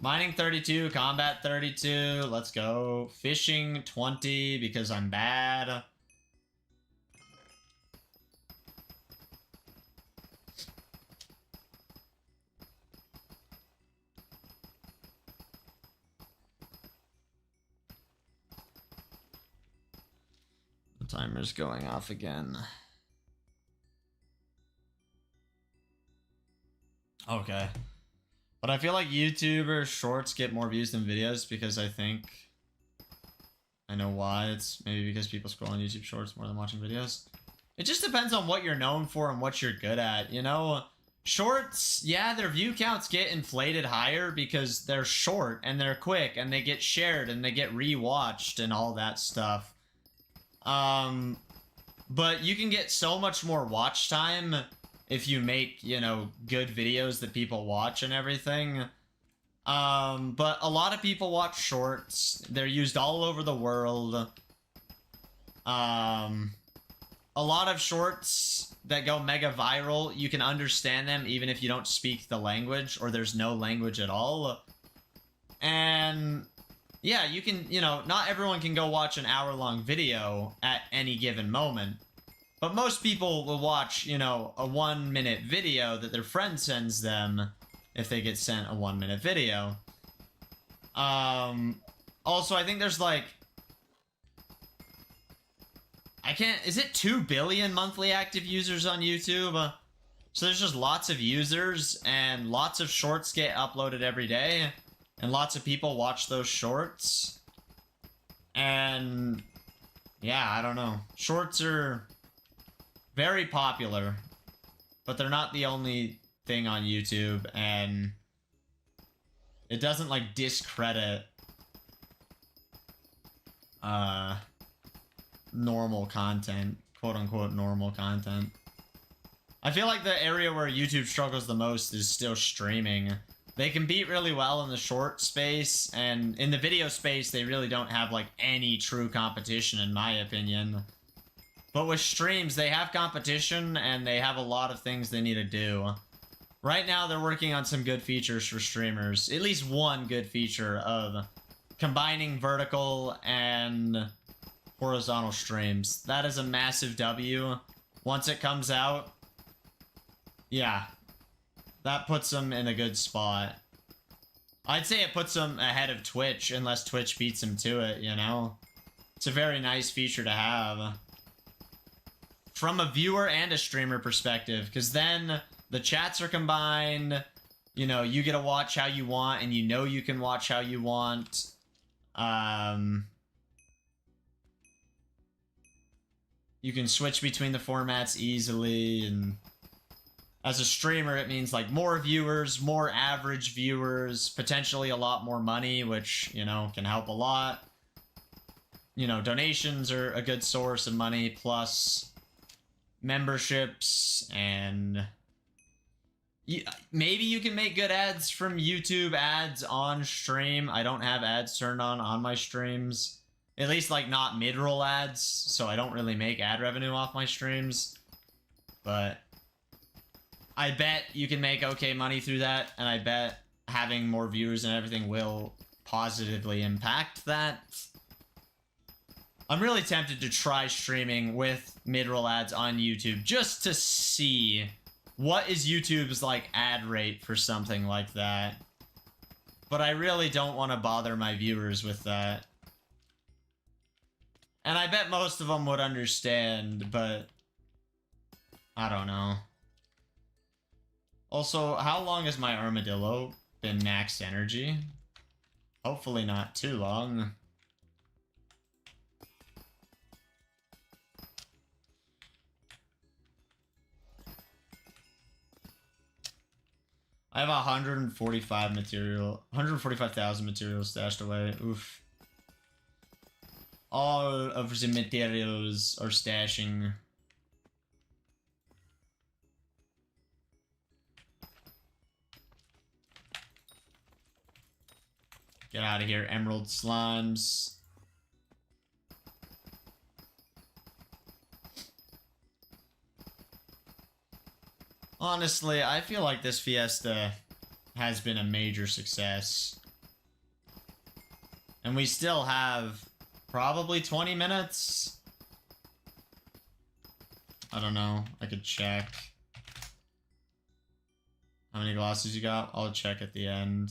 Mining 32, combat 32, let's go. Fishing 20 because I'm bad. The timer's going off again. Okay. But I feel like YouTuber shorts get more views than videos because I know why. It's maybe because people scroll on YouTube shorts more than watching videos. It just depends on what you're known for and what you're good at, you know? Shorts, yeah, their view counts get inflated higher because they're short and they're quick and they get shared and they get rewatched and all that stuff. But you can get so much more watch time if you make, you know, good videos that people watch and everything. But a lot of people watch shorts. They're used all over the world. A lot of shorts that go mega viral, you can understand them even if you don't speak the language or there's no language at all. And yeah, you can, you know, not everyone can go watch an hour-long video at any given moment. But most people will watch, you know, a 1-minute video that their friend sends them if they get sent a 1-minute video. Also, I think there's like... is it 2 billion monthly active users on YouTube? So there's just lots of users and lots of shorts get uploaded every day. And lots of people watch those shorts. And yeah, I don't know. Shorts are very popular, but they're not the only thing on YouTube, and it doesn't like discredit normal content, quote-unquote normal content. I feel like the area where YouTube struggles the most is still streaming. They compete really well in the short space, and in the video space, they really don't have, like, any true competition, in my opinion. But with streams, they have competition, and they have a lot of things they need to do. Right now, they're working on some good features for streamers. At least one good feature of combining vertical and horizontal streams. That is a massive W. Once it comes out, yeah, that puts them in a good spot. I'd say it puts them ahead of Twitch, unless Twitch beats them to it, you know? It's a very nice feature to have. From a viewer and a streamer perspective, because then the chats are combined, you know, you get to watch how you want, and you know you can watch how you want. You can switch between the formats easily, and as a streamer, it means, like, more viewers, more average viewers, potentially a lot more money, which, you know, can help a lot. You know, donations are a good source of money, plus memberships, and maybe you can make good ads from YouTube ads on stream. I don't have ads turned on my streams. At least, like, not mid-roll ads, so I don't really make ad revenue off my streams. But I bet you can make okay money through that, and I bet having more viewers and everything will positively impact that. I'm really tempted to try streaming with mid-roll ads on YouTube just to see what is YouTube's, like, ad rate for something like that. But I really don't want to bother my viewers with that. And I bet most of them would understand, but I don't know. Also, how long has my armadillo been max energy? Hopefully not too long. I have 145,000 materials stashed away. Oof. All of the materials are stashing. Get out of here, emerald slimes. Honestly, I feel like this Fiesta has been a major success. And we still have probably 20 minutes. I don't know. I could check. How many glosses you got? I'll check at the end.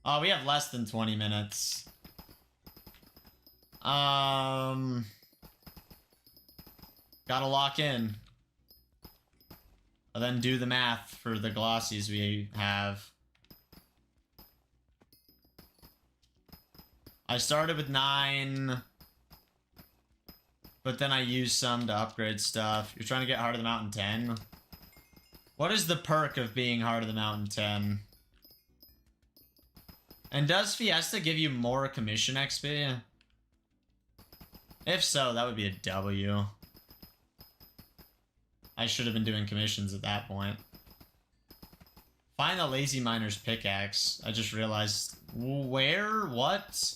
Oh, we have less than 20 minutes. Gotta lock in. And then do the math for the glossies we have. I started with 9. But then I used some to upgrade stuff. You're trying to get Heart of the Mountain 10? What is the perk of being Heart of the Mountain 10? And does Fiesta give you more commission XP? If so, that would be a W. I should have been doing commissions at that point. Find the Lazy Miner's pickaxe. I just realized. Where? What?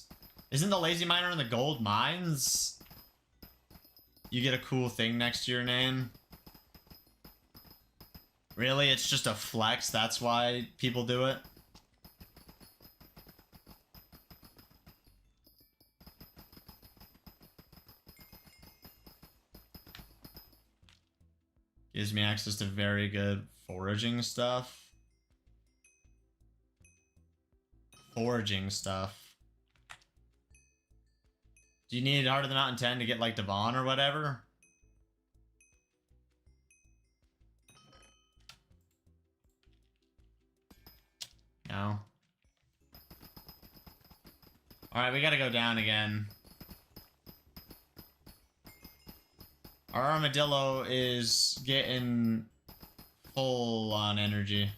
Isn't the Lazy Miner in the gold mines? You get a cool thing next to your name. Really? It's just a flex? That's why people do it? Gives me access to very good foraging stuff. Foraging stuff. Do you need Heart of the Mountain 10 to get, like, Devon or whatever? No. Alright, we gotta go down again. Our armadillo is getting full on energy.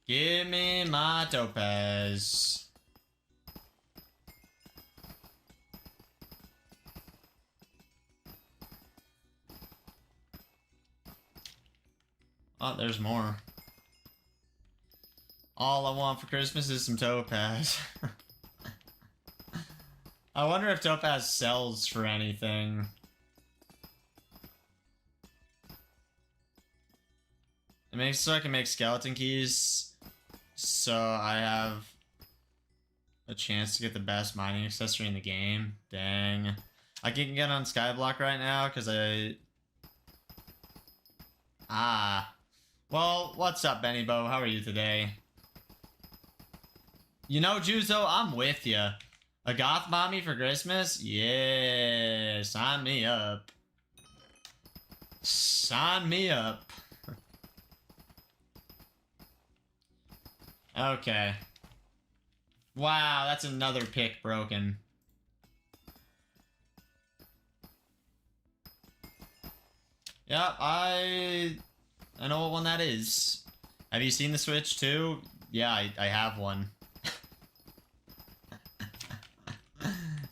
Give Give me my topaz. Oh, there's more. All I want for Christmas is some topaz. I wonder if topaz sells for anything. It makes so I can make skeleton keys, so I have a chance to get the best mining accessory in the game. Dang. I can get on Skyblock right now because well, what's up, Benny Bo? How are you today? You know, Juzo, I'm with ya. A goth mommy for Christmas? Yeah, sign me up. Sign me up. Okay. Wow, that's another pick broken. Yep, I know what one that is. Have you seen the Switch too? Yeah, I have one.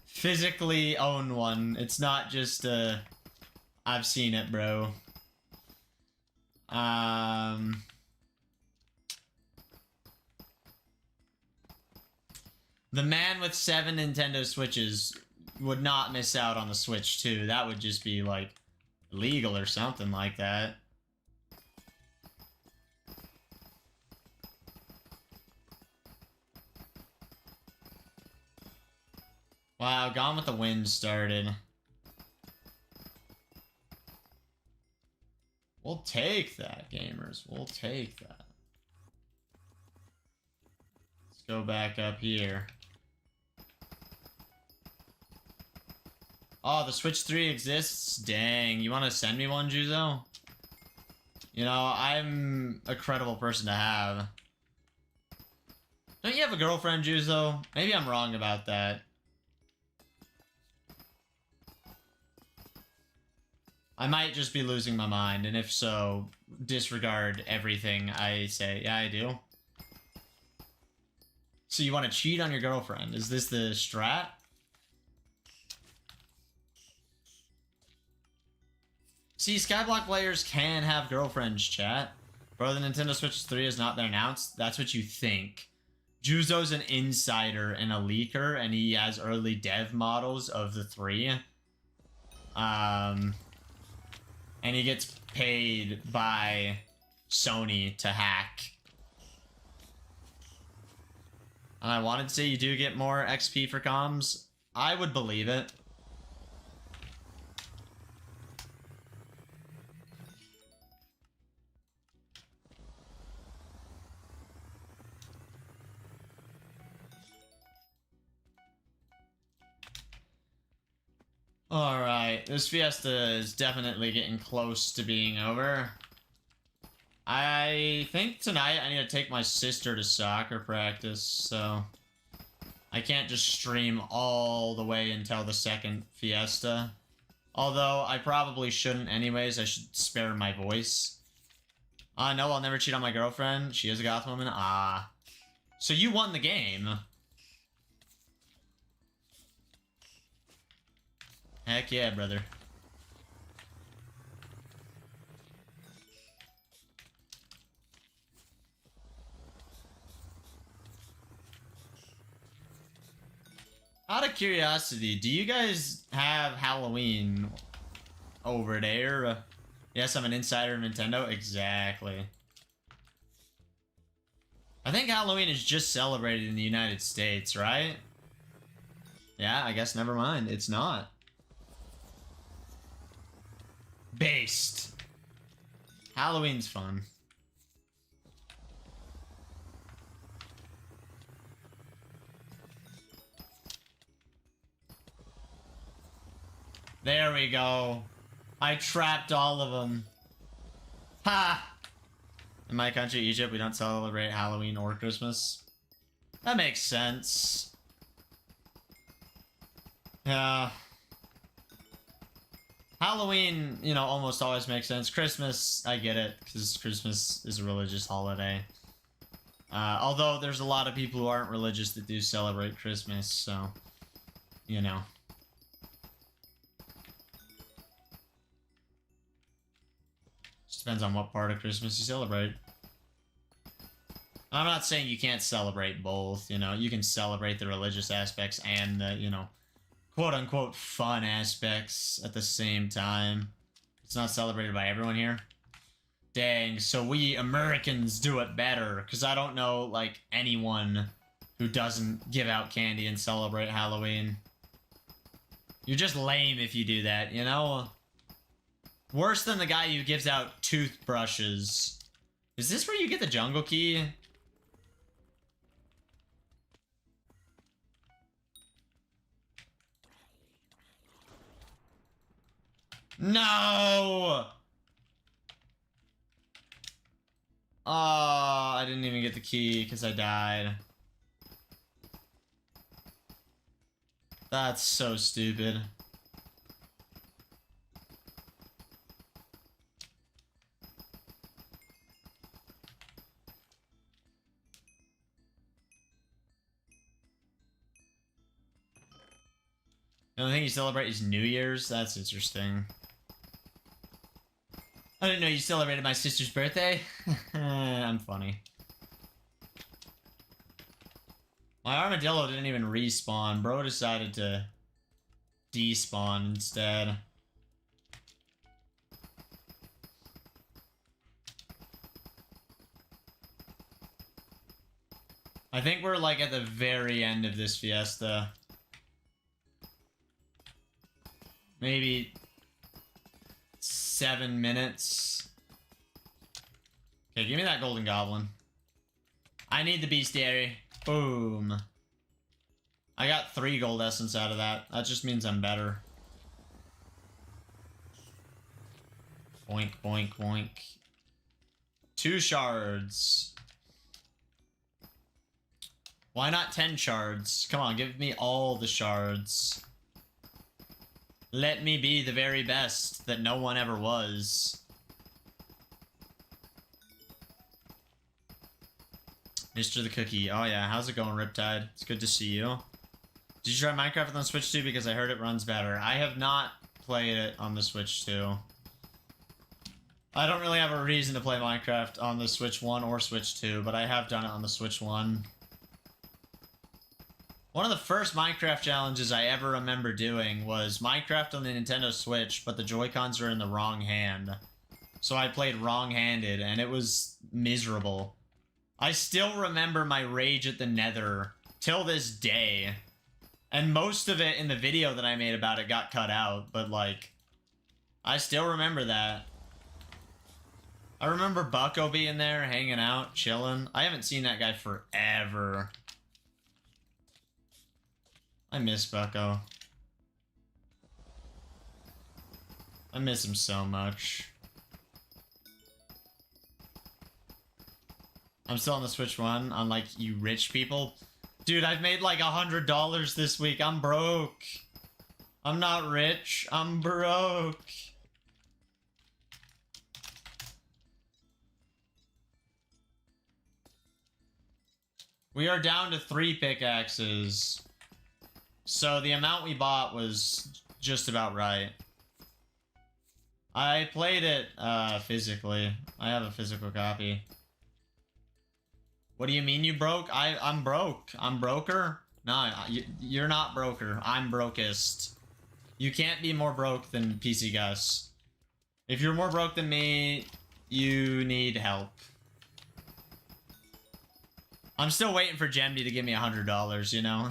Physically own one. It's not just I've seen it, bro. The man with 7 Nintendo Switches would not miss out on the Switch 2. That would just be, like, illegal or something like that. Wow, Gone with the Wind started. We'll take that, gamers. We'll take that. Let's go back up here. Oh, the Switch 3 exists? Dang, you want to send me one, Juzo? You know, I'm a credible person to have. Don't you have a girlfriend, Juzo? Maybe I'm wrong about that. I might just be losing my mind, and if so, disregard everything I say. Yeah, I do. So you want to cheat on your girlfriend? Is this the strat? See, Skyblock players can have girlfriends, chat. Bro, the Nintendo Switch 3 has not been announced. That's what you think. Juzo's an insider and a leaker, and he has early dev models of the 3. And he gets paid by Sony to hack. And I wanted to say you do get more XP for comms. I would believe it. Alright, this Fiesta is definitely getting close to being over. I think tonight I need to take my sister to soccer practice, so I can't just stream all the way until the second Fiesta. Although, I probably shouldn't anyways, I should spare my voice. No, I'll never cheat on my girlfriend. She is a goth woman. So you won the game. Heck yeah, brother. Out of curiosity, do you guys have Halloween over there? Yes, I'm an insider of Nintendo. Exactly. I think Halloween is just celebrated in the United States, right? Yeah, I guess never mind. It's not. Based. Halloween's fun. There we go. I trapped all of them. Ha! In my country, Egypt, we don't celebrate Halloween or Christmas. That makes sense. Yeah. Halloween, you know, almost always makes sense. Christmas, I get it, because Christmas is a religious holiday. Although there's a lot of people who aren't religious that do celebrate Christmas, so, you know. Just depends on what part of Christmas you celebrate. I'm not saying you can't celebrate both, you know. You can celebrate the religious aspects and the, you know, quote-unquote fun aspects at the same time. It's not celebrated by everyone here. Dang, so we Americans do it better, because I don't know, like, anyone who doesn't give out candy and celebrate Halloween. You're just lame if you do that, you know? Worse than the guy who gives out toothbrushes. Is this where you get the jungle key? No! Oh, I didn't even get the key because I died. That's so stupid. The only thing you celebrate is New Year's? That's interesting. I didn't know you celebrated my sister's birthday. I'm funny. My armadillo didn't even respawn. Bro decided to despawn instead. I think we're like at the very end of this fiesta. Maybe 7 minutes. Okay, give me that golden goblin. I need the bestiary. Boom. I got 3 gold essence out of that. That just means I'm better. Boink, boink, boink. 2 shards. Why not 10 shards? Come on, give me all the shards. Let me be the very best that no one ever was. Mr. the Cookie. Oh yeah, how's it going, Riptide? It's good to see you. Did you try Minecraft on Switch 2? Because I heard it runs better. I have not played it on the Switch 2. I don't really have a reason to play Minecraft on the Switch 1 or Switch 2, but I have done it on the Switch 1. One of the first Minecraft challenges I ever remember doing was Minecraft on the Nintendo Switch, but the Joy-Cons are in the wrong hand. So I played wrong-handed, and it was miserable. I still remember my rage at the Nether till this day. And most of it in the video that I made about it got cut out, but like, I still remember that. I remember Bucko being there, hanging out, chilling. I haven't seen that guy forever. I miss Bucko. I miss him so much. I'm still on the Switch 1, unlike you rich people. Dude, I've made like $100 this week. I'm broke. I'm not rich. I'm broke. We are down to 3 pickaxes. So the amount we bought was just about right. I played it physically. I have a physical copy. What do you mean you broke? I'm broke. I'm broker? No, you're not broker. I'm brokest. You can't be more broke than pcgus. If you're more broke than me, you need help. I'm still waiting for Gemdy to give me $100, you know?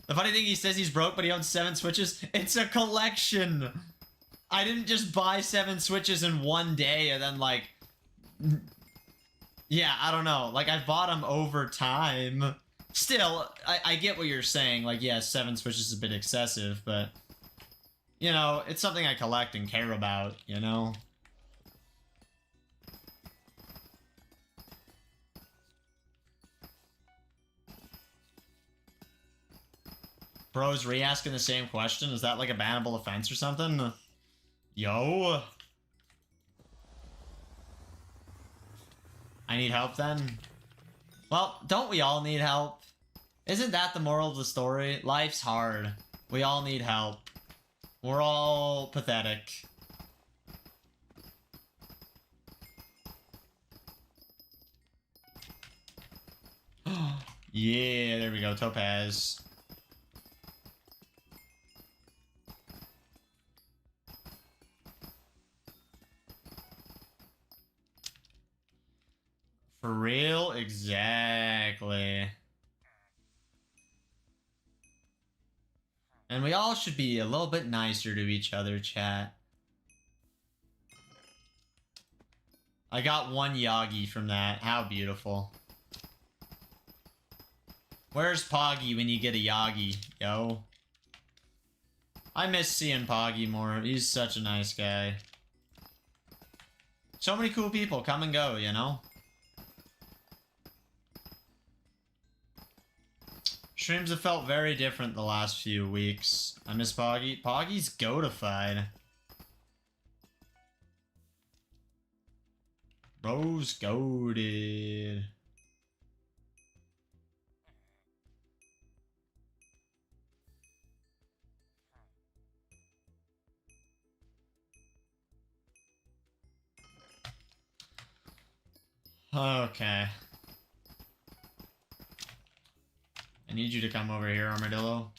The funny thing, he says he's broke, but he owns 7 Switches. It's a collection! I didn't just buy 7 Switches in one day and then, like... Yeah, I don't know. Like, I've bought them over time. Still, I get what you're saying. Like, yeah, 7 Switches is a bit excessive, but... You know, it's something I collect and care about, you know? Bro's re-asking the same question. Is that like a bannable offense or something? Yo. I need help then? Well, don't we all need help? Isn't that the moral of the story? Life's hard. We all need help. We're all pathetic. Yeah, there we go, topaz. For real? Exactly. And we all should be a little bit nicer to each other, chat. I got one Yagi from that. How beautiful. Where's Poggy when you get a Yagi, yo? I miss seeing Poggy more. He's such a nice guy. So many cool people come and go, you know? Streams have felt very different the last few weeks. I miss Poggy. Poggy's goatified. Bro's goated. Okay. I need you to come over here, Armadillo.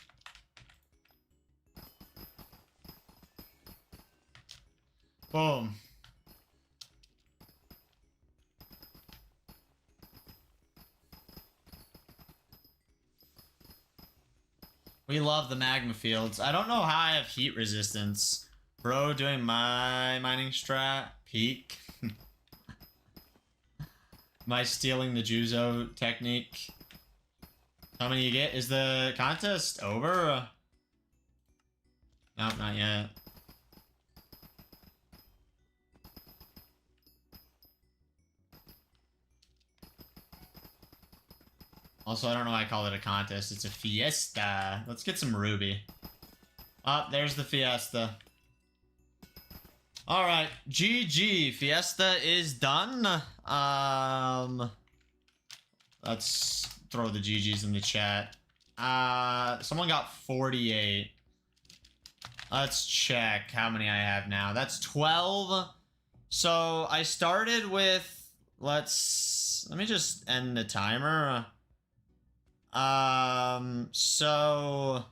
Boom. We love the magma fields. I don't know how I have heat resistance. Bro, doing my mining strat. Peak. My stealing the Juzo technique. How many you get? Is the contest over? Nope, not yet. Also, I don't know why I call it a contest. It's a fiesta. Let's get some ruby. Oh, there's the fiesta. Alright, GG. Fiesta is done. Let's throw the GGs in the chat. Someone got 48. Let's check how many I have now. That's 12. So I started with, let me just end the timer. So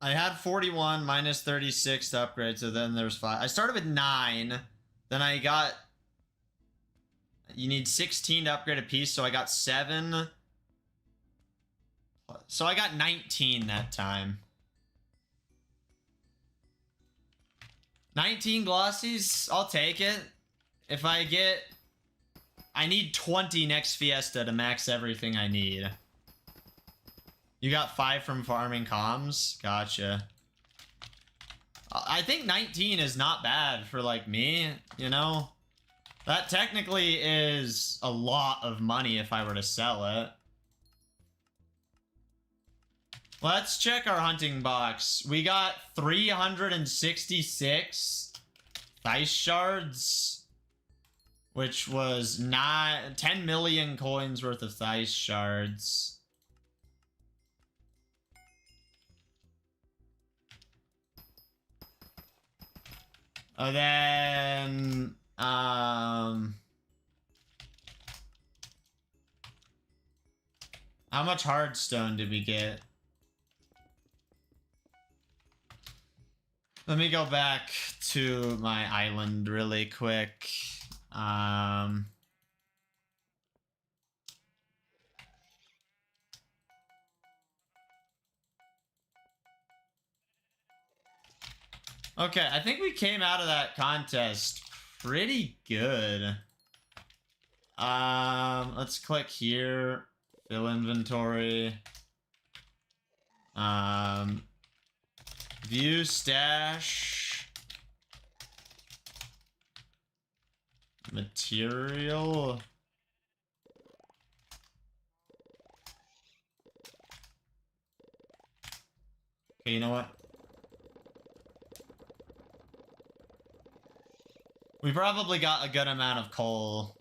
I had 41 minus 36 to upgrade, so then there's 5. I started with 9, then I got, you need 16 to upgrade a piece, so I got 7. So I got 19 that time. 19 glossies, I'll take it. If I get, I need 20 next Fiesta to max everything I need. You got 5 from farming comms? Gotcha. I think 19 is not bad for, like, me, you know? That technically is a lot of money if I were to sell it. Let's check our hunting box. We got 366 Thice shards, which was 10 million coins worth of Thice shards. Then, how much hardstone did we get? Let me go back to my island really quick. Okay, I think we came out of that contest pretty good. Let's click here, fill inventory. View stash. Material. Okay, you know what? We probably got a good amount of coal.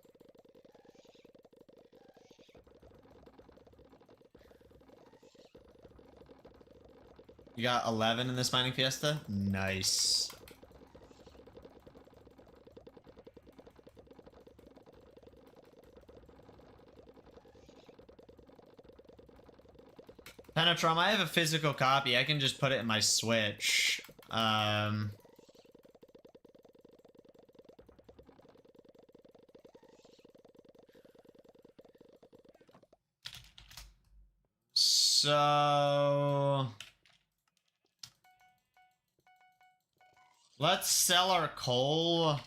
You got 11 in this Mining Fiesta? Nice. Penetrum, I have a physical copy. I can just put it in my Switch. So... let's sell our coal.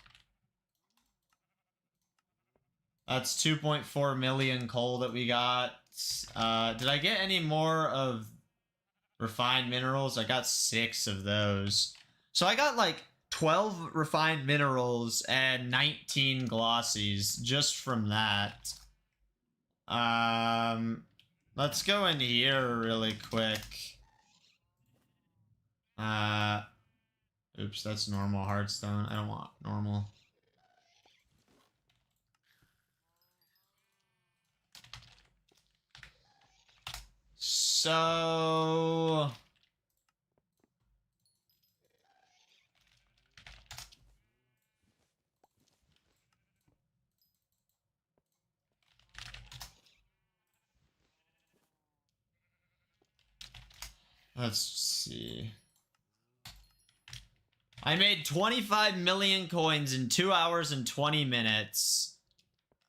That's 2.4 million coal that we got. Did I get any more of refined minerals? I got 6 of those. So I got like 12 refined minerals and 19 glossies just from that. Let's go in here really quick. Oops, that's normal hardstone. I don't want normal. So... let's see. I made 25 million coins in 2 hours and 20 minutes.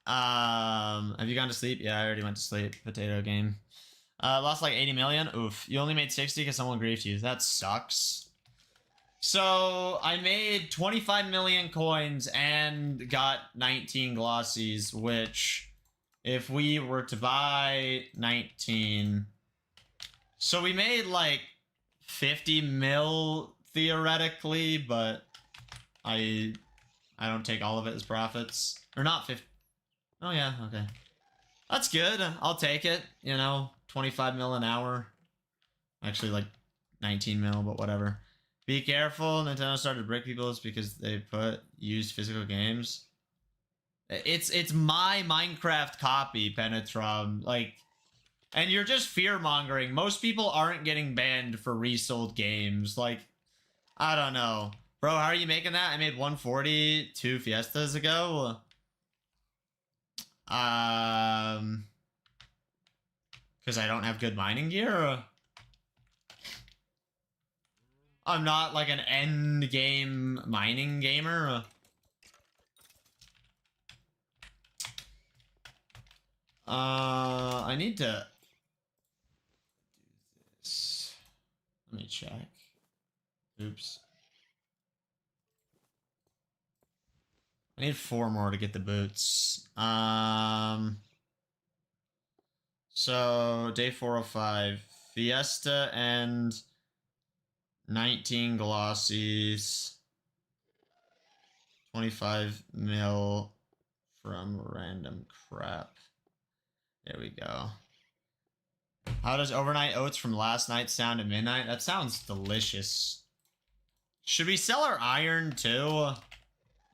Have you gone to sleep? Yeah, I already went to sleep. Potato game. Lost like 80 million. Oof. You only made 60 because someone griefed you. That sucks. So, I made 25 million coins and got 19 glossies, which, if we were to buy 19... so we made like 50 mil theoretically, but I don't take all of it as profits. Or not 50. Oh yeah, okay. That's good. I'll take it, you know, 25 mil an hour. Actually like 19 mil, but whatever. Be careful, Nintendo started to break people because they put used physical games. It's my Minecraft copy, Penetrum. Like, and you're just fear-mongering. Most people aren't getting banned for resold games. Like, I don't know. Bro, how are you making that? I made 140 2 Fiestas ago. Because I don't have good mining gear? I'm not like an end game mining gamer. I need to do this. Let me check. Oops. I need 4 more to get the boots. So day 405, Fiesta and 19 glossies, 25 mil from random crap. There we go. How does overnight oats from last night sound at midnight? That sounds delicious. Should we sell our iron too?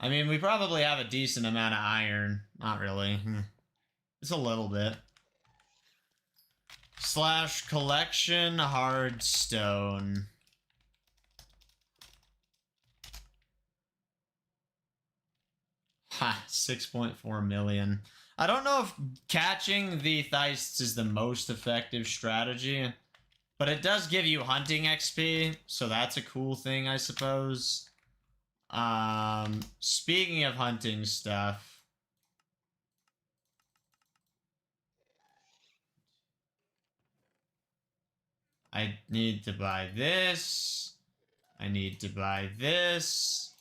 I mean, we probably have a decent amount of iron. Not really. It's a little bit. / collection hardstone. Ha, 6.4 million. I don't know if catching the theists is the most effective strategy, but it does give you hunting XP, so that's a cool thing, I suppose. Speaking of hunting stuff, I need to buy this. I need to buy this.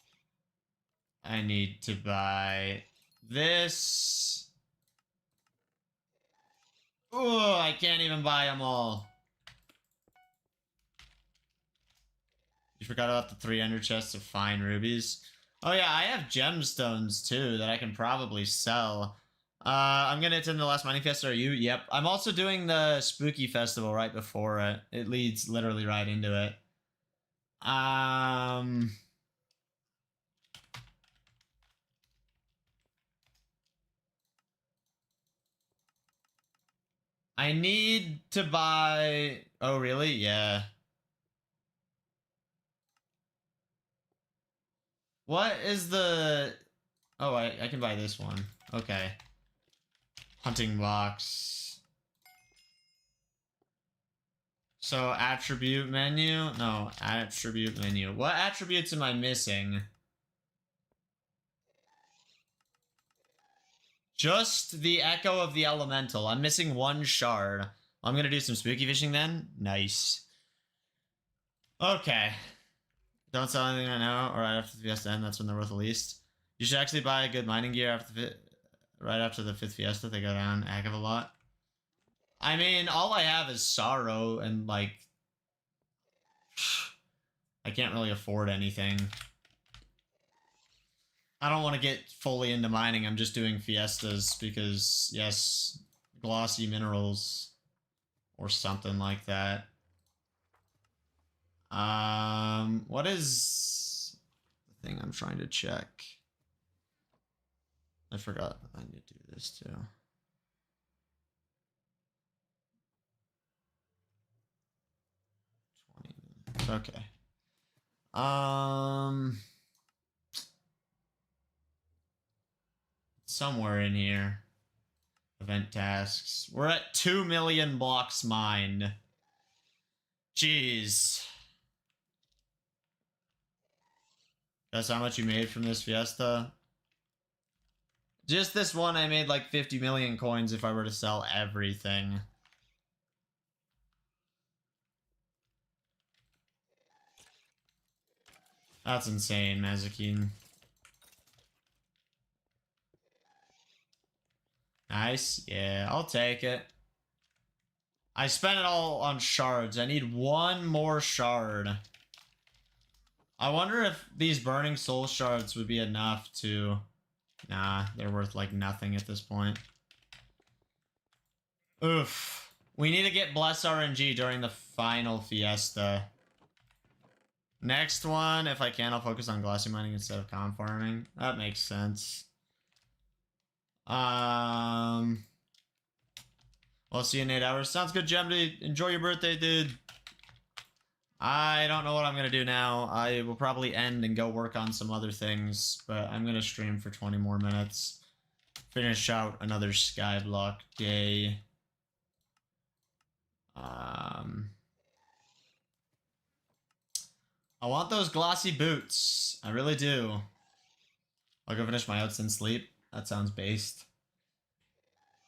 I need to buy this. Oh, I can't even buy them all. You forgot about the 300 chests of fine rubies. Oh yeah, I have gemstones too that I can probably sell. I'm gonna attend the last Mining Fiesta. Are you? Yep. I'm also doing the Spooky Festival right before it. It leads literally right into it. I need to buy... Oh, really? Yeah. What is the... Oh, I can buy this one. Okay. Hunting box. So, attribute menu? No, attribute menu. What attributes am I missing? Just the Echo of the Elemental. I'm missing one shard. I'm gonna do some spooky fishing then. Nice. Okay. Don't sell anything right now, or right after the Fiesta end. That's when they're worth the least. You should actually buy a good mining gear after right after the 5th Fiesta. They go down a heck of a lot. I mean, all I have is sorrow, and like... I can't really afford anything. I don't want to get fully into mining. I'm just doing Fiestas because, yes, glossy minerals or something like that. What is the thing I'm trying to check? I forgot I need to do this too. 20 minutes. Okay. Somewhere in here. Event tasks. We're at 2 million blocks mined. Jeez. That's how much you made from this Fiesta? Just this one, I made like 50 million coins if I were to sell everything. That's insane, Mazikeen. Nice. Yeah, I'll take it. I spent it all on shards. I need one more shard. I wonder if these burning soul shards would be enough to... Nah, they're worth like nothing at this point. Oof. We need to get Bless RNG during the final Fiesta. Next one, if I can, I'll focus on glassy mining instead of com farming. That makes sense. I'll see you in 8 hours. Sounds good, Gemdy. Enjoy your birthday, dude. I don't know what I'm gonna do now. I will probably end and go work on some other things, but I'm gonna stream for 20 more minutes. Finish out another Skyblock day. I want those glossy boots. I really do. I'll go finish my oats and sleep. That sounds based.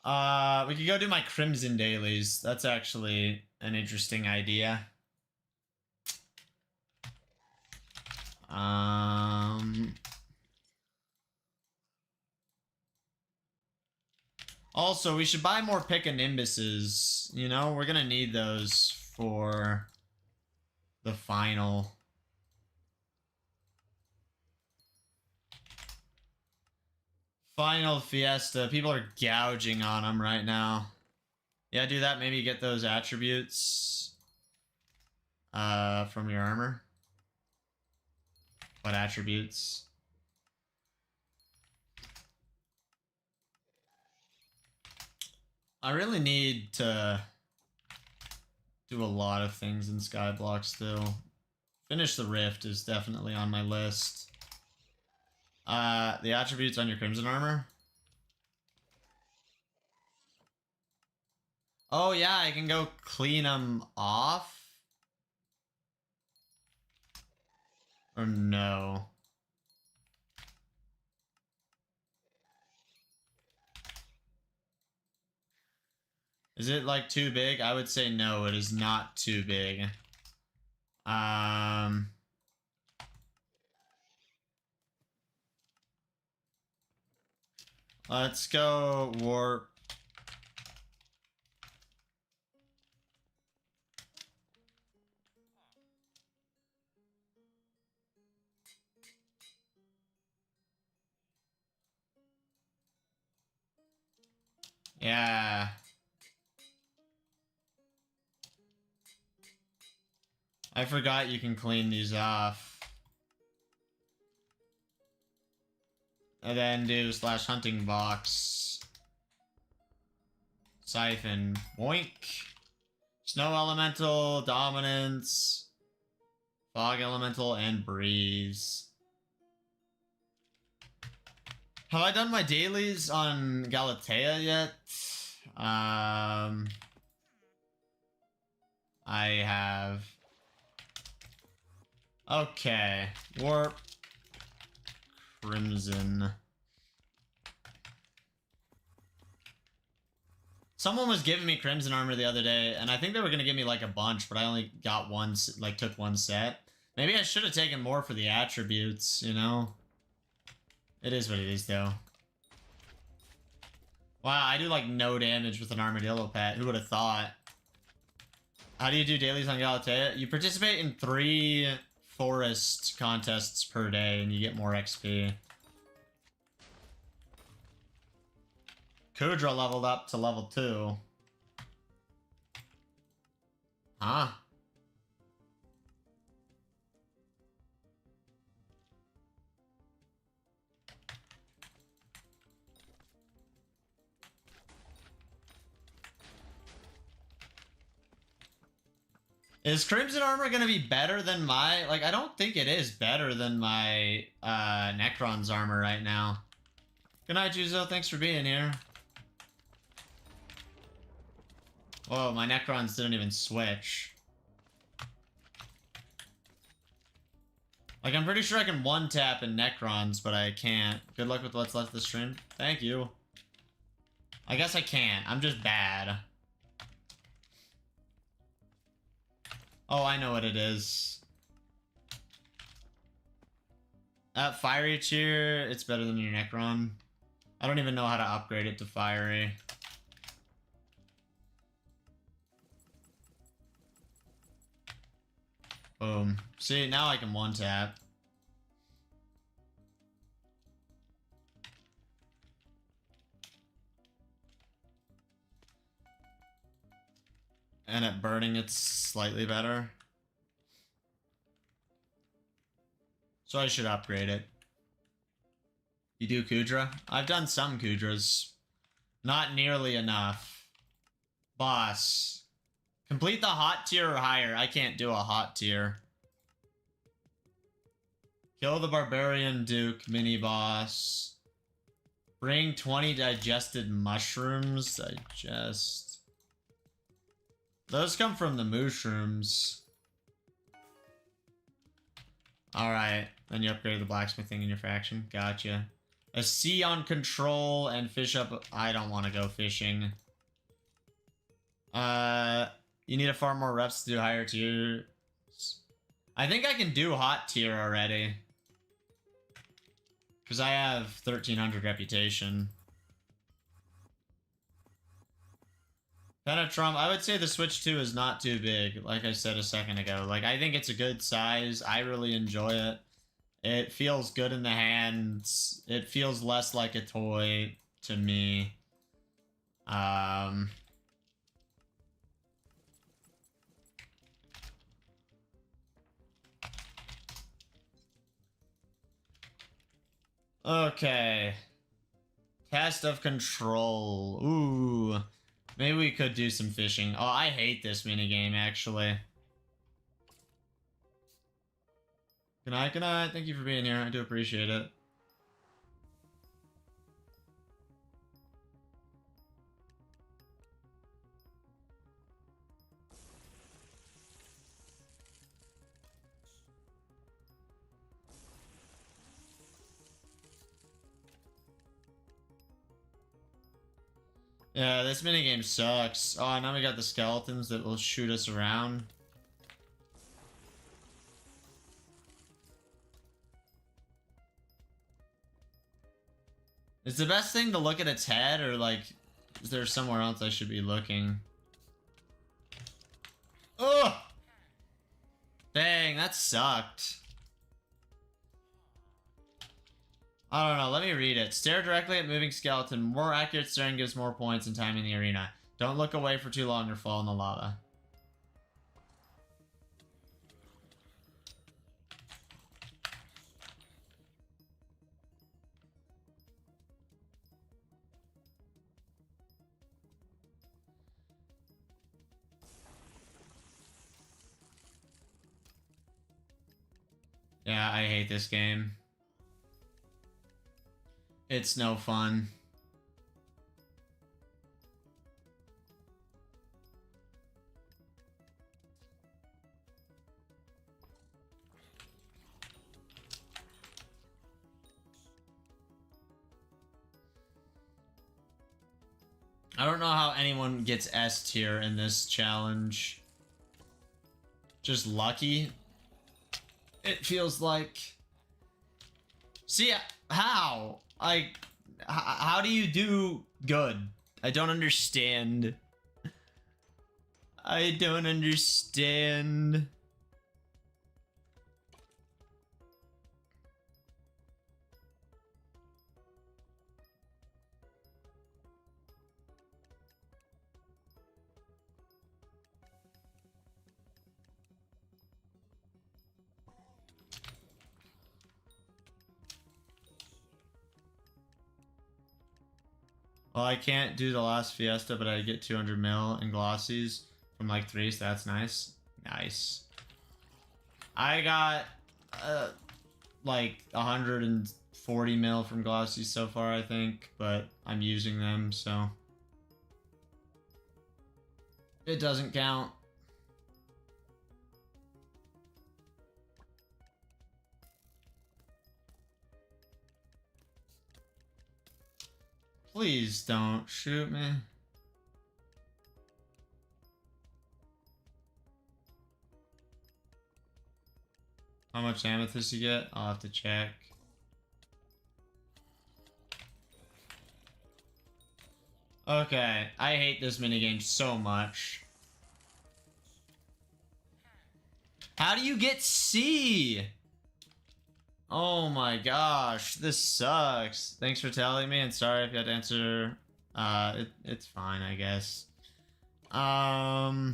We could go do my Crimson dailies. That's actually an interesting idea. Also, we should buy more Piccanimbuses. You know, we're gonna need those for the final. Final Fiesta. People are gouging on them right now. Yeah, do that. Maybe get those attributes from your armor. What attributes? I really need to do a lot of things in Skyblock still. Finish the Rift is definitely on my list. The attributes on your Crimson armor. Oh yeah, I can go clean them off. Or no. Is it like too big? I would say no, it is not too big. Let's go warp. Yeah. I forgot you can clean these off. And then do /hunting box. Siphon. Boink. Snow Elemental, Dominance, Fog Elemental, and Breeze. Have I done my dailies on Galatea yet? I have. Okay. Warp. Crimson. Someone was giving me Crimson armor the other day, and I think they were going to give me like a bunch, but I only got one, like took one set. Maybe I should have taken more for the attributes, you know? It is what it is, though. Wow, I do like no damage with an armadillo pet. Who would have thought? How do you do dailies on Galatea? You participate in 3 forest contests per day, and you get more XP. Kudra leveled up to level 2. Huh? Is Crimson armor gonna be better than my... Like, I don't think it is better than my Necron's armor right now. Good night, Juzo. Thanks for being here. Whoa, my Necrons didn't even switch. Like, I'm pretty sure I can one-tap in Necrons, but I can't. Good luck with what's left of the stream. Thank you. I guess I can't. I'm just bad. Oh, I know what it is. At Fiery Cheer, it's better than your Necron. I don't even know how to upgrade it to Fiery. Boom. See, now I can one-tap. And at burning, it's slightly better. So I should upgrade it. You do Kudra? I've done some Kudras. Not nearly enough. Boss. Complete the hot tier or higher. I can't do a hot tier. Kill the Barbarian Duke mini boss. Bring 20 digested mushrooms. Digest. Those come from the mushrooms. Alright. Then you upgrade the blacksmithing in your faction. Gotcha. A sea on control and fish up. I don't want to go fishing. You need to farm more reps to do higher tiers. I think I can do hot tier already. Because I have 1300 reputation. Penetrum, I would say the Switch 2 is not too big, like I said a second ago. Like, I think it's a good size. I really enjoy it. It feels good in the hands. It feels less like a toy to me. Okay. Test of control. Ooh. Maybe we could do some fishing. Oh, I hate this minigame, actually. Good night, good night. Thank you for being here. I do appreciate it. Yeah, this minigame sucks. Oh, now we got the skeletons that will shoot us around. Is the best thing to look at its head, or like, is there somewhere else I should be looking? Ugh! Dang, that sucked. I don't know, let me read it. Stare directly at moving skeleton. More accurate staring gives more points and time in the arena. Don't look away for too long or fall in the lava. Yeah, I hate this game. It's no fun. I don't know how anyone gets S tier in this challenge. Just lucky, it feels like. See, how? How do you do good? I don't understand. I don't understand. Well, I can't do the last Fiesta, but I get 200 mil in glossies from like 3, so that's nice. Nice. I got like 140 mil from glossies so far, I think, but I'm using them, so it doesn't count. Please don't shoot me. How much amethyst you get? I'll have to check. Okay, I hate this minigame so much. How do you get C? Oh my gosh, this sucks. Thanks for telling me, and sorry if you had to answer. It's fine, I guess. Yeah,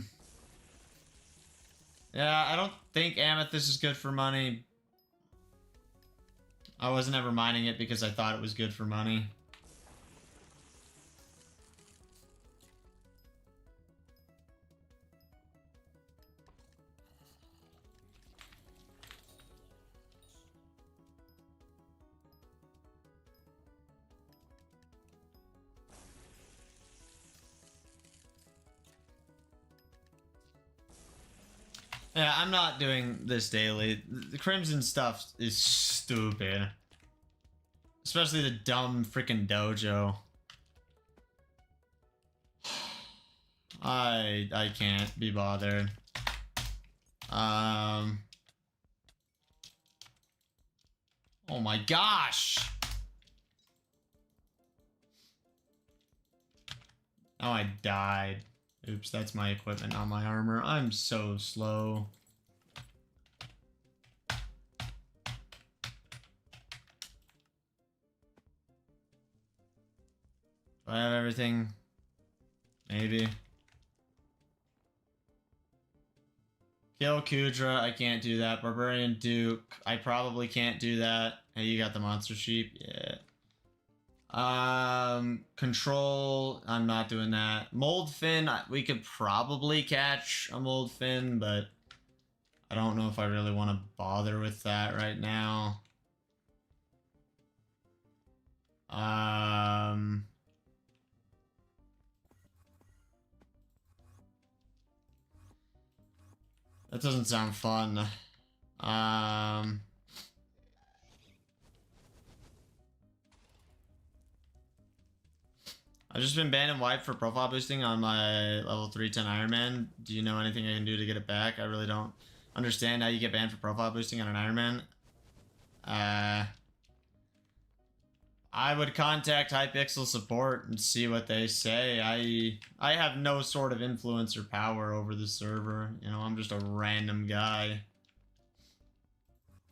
I don't think amethyst is good for money. I wasn't ever mining it because I thought it was good for money. Yeah, I'm not doing this daily. The Crimson stuff is stupid. Especially the dumb freaking dojo. I can't be bothered. Oh my gosh! Oh, I died. Oops, that's my equipment, not my armor. I'm so slow. Do I have everything? Maybe. Kill Kudra, I can't do that. Barbarian Duke, I probably can't do that. Hey, you got the monster sheep? Yeah. Control, I'm not doing that. Mold fin, we could probably catch a mold fin, but I don't know if I really want to bother with that right now. That doesn't sound fun. I've just been banned and wiped for profile boosting on my level 310 Iron Man. Do you know anything I can do to get it back? I really don't understand how you get banned for profile boosting on an Iron Man. I would contact Hypixel support and see what they say. I have no sort of influence or power over the server. You know, I'm just a random guy.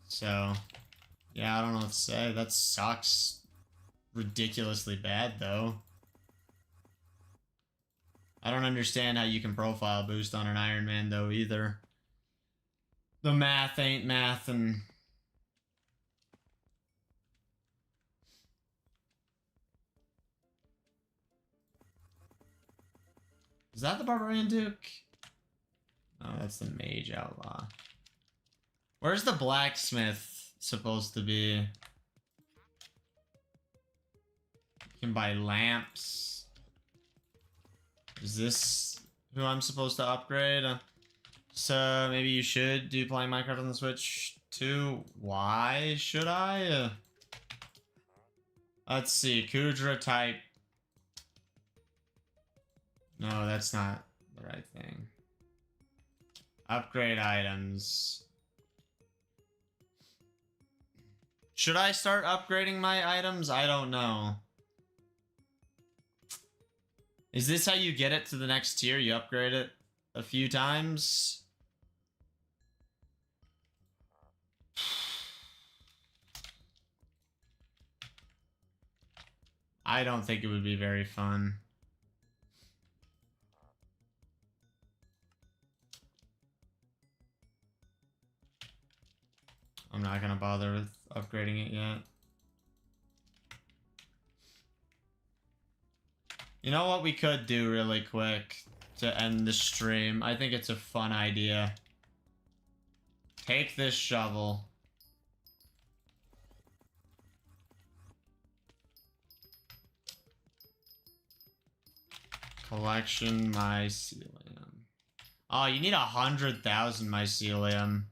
So, yeah, I don't know what to say. That sucks ridiculously bad, though. I don't understand how you can profile boost on an Iron Man, though, either. The math ain't math, and... Is that the Barbarian Duke? Oh, that's the Mage Outlaw. Where's the blacksmith supposed to be? You can buy lamps. Is this who I'm supposed to upgrade? So maybe you should do playing Minecraft on the Switch too. Why should I? Let's see. Kudra type. No, that's not the right thing. Upgrade items. Should I start upgrading my items? I don't know. Is this how you get it to the next tier? You upgrade it a few times? I don't think it would be very fun. I'm not gonna bother with upgrading it yet. You know what we could do really quick to end the stream? I think it's a fun idea. Take this shovel. Collection mycelium. Oh, you need 100,000 mycelium.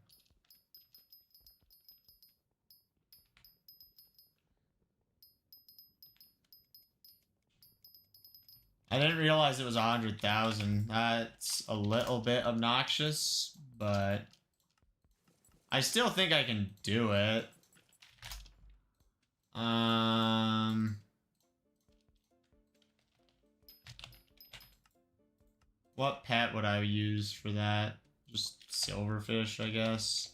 I didn't realize it was 100,000. That's a little bit obnoxious, but I still think I can do it. What pet would I use for that? Just silverfish, I guess.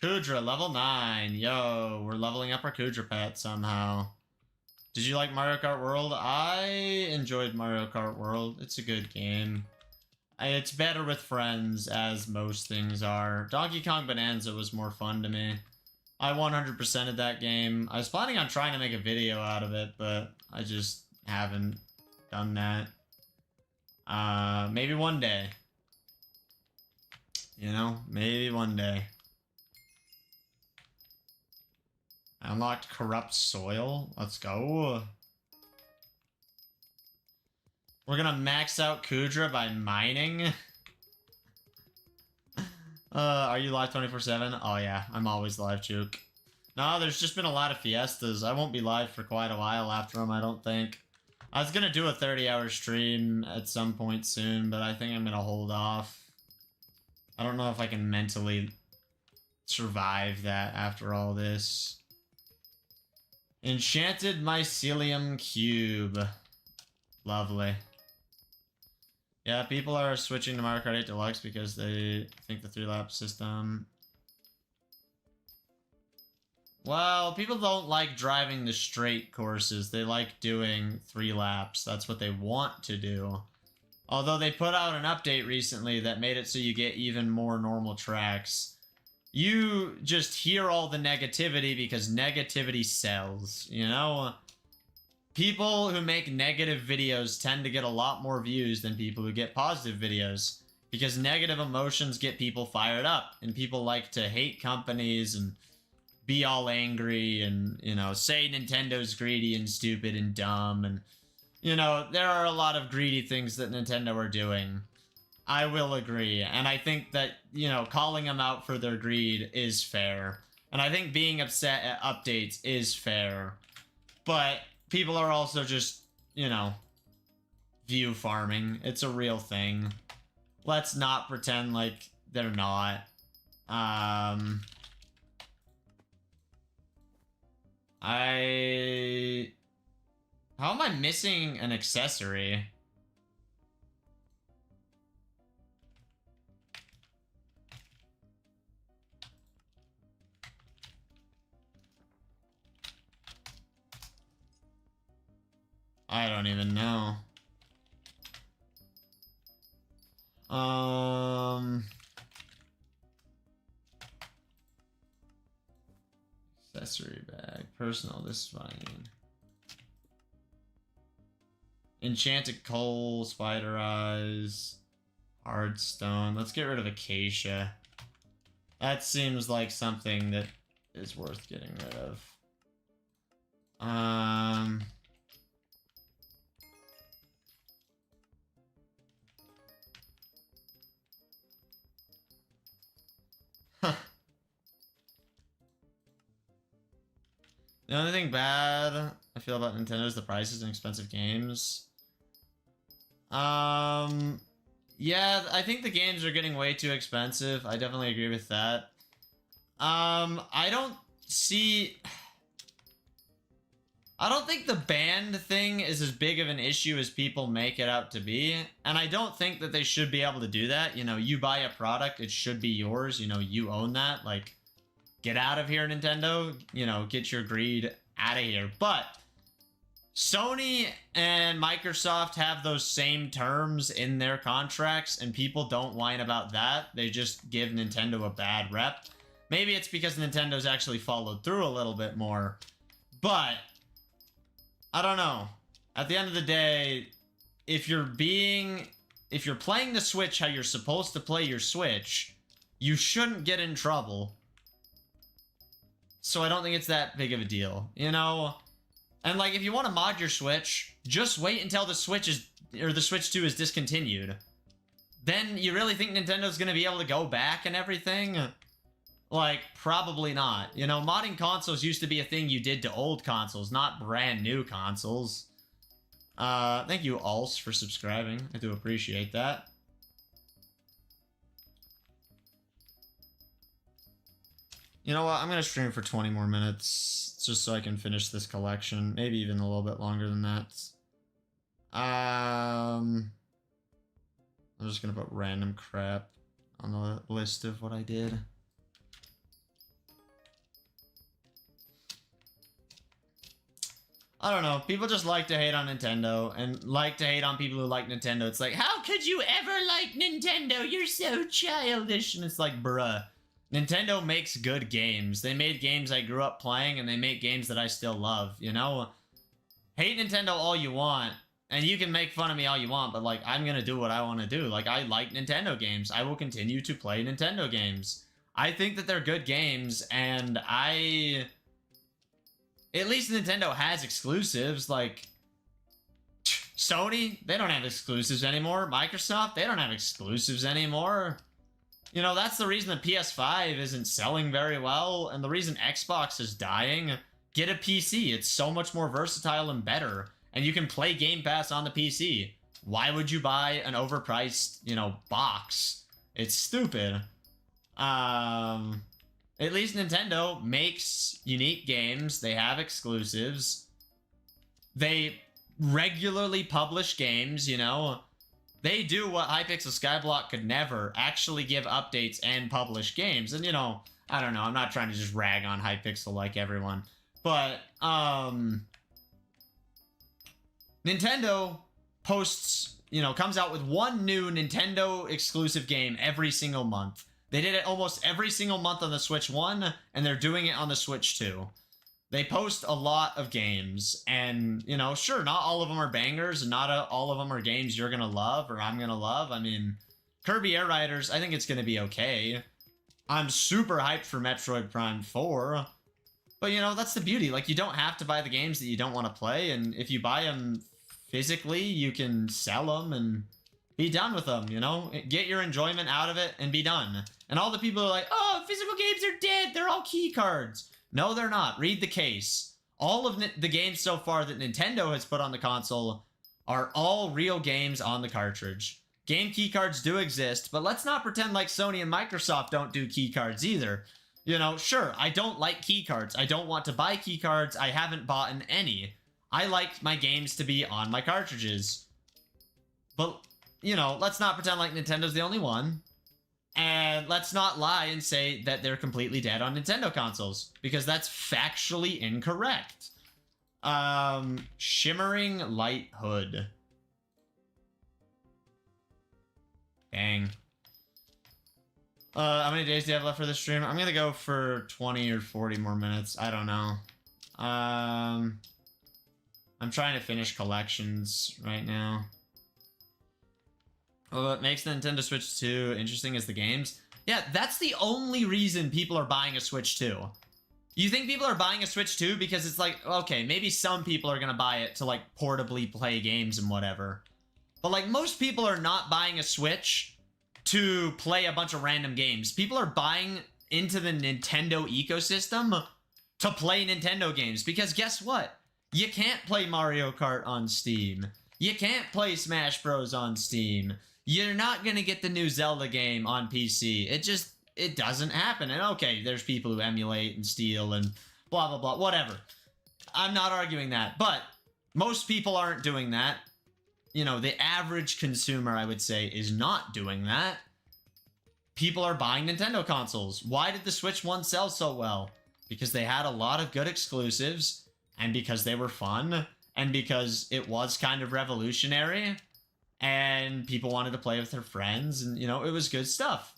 Kudra, level 9. Yo, we're leveling up our Kudra pet somehow. Did you like Mario Kart World? I enjoyed Mario Kart World. It's a good game. It's better with friends, as most things are. Donkey Kong Bonanza was more fun to me. I 100%ed that game. I was planning on trying to make a video out of it, but I just haven't done that. Maybe one day. You know, maybe one day. I unlocked Corrupt Soil. Let's go. We're gonna max out Kudra by mining. Are you live 24/7? Oh yeah, I'm always live, Juke. No, there's just been a lot of fiestas. I won't be live for quite a while after them, I don't think. I was gonna do a 30-hour stream at some point soon, but I think I'm gonna hold off. I don't know if I can mentally survive that after all this. Enchanted Mycelium Cube. Lovely. Yeah, people are switching to Mario Kart 8 Deluxe because they think the 3-lap system... Well, people don't like driving the straight courses. They like doing 3 laps. That's what they want to do. Although they put out an update recently that made it so you get even more normal tracks. You just hear all the negativity because negativity sells, you know? People who make negative videos tend to get a lot more views than people who get positive videos. Because negative emotions get people fired up. And people like to hate companies and be all angry and, you know, say Nintendo's greedy and stupid and dumb. And, you know, there are a lot of greedy things that Nintendo are doing. I will agree. And I think that, you know, calling them out for their greed is fair. And I think being upset at updates is fair. But people are also just, you know, view farming. It's a real thing. Let's not pretend like they're not. How am I missing an accessory? I don't even know. Accessory bag. Personal, this is what I need. Enchanted coal, spider eyes. Hardstone. Let's get rid of Acacia. That seems like something that is worth getting rid of. The only thing bad I feel about Nintendo is the prices and expensive games. Yeah, I think the games are getting way too expensive. I definitely agree with that. I don't think the band thing is as big of an issue as people make it out to be. And I don't think that they should be able to do that. You know, you buy a product, it should be yours. You know, you own that. Like, get out of here, Nintendo. You know, get your greed out of here. But Sony and Microsoft have those same terms in their contracts, and people don't whine about that. They just give Nintendo a bad rep. Maybe it's because Nintendo's actually followed through a little bit more. But I don't know. At the end of the day, if you're playing the Switch how you're supposed to play your Switch, you shouldn't get in trouble. So I don't think it's that big of a deal, you know? And like, if you want to mod your Switch, just wait until the Switch 2 is discontinued. Then you really think Nintendo's gonna be able to go back and everything? Like, probably not. You know, modding consoles used to be a thing you did to old consoles, not brand new consoles. Thank you, Alls, for subscribing. I do appreciate that. You know what? I'm gonna stream for 20 more minutes, just so I can finish this collection. Maybe even a little bit longer than that. I'm just gonna put random crap on the list of what I did. I don't know. People just like to hate on Nintendo and like to hate on people who like Nintendo. It's like, how could you ever like Nintendo? You're so childish. And it's like, bruh. Nintendo makes good games. They made games I grew up playing, and they make games that I still love, you know? Hate Nintendo all you want, and you can make fun of me all you want, but, like, I'm gonna do what I want to do. Like, I like Nintendo games. I will continue to play Nintendo games. I think that they're good games, and at least Nintendo has exclusives, like... Sony, they don't have exclusives anymore. Microsoft, they don't have exclusives anymore. You know, that's the reason the PS5 isn't selling very well, and the reason Xbox is dying. Get a PC. It's so much more versatile and better, and you can play Game Pass on the PC. Why would you buy an overpriced, you know, box? It's stupid. At least Nintendo makes unique games. They have exclusives. They regularly publish games, you know. They do what Hypixel Skyblock could never, actually give updates and publish games. And, you know, I don't know, I'm not trying to just rag on Hypixel like everyone. But, Nintendo posts, you know, comes out with one new Nintendo exclusive game every single month. They did it almost every single month on the Switch 1, and they're doing it on the Switch 2. They post a lot of games, and, you know, sure, not all of them are bangers, and not all of them are games you're gonna love, or I'm gonna love. I mean, Kirby Air Riders, I think it's gonna be okay. I'm super hyped for Metroid Prime 4. But, you know, that's the beauty. Like, you don't have to buy the games that you don't want to play, and if you buy them physically, you can sell them and be done with them, you know? Get your enjoyment out of it and be done. And all the people are like, oh, physical games are dead, they're all key cards. No, they're not. Read the case. All of the games so far that Nintendo has put on the console are all real games on the cartridge. Game keycards do exist, but let's not pretend like Sony and Microsoft don't do keycards either. You know, sure, I don't like keycards. I don't want to buy keycards. I haven't bought any. I like my games to be on my cartridges. But, you know, let's not pretend like Nintendo's the only one. And let's not lie and say that they're completely dead on Nintendo consoles, because that's factually incorrect. Shimmering Light Hood. Dang. How many days do you have left for this stream? I'm gonna go for 20 or 40 more minutes. I don't know. I'm trying to finish collections right now. What makes the Nintendo Switch 2 interesting is the games. Yeah, that's the only reason people are buying a Switch 2. You think people are buying a Switch 2 because it's like, okay, maybe some people are gonna buy it to like portably play games and whatever. But like most people are not buying a Switch to play a bunch of random games. People are buying into the Nintendo ecosystem to play Nintendo games because guess what? You can't play Mario Kart on Steam. You can't play Smash Bros on Steam. You're not gonna get the new Zelda game on PC. It doesn't happen. And okay, there's people who emulate and steal and blah, blah, blah, whatever. I'm not arguing that, but most people aren't doing that. You know, the average consumer, I would say, is not doing that. People are buying Nintendo consoles. Why did the Switch 1 sell so well? Because they had a lot of good exclusives, and because they were fun, and because it was kind of revolutionary, and people wanted to play with their friends, and, you know, it was good stuff.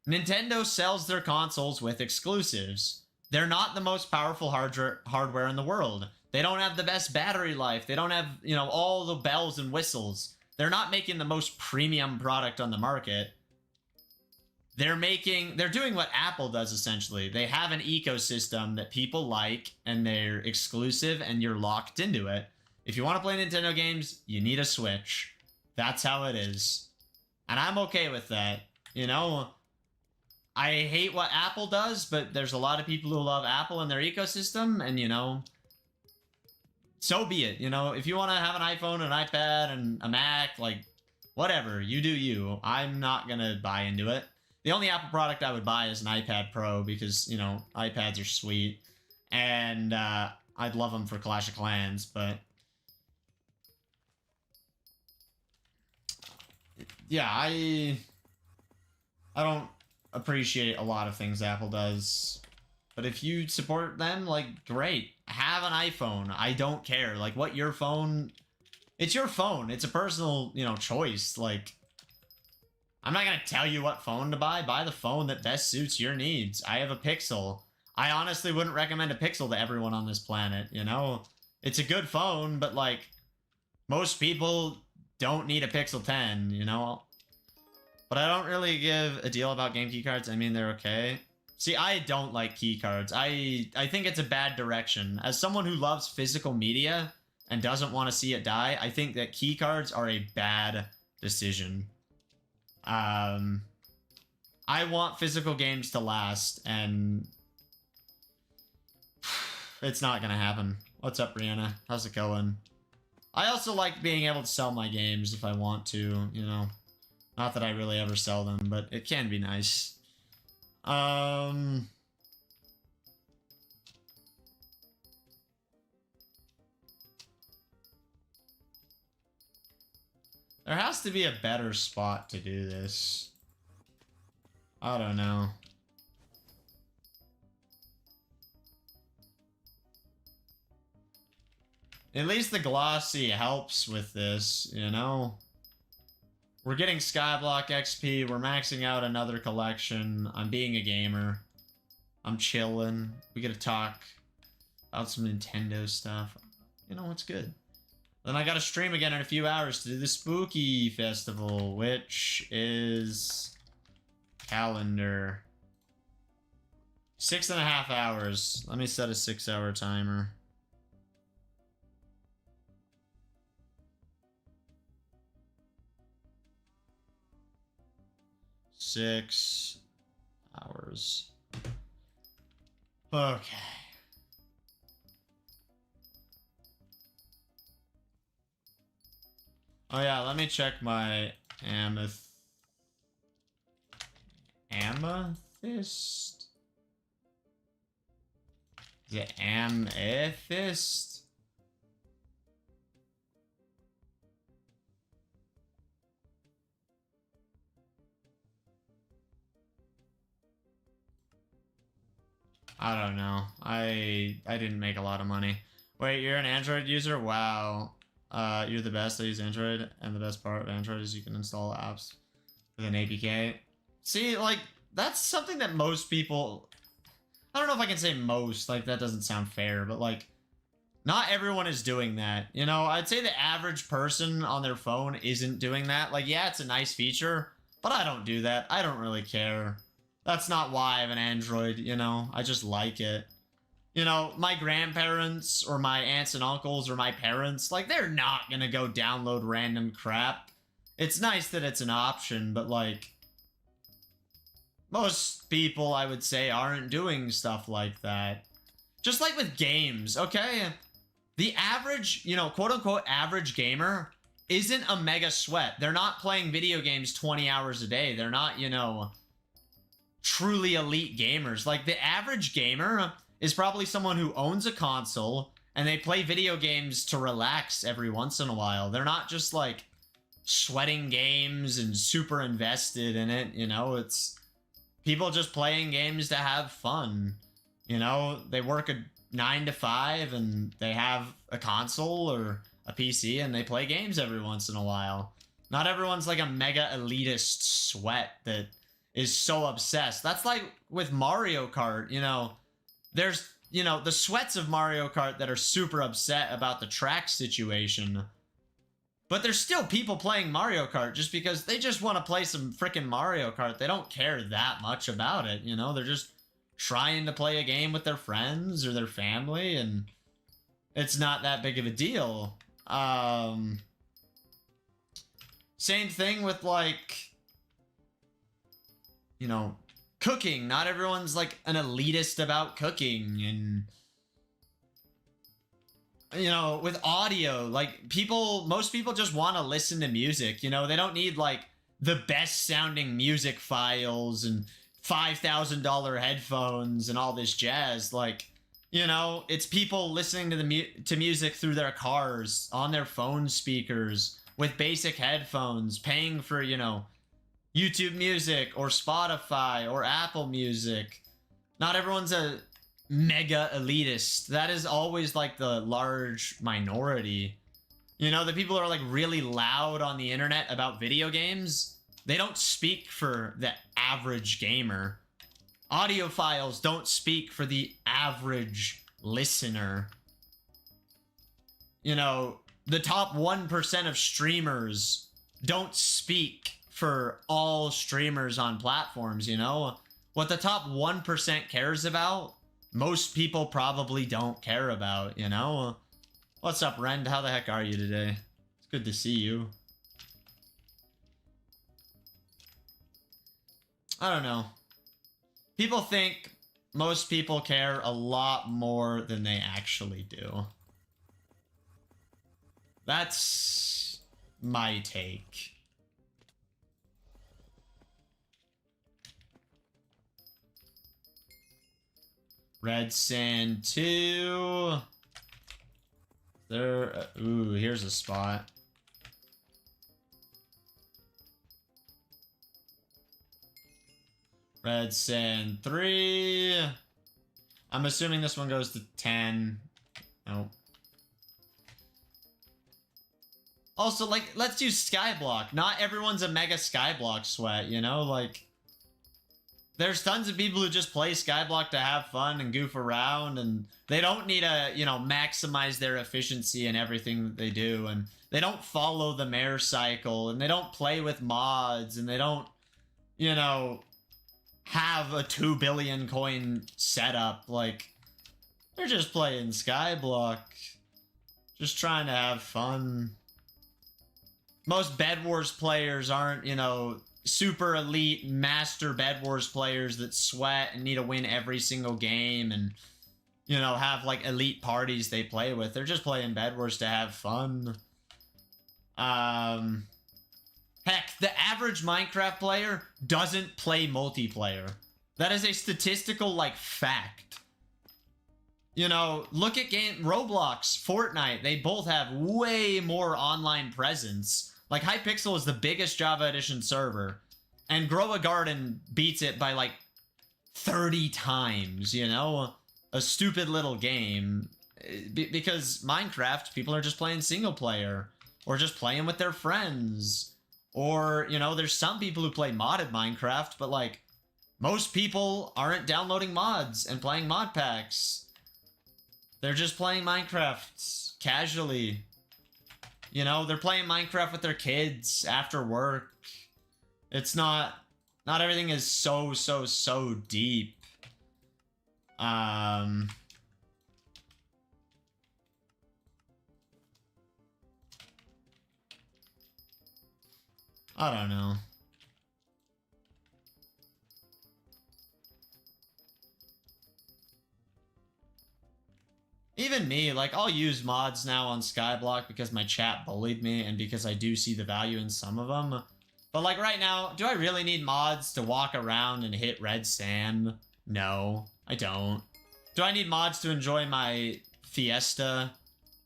Nintendo sells their consoles with exclusives. They're not the most powerful hardware in the world. They don't have the best battery life. They don't have, you know, all the bells and whistles. They're not making the most premium product on the market. They're doing what Apple does, essentially. They have an ecosystem that people like, and they're exclusive, and you're locked into it. If you want to play Nintendo games, you need a Switch. That's how it is. And I'm okay with that. You know, I hate what Apple does, but there's a lot of people who love Apple and their ecosystem, and, you know, so be it. You know, if you want to have an iPhone, an iPad, and a Mac, like, whatever, you do you. I'm not gonna buy into it. The only Apple product I would buy is an iPad Pro because, you know, iPads are sweet. And I'd love them for Clash of Clans, but... yeah, I don't appreciate a lot of things Apple does. But if you support them, like, great. Have an iPhone. I don't care. Like, what your phone... It's your phone. It's a personal, you know, choice. Like... I'm not gonna tell you what phone to buy. Buy the phone that best suits your needs. I have a Pixel. I honestly wouldn't recommend a Pixel to everyone on this planet, you know? It's a good phone, but, like, most people don't need a Pixel 10, you know? But I don't really give a deal about game keycards. I mean, they're okay. See, I don't like keycards. I think it's a bad direction. As someone who loves physical media and doesn't want to see it die, I think that keycards are a bad decision. I want physical games to last, and it's not gonna happen. What's up, Brianna? How's it going? I also like being able to sell my games if I want to, you know. Not that I really ever sell them, but it can be nice. There has to be a better spot to do this. I don't know. At least the glossy helps with this, you know? We're getting Skyblock XP, we're maxing out another collection, I'm being a gamer. I'm chilling, we get to talk about some Nintendo stuff. You know, it's good. Then I gotta stream again in a few hours to do the Spooky Festival, which is... calendar. 6.5 hours. Let me set a 6-hour timer. Six hours. Okay. Oh yeah, let me check my amethyst? Is it amethyst? I don't know. I didn't make a lot of money. Wait, you're an Android user? Wow. You're the best. I use Android, and the best part of Android is you can install apps with an APK. See, like, that's something that most people... I don't know if I can say most, like, that doesn't sound fair, but, like, Not everyone is doing that. You know, I'd say the average person on their phone isn't doing that. Like, yeah, it's a nice feature, but I don't do that. I don't really care. That's not why I have an Android, you know? I just like it. You know, my grandparents or my aunts and uncles or my parents, like, they're not gonna go download random crap. It's nice that it's an option, but, like, most people, I would say, aren't doing stuff like that. Just like with games, okay? The average, you know, quote-unquote average gamer isn't a mega sweat. They're not playing video games 20 hours a day. They're not, you know, truly elite gamers. Like, the average gamer is probably someone who owns a console and they play video games to relax every once in a while. They're not just, like, sweating games and super invested in it, you know? It's people just playing games to have fun. You know, they work a 9 to 5 and they have a console or a PC and they play games every once in a while. Not everyone's like a mega elitist sweat that is so obsessed. That's like with Mario Kart, you know, there's, you know, the sweats of Mario Kart that are super upset about the track situation. But there's still people playing Mario Kart just because they just want to play some freaking Mario Kart. They don't care that much about it, you know, they're just trying to play a game with their friends or their family, and it's not that big of a deal. Same thing with, like, you know, cooking. Not everyone's like an elitist about cooking. And, you know, with audio, like, most people just want to listen to music, you know? They don't need, like, the best sounding music files and $5,000 headphones and all this jazz. Like, you know, it's people listening to to music through their cars, on their phone speakers, with basic headphones, paying for, you know, YouTube Music or Spotify or Apple Music. Not everyone's a mega elitist. That is always like the large minority. You know, the people who are like really loud on the internet about video games, they don't speak for the average gamer. Audiophiles don't speak for the average listener. You know, the top 1% of streamers don't speak for all streamers on platforms, you know? What the top 1% cares about, most people probably don't care about, you know? What's up, Rend? How the heck are you today? It's good to see you. I don't know. People think most people care a lot more than they actually do. That's my take. Red Sand 2. There. Ooh, here's a spot. Red Sand 3. I'm assuming this one goes to 10. Nope. Also, like, let's do Skyblock. Not everyone's a mega Skyblock sweat, you know? Like, there's tons of people who just play Skyblock to have fun and goof around, and they don't need to, you know, maximize their efficiency in everything that they do, and they don't follow the mare cycle, and they don't play with mods, and they don't, you know, have a 2 billion coin setup. Like, they're just playing Skyblock, just trying to have fun. Most Bed Wars players aren't, you know, super elite master Bed Wars players that sweat and need to win every single game and, you know, have like elite parties they play with. They're just playing Bed Wars to have fun. Heck, the average Minecraft player doesn't play multiplayer. That is a statistical, like, fact. You know, look at Roblox, Fortnite. They both have way more online presence. Like, Hypixel is the biggest Java Edition server, and Grow a Garden beats it by, like, 30 times, you know? A stupid little game. Because Minecraft, people are just playing single player, or just playing with their friends. Or, you know, there's some people who play modded Minecraft, but, like, most people aren't downloading mods and playing mod packs. They're just playing Minecraft casually. You know, they're playing Minecraft with their kids after work. It's not everything is so deep. I don't know. Even me, like, I'll use mods now on Skyblock because my chat bullied me and because I do see the value in some of them. But, like, right now, do I really need mods to walk around and hit red sand? No, I don't. Do I need mods to enjoy my Fiesta?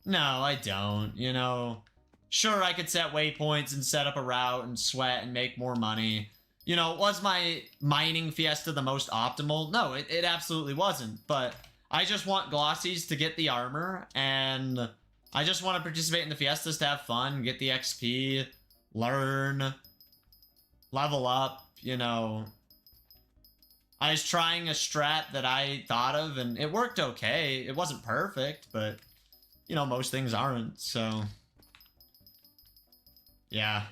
No, I don't, you know. Sure, I could set waypoints and set up a route and sweat and make more money. You know, was my Mining Fiesta the most optimal? No, it absolutely wasn't, but I just want glossies to get the armor, and I just want to participate in the Fiestas to have fun, get the XP, learn, level up, you know. I was trying a strat that I thought of, and it worked okay. It wasn't perfect, but, you know, most things aren't, so. Yeah.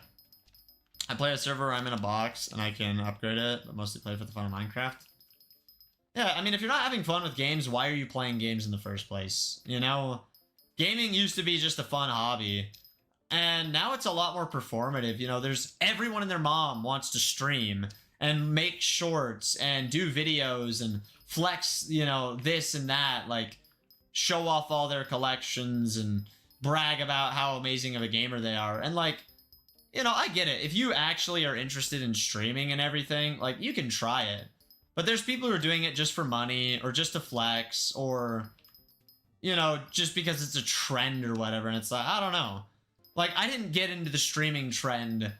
I play a server where I'm in a box, and I can upgrade it, but mostly play for the fun of Minecraft. Yeah, I mean, if you're not having fun with games, why are you playing games in the first place? You know, gaming used to be just a fun hobby, and now it's a lot more performative. You know, there's everyone and their mom wants to stream and make shorts and do videos and flex, you know, this and that, like show off all their collections and brag about how amazing of a gamer they are. And like, you know, I get it. If you actually are interested in streaming and everything, like, you can try it. But there's people who are doing it just for money or just to flex or, you know, just because it's a trend or whatever. And it's like, I don't know. Like, I didn't get into the streaming trend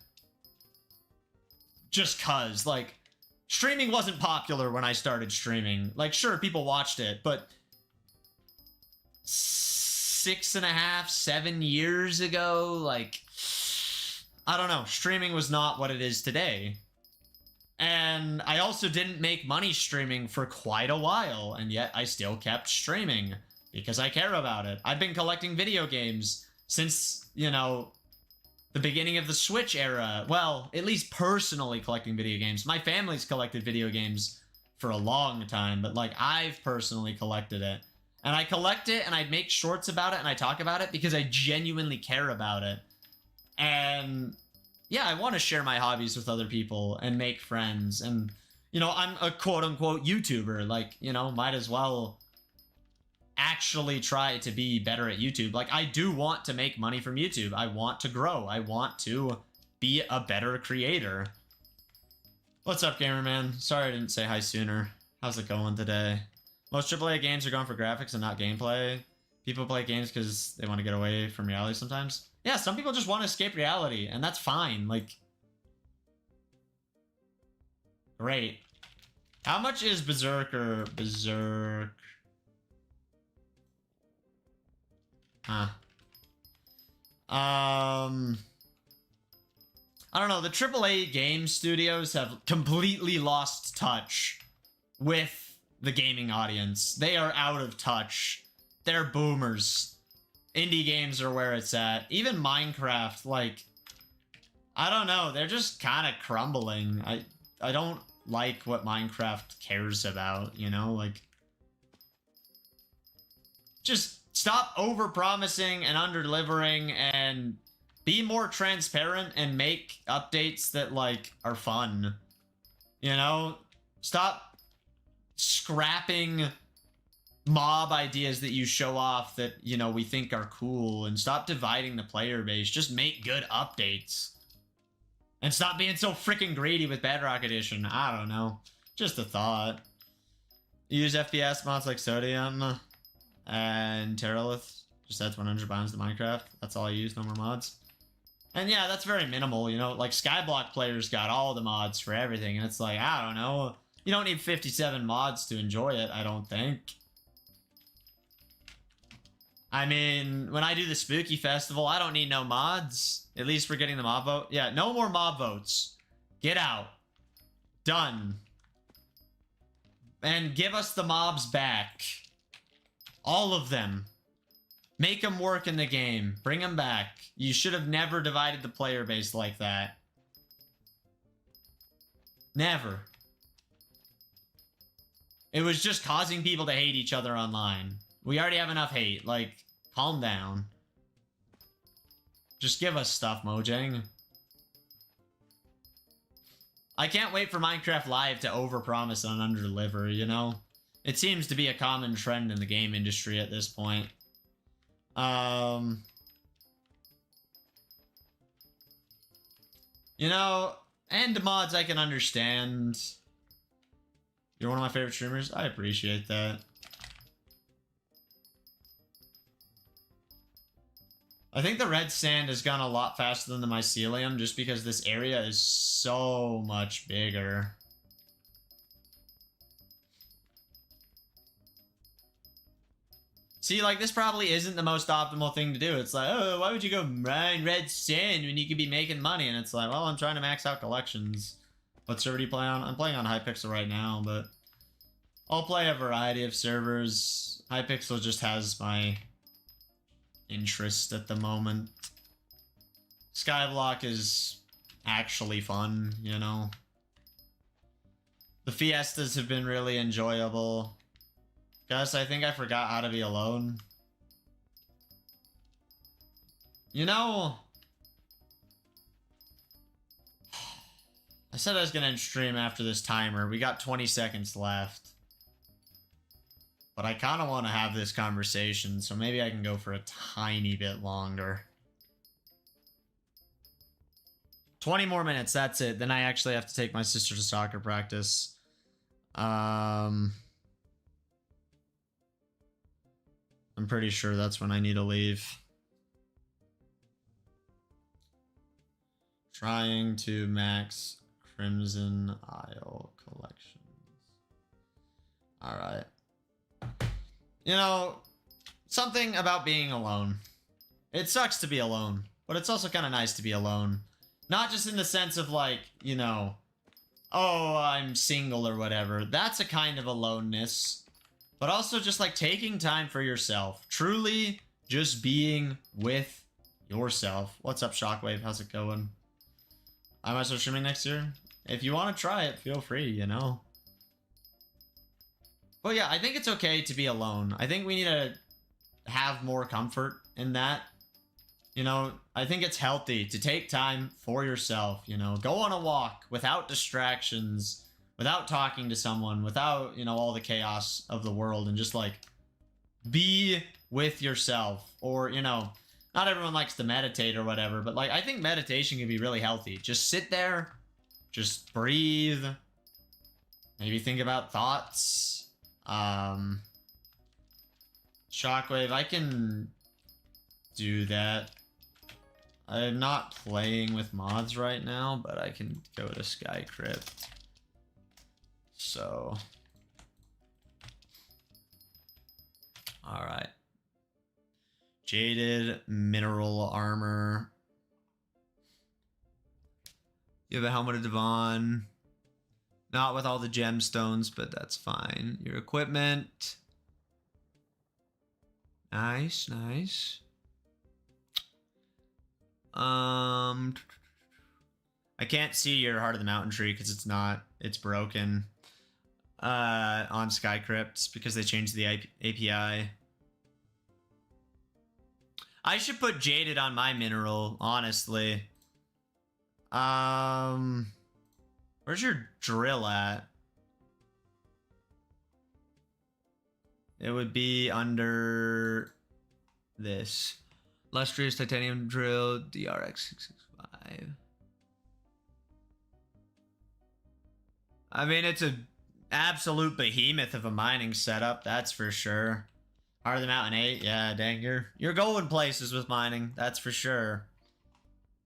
just cause. Like, streaming wasn't popular when I started streaming. Like, sure, people watched it, but 6.5, 7 years ago, like, I don't know. Streaming was not what it is today. And I also didn't make money streaming for quite a while, and yet I still kept streaming because I care about it. I've been collecting video games since, you know, the beginning of the Switch era. Well, at least personally collecting video games. My family's collected video games for a long time, but like, I've personally collected it. And I collect it and I make shorts about it and I talk about it because I genuinely care about it. And yeah, I want to share my hobbies with other people and make friends. And, you know, I'm a quote-unquote YouTuber. Like, you know, might as well actually try to be better at YouTube. Like, I do want to make money from YouTube. I want to grow. I want to be a better creator. What's up, gamer man? Sorry I didn't say hi sooner. How's it going today? Most AAA games are going for graphics and not gameplay. People play games because they want to get away from reality sometimes. Yeah, some people just want to escape reality, and that's fine. Like, great. How much is Berserker? Berserk. Huh. I don't know. The AAA game studios have completely lost touch with the gaming audience. They are out of touch. They're boomers. Indie games are where it's at. Even Minecraft, like, I don't know. They're just kind of crumbling. I don't like what Minecraft cares about, you know? Like, just stop over-promising and under-delivering and be more transparent and make updates that, like, are fun. You know? Stop scrapping mob ideas that you show off that, you know, we think are cool, and stop dividing the player base. Just make good updates. And stop being so freaking greedy with Bedrock Edition. I don't know. Just a thought. Use FPS mods like Sodium and Terralith. Just adds 100 bounds to Minecraft. That's all I use, no more mods. And yeah, that's very minimal, you know? Like, Skyblock players got all the mods for everything, and it's like, I don't know. You don't need 57 mods to enjoy it, I don't think. I mean, when I do the Spooky Festival, I don't need no mods. At least we're getting the mob vote. Yeah, no more mob votes. Get out. Done. And give us the mobs back. All of them. Make them work in the game. Bring them back. You should have never divided the player base like that. Never. It was just causing people to hate each other online. We already have enough hate. Like, calm down. Just give us stuff, Mojang. I can't wait for Minecraft Live to overpromise and underdeliver, you know? It seems to be a common trend in the game industry at this point. You know, and mods I can understand. You're one of my favorite streamers. I appreciate that. I think the red sand has gone a lot faster than the mycelium just because this area is so much bigger. See, like, this probably isn't the most optimal thing to do. It's like, oh, why would you go mine red sand when you could be making money? And it's like, well, I'm trying to max out collections. What server do you play on? I'm playing on Hypixel right now, but I'll play a variety of servers. Hypixel just has my interest at the moment. Skyblock is actually fun, you know. The fiestas have been really enjoyable. Gus, I think I forgot how to be alone. You know, I said I was gonna end stream after this timer. We got 20 seconds left. But I kind of want to have this conversation, so maybe I can go for a tiny bit longer. 20 more minutes, that's it. Then I actually have to take my sister to soccer practice. I'm pretty sure that's when I need to leave. Trying to max Crimson Isle collections. Alright. You know, something about being alone. It sucks to be alone, but it's also kind of nice to be alone. Not just in the sense of like, you know, oh, I'm single or whatever. That's a kind of aloneness. But also just like taking time for yourself. Truly just being with yourself. What's up, Shockwave? How's it going? I might start streaming next year. If you want to try it, feel free, you know. But yeah, I think it's okay to be alone. I think we need to have more comfort in that. You know, I think it's healthy to take time for yourself, you know. Go on a walk without distractions. Without talking to someone, without, you know, all the chaos of the world, and just, like, be with yourself. Or, you know, not everyone likes to meditate or whatever, but, like, I think meditation can be really healthy. Just sit there, just breathe, maybe think about thoughts. Shockwave, I can do that. I'm not playing with mods right now, but I can go to Skycrypt. So, all right. Jaded mineral armor. You have a helmet of Devon. Not with all the gemstones, but that's fine. Your equipment. Nice, nice. I can't see your Heart of the Mountain tree because it's broken. On Skycrypt because they changed the API. I should put Jaded on my mineral, honestly. Where's your drill at? It would be under this. Lustrous titanium drill, DRX665. I mean, it's a absolute behemoth of a mining setup, that's for sure. Heart of the Mountain 8, yeah, dang, you're going places with mining, that's for sure.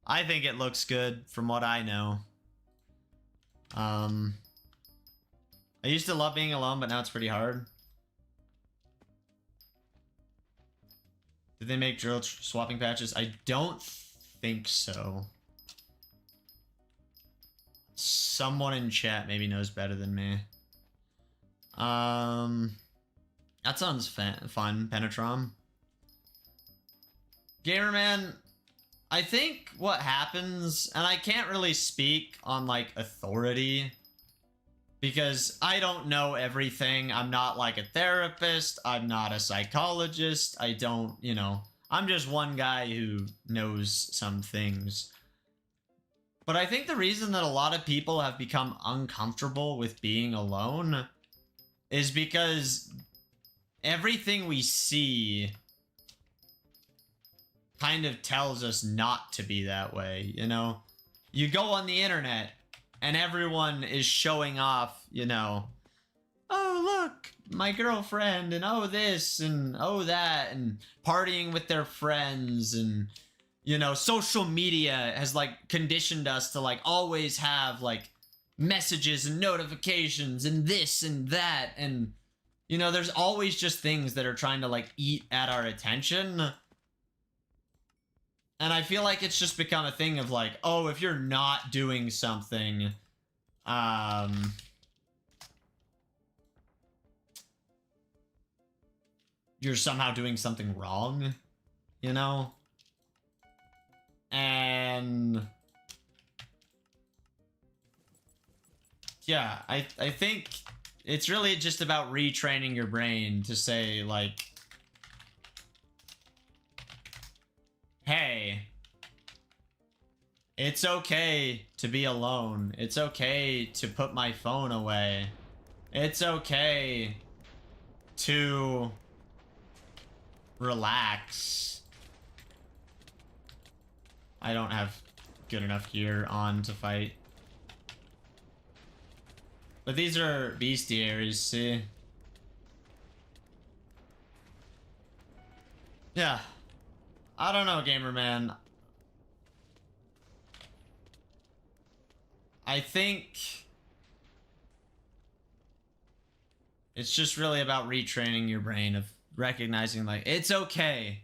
I think it looks good from what I know. I used to love being alone, but now it's pretty hard. Did they make drill swapping patches? I don't think so. Someone in chat maybe knows better than me. That sounds fun, Penetrom. Gamerman, I think what happens, and I can't really speak on like authority because I don't know everything. I'm not like a therapist. I'm not a psychologist. I don't, you know, I'm just one guy who knows some things. But I think the reason that a lot of people have become uncomfortable with being alone is because everything we see kind of tells us not to be that way, you know? You go on the internet and everyone is showing off, you know, oh, look, my girlfriend, and oh, this, and oh, that, and partying with their friends, and, you know, social media has, like, conditioned us to, like, always have, like, messages and notifications and this and that, and, you know, there's always just things that are trying to, like, eat at our attention. And I feel like it's just become a thing of like, oh, if you're not doing something, you're somehow doing something wrong, you know? And yeah, I think it's really just about retraining your brain to say like, hey, it's okay to be alone. It's okay to put my phone away. It's okay to relax. I don't have good enough gear on to fight. But these are bestiaries, see? Yeah. I don't know, gamer man. I think it's just really about retraining your brain of recognizing like it's okay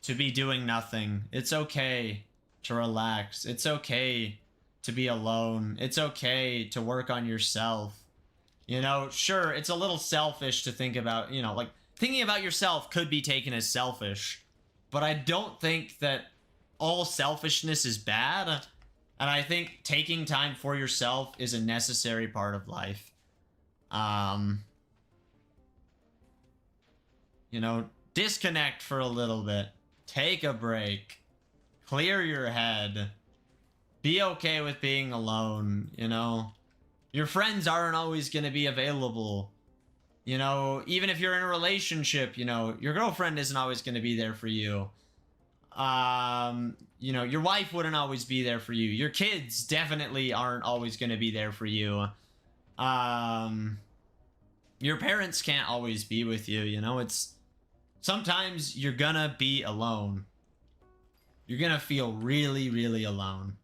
to be doing nothing. It's okay to relax. It's okay to be alone. It's okay to work on yourself. You know, sure, it's a little selfish to think about, you know, like thinking about yourself could be taken as selfish, but I don't think that all selfishness is bad. And I think taking time for yourself is a necessary part of life. You know, disconnect for a little bit. Take a break. Clear your head. Be okay with being alone, you know? Your friends aren't always going to be available. You know, even if you're in a relationship, you know, your girlfriend isn't always going to be there for you. You know, your wife wouldn't always be there for you. Your kids definitely aren't always going to be there for you. Your parents can't always be with you, you know? It's sometimes you're gonna be alone. You're gonna feel really, really alone.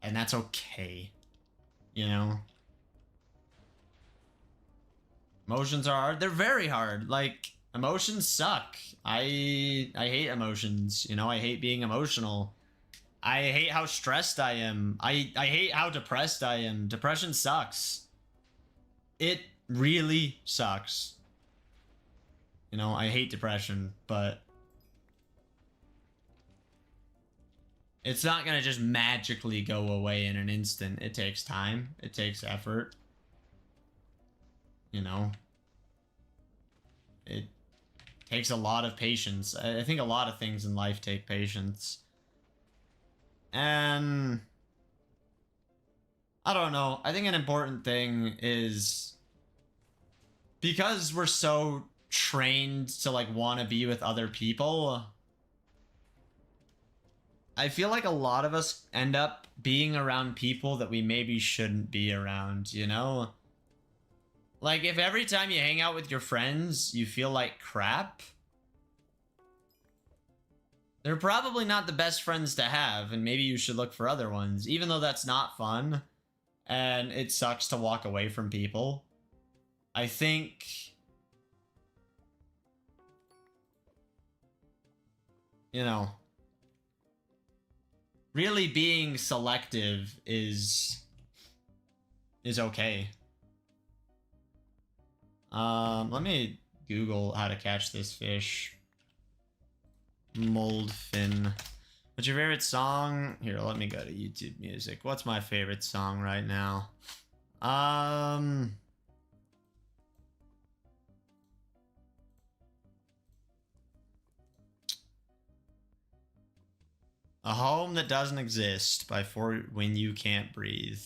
And that's okay. You know? Emotions are hard. They're very hard. Like, emotions suck. I hate emotions. You know, I hate being emotional. I hate how stressed I am. I hate how depressed I am. Depression sucks. It really sucks. You know, I hate depression, but it's not gonna just magically go away in an instant. It takes time. It takes effort. You know? It takes a lot of patience. I think a lot of things in life take patience. And I don't know. I think an important thing is because we're so trained to like want to be with other people, I feel like a lot of us end up being around people that we maybe shouldn't be around, you know? Like if every time you hang out with your friends, you feel like crap, they're probably not the best friends to have, and maybe you should look for other ones, even though that's not fun, and it sucks to walk away from people. I think you know, really being selective is okay. Let me Google how to catch this fish. Mold fin. What's your favorite song? Here, let me go to YouTube Music. What's my favorite song right now? A Home That Doesn't Exist by For When You Can't Breathe.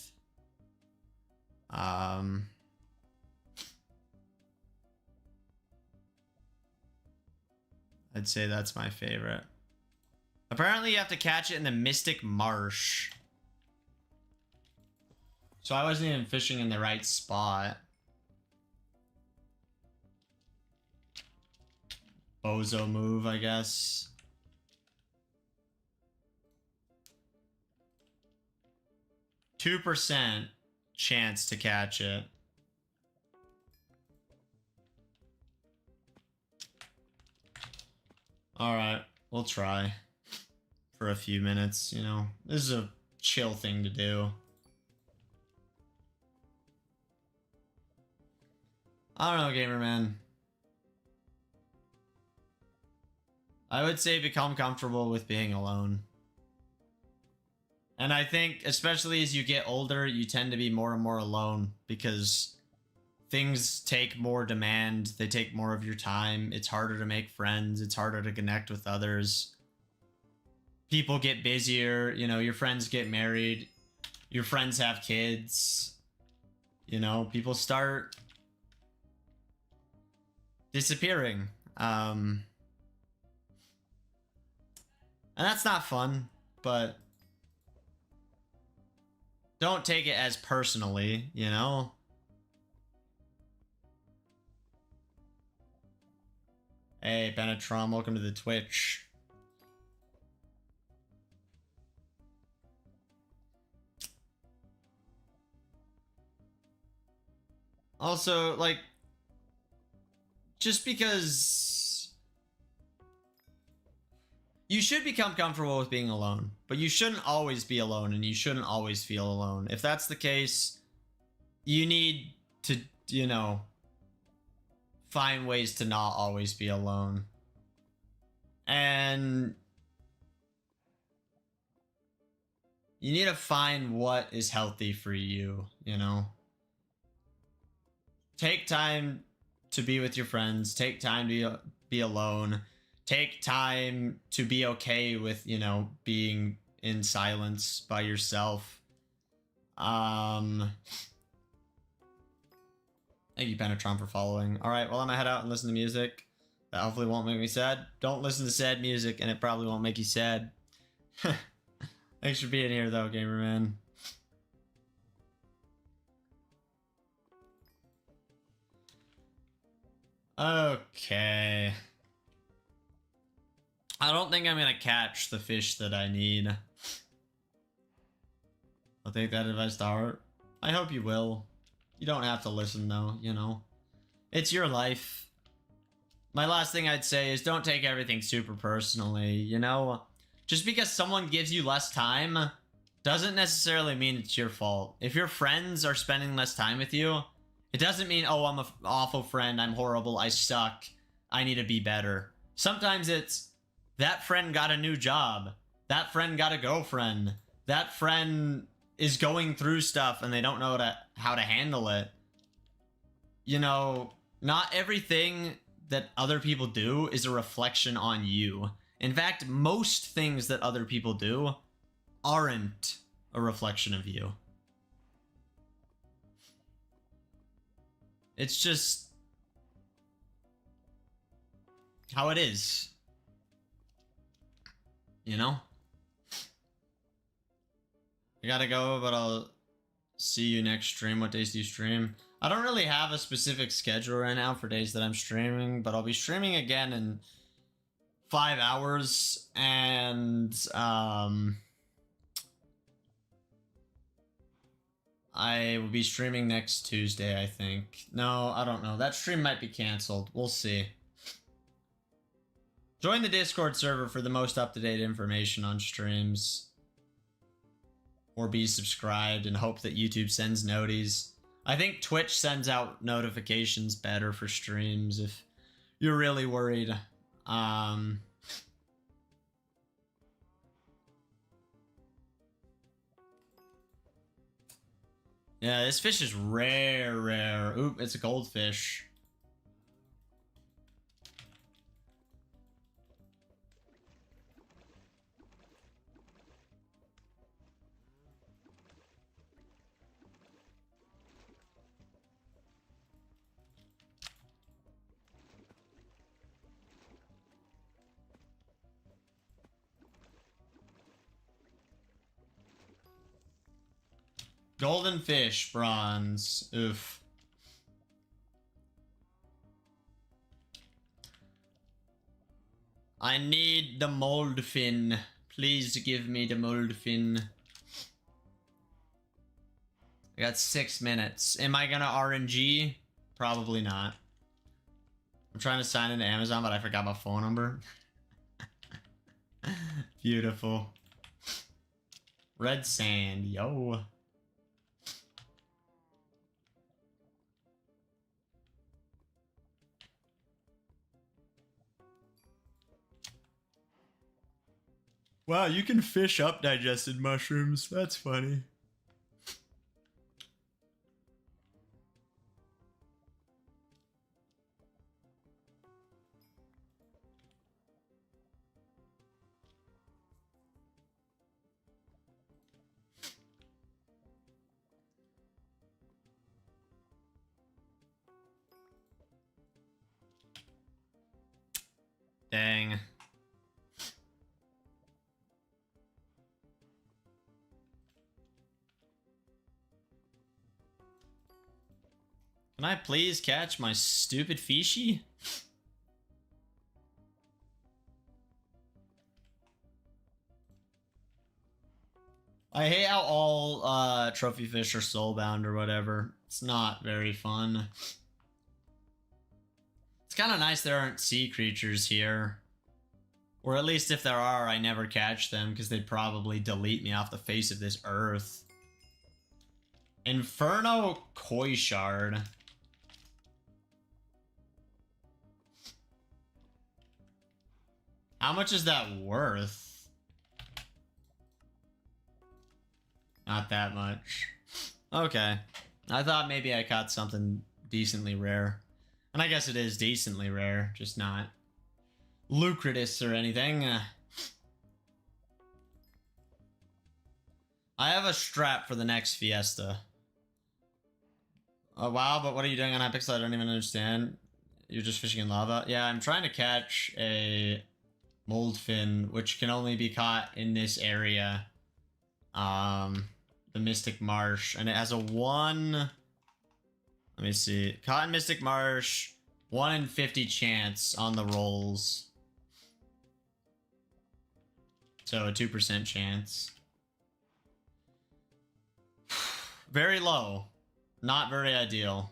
I'd say that's my favorite. Apparently you have to catch it in the Mystic Marsh. So I wasn't even fishing in the right spot. Bozo move, I guess. %2 chance to catch it. Alright, we'll try. For a few minutes, you know. This is a chill thing to do. I don't know, gamer man. I would say become comfortable with being alone. And I think, especially as you get older, you tend to be more and more alone because things take more demand. They take more of your time. It's harder to make friends. It's harder to connect with others. People get busier. You know, your friends get married. Your friends have kids. You know, people start disappearing. And that's not fun, but don't take it as personally, you know? Hey, Penetron, welcome to the Twitch. Also, like, just because you should become comfortable with being alone, but you shouldn't always be alone and you shouldn't always feel alone. If that's the case, you need to, you know, find ways to not always be alone. And you need to find what is healthy for you, you know? Take time to be with your friends. Take time to be alone. Take time to be okay with, you know, being in silence by yourself. Thank you, Penetron, for following. Alright, well, I'm gonna head out and listen to music. That hopefully won't make me sad. Don't listen to sad music, and it probably won't make you sad. Thanks for being here, though, gamer man. Okay. I don't think I'm gonna catch the fish that I need. I'll take that advice to heart. I hope you will. You don't have to listen, though, you know. It's your life. My last thing I'd say is don't take everything super personally, you know? Just because someone gives you less time doesn't necessarily mean it's your fault. If your friends are spending less time with you, it doesn't mean, oh, I'm an awful friend, I'm horrible, I suck, I need to be better. Sometimes it's, that friend got a new job, that friend got a girlfriend, that friend is going through stuff and they don't know how to handle it. You know, not everything that other people do is a reflection on you. In fact, most things that other people do aren't a reflection of you. It's just how it is. You know? I gotta go, but I'll see you next stream. What days do you stream? I don't really have a specific schedule right now for days that I'm streaming, but I'll be streaming again in 5 hours, and I will be streaming next Tuesday, I think. No, I don't know. That stream might be canceled. We'll see. Join the Discord server for the most up-to-date information on streams. Or be subscribed and hope that YouTube sends noties. I think Twitch sends out notifications better for streams if you're really worried. Yeah, this fish is rare. Oop, it's a goldfish. Golden fish, bronze. Oof. I need the mold fin. Please give me the mold fin. I got 6 minutes. Am I gonna RNG? Probably not. I'm trying to sign into Amazon, but I forgot my phone number. Beautiful. Red sand, yo. Wow, you can fish up digested mushrooms. That's funny. Dang. Can I please catch my stupid fishy? I hate how all trophy fish are soulbound or whatever. It's not very fun. It's kind of nice there aren't sea creatures here. Or at least if there are, I never catch them because they'd probably delete me off the face of this earth. Inferno Koi Shard. How much is that worth? Not that much. Okay. I thought maybe I caught something decently rare. And I guess it is decently rare, just not lucrative or anything. I have a strap for the next Fiesta. Oh wow, but what are you doing on Hypixel? I don't even understand. You're just fishing in lava? Yeah, I'm trying to catch a mold fin, which can only be caught in this area. The Mystic Marsh. And it has a 1... Let me see. Caught in Mystic Marsh. 1 in 50 chance on the rolls. So a 2% chance. Very low. Not very ideal.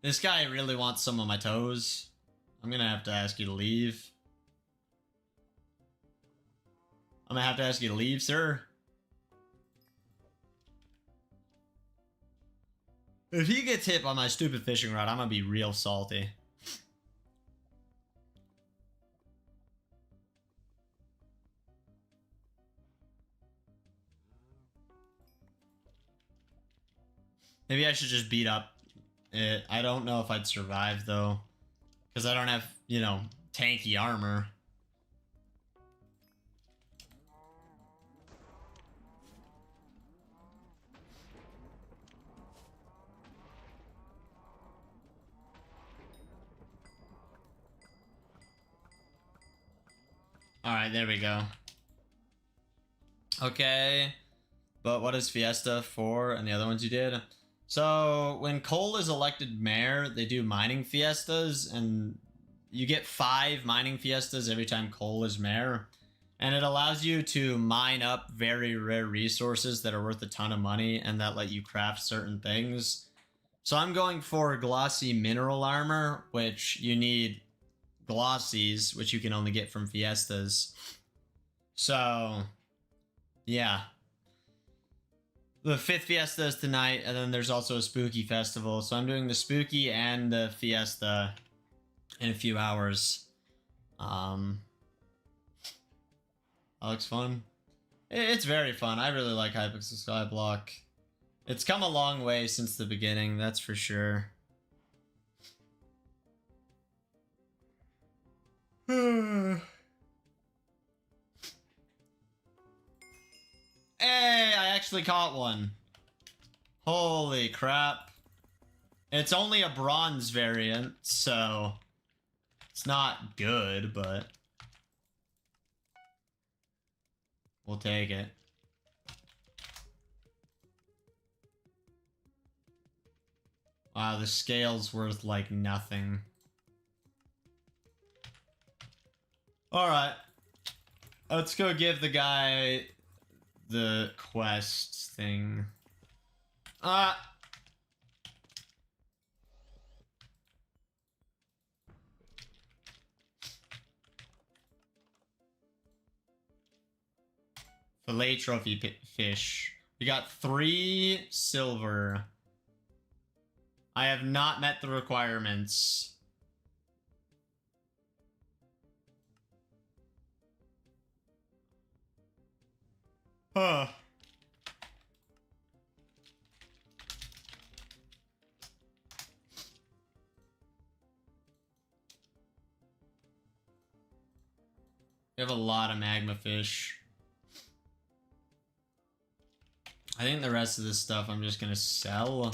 This guy really wants some of my toes. I'm gonna have to ask you to leave. I'm gonna have to ask you to leave, sir. If he gets hit by my stupid fishing rod, I'm gonna be real salty. Maybe I should just beat up it. I don't know if I'd survive, though. Because I don't have, you know, tanky armor. Alright, there we go. Okay. But what is Fiesta for and the other ones you did? So, when Cole is elected mayor, they do mining fiestas, and you get 5 mining fiestas every time Cole is mayor. And it allows you to mine up very rare resources that are worth a ton of money and that let you craft certain things. So I'm going for glossy mineral armor, which you need glossies, which you can only get from fiestas. So, yeah. The 5th Fiesta is tonight, and then there's also a spooky festival. So I'm doing the spooky and the Fiesta in a few hours. That looks fun. It's very fun. I really like Hypixel Skyblock. It's come a long way since the beginning, that's for sure. Hey, I actually caught one. Holy crap. It's only a bronze variant, so it's not good, but we'll take it. Wow, the scale's worth like nothing. Alright. Let's go give the guy the quest thing. Fillet trophy fish. We got 3 silver. I have not met the requirements. Huh. We have a lot of magma fish. I think the rest of this stuff I'm just gonna sell.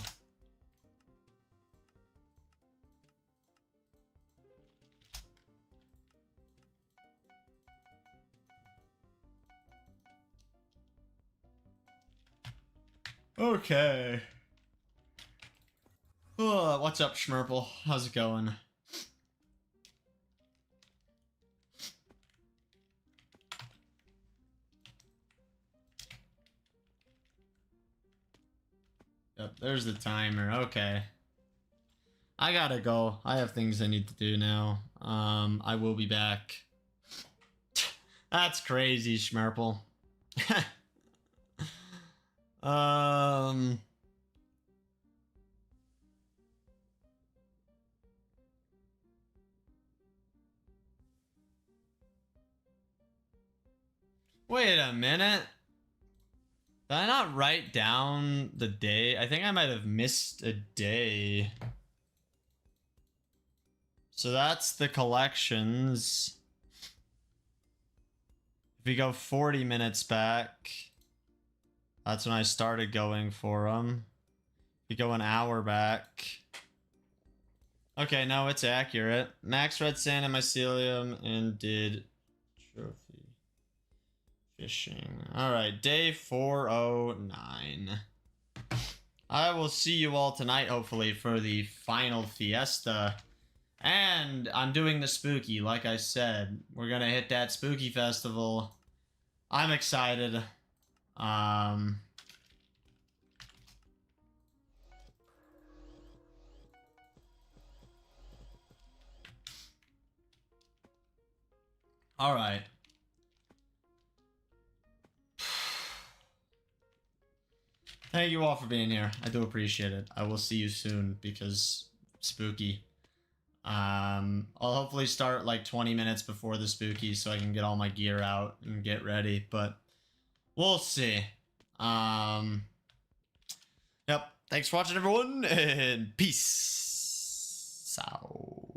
Okay. What's up, Schmerple? How's it going? Yep, there's the timer. Okay. I gotta go. I have things I need to do now. I will be back. That's crazy, Schmerple. Wait a minute. Did I not write down the day? I think I might have missed a day. So that's the collections. If we go 40 minutes back, that's when I started going for them. If we go an hour back. Okay, no, it's accurate. Max red sand and mycelium and did trophy fishing. Alright, day 409. I will see you all tonight, hopefully, for the final fiesta. And I'm doing the spooky, like I said. We're gonna hit that spooky festival. I'm excited. Alright. Thank you all for being here. I do appreciate it. I will see you soon because spooky. I'll hopefully start like 20 minutes before the spooky so I can get all my gear out and get ready, but we'll see. Yep. Thanks for watching, everyone, and peace out.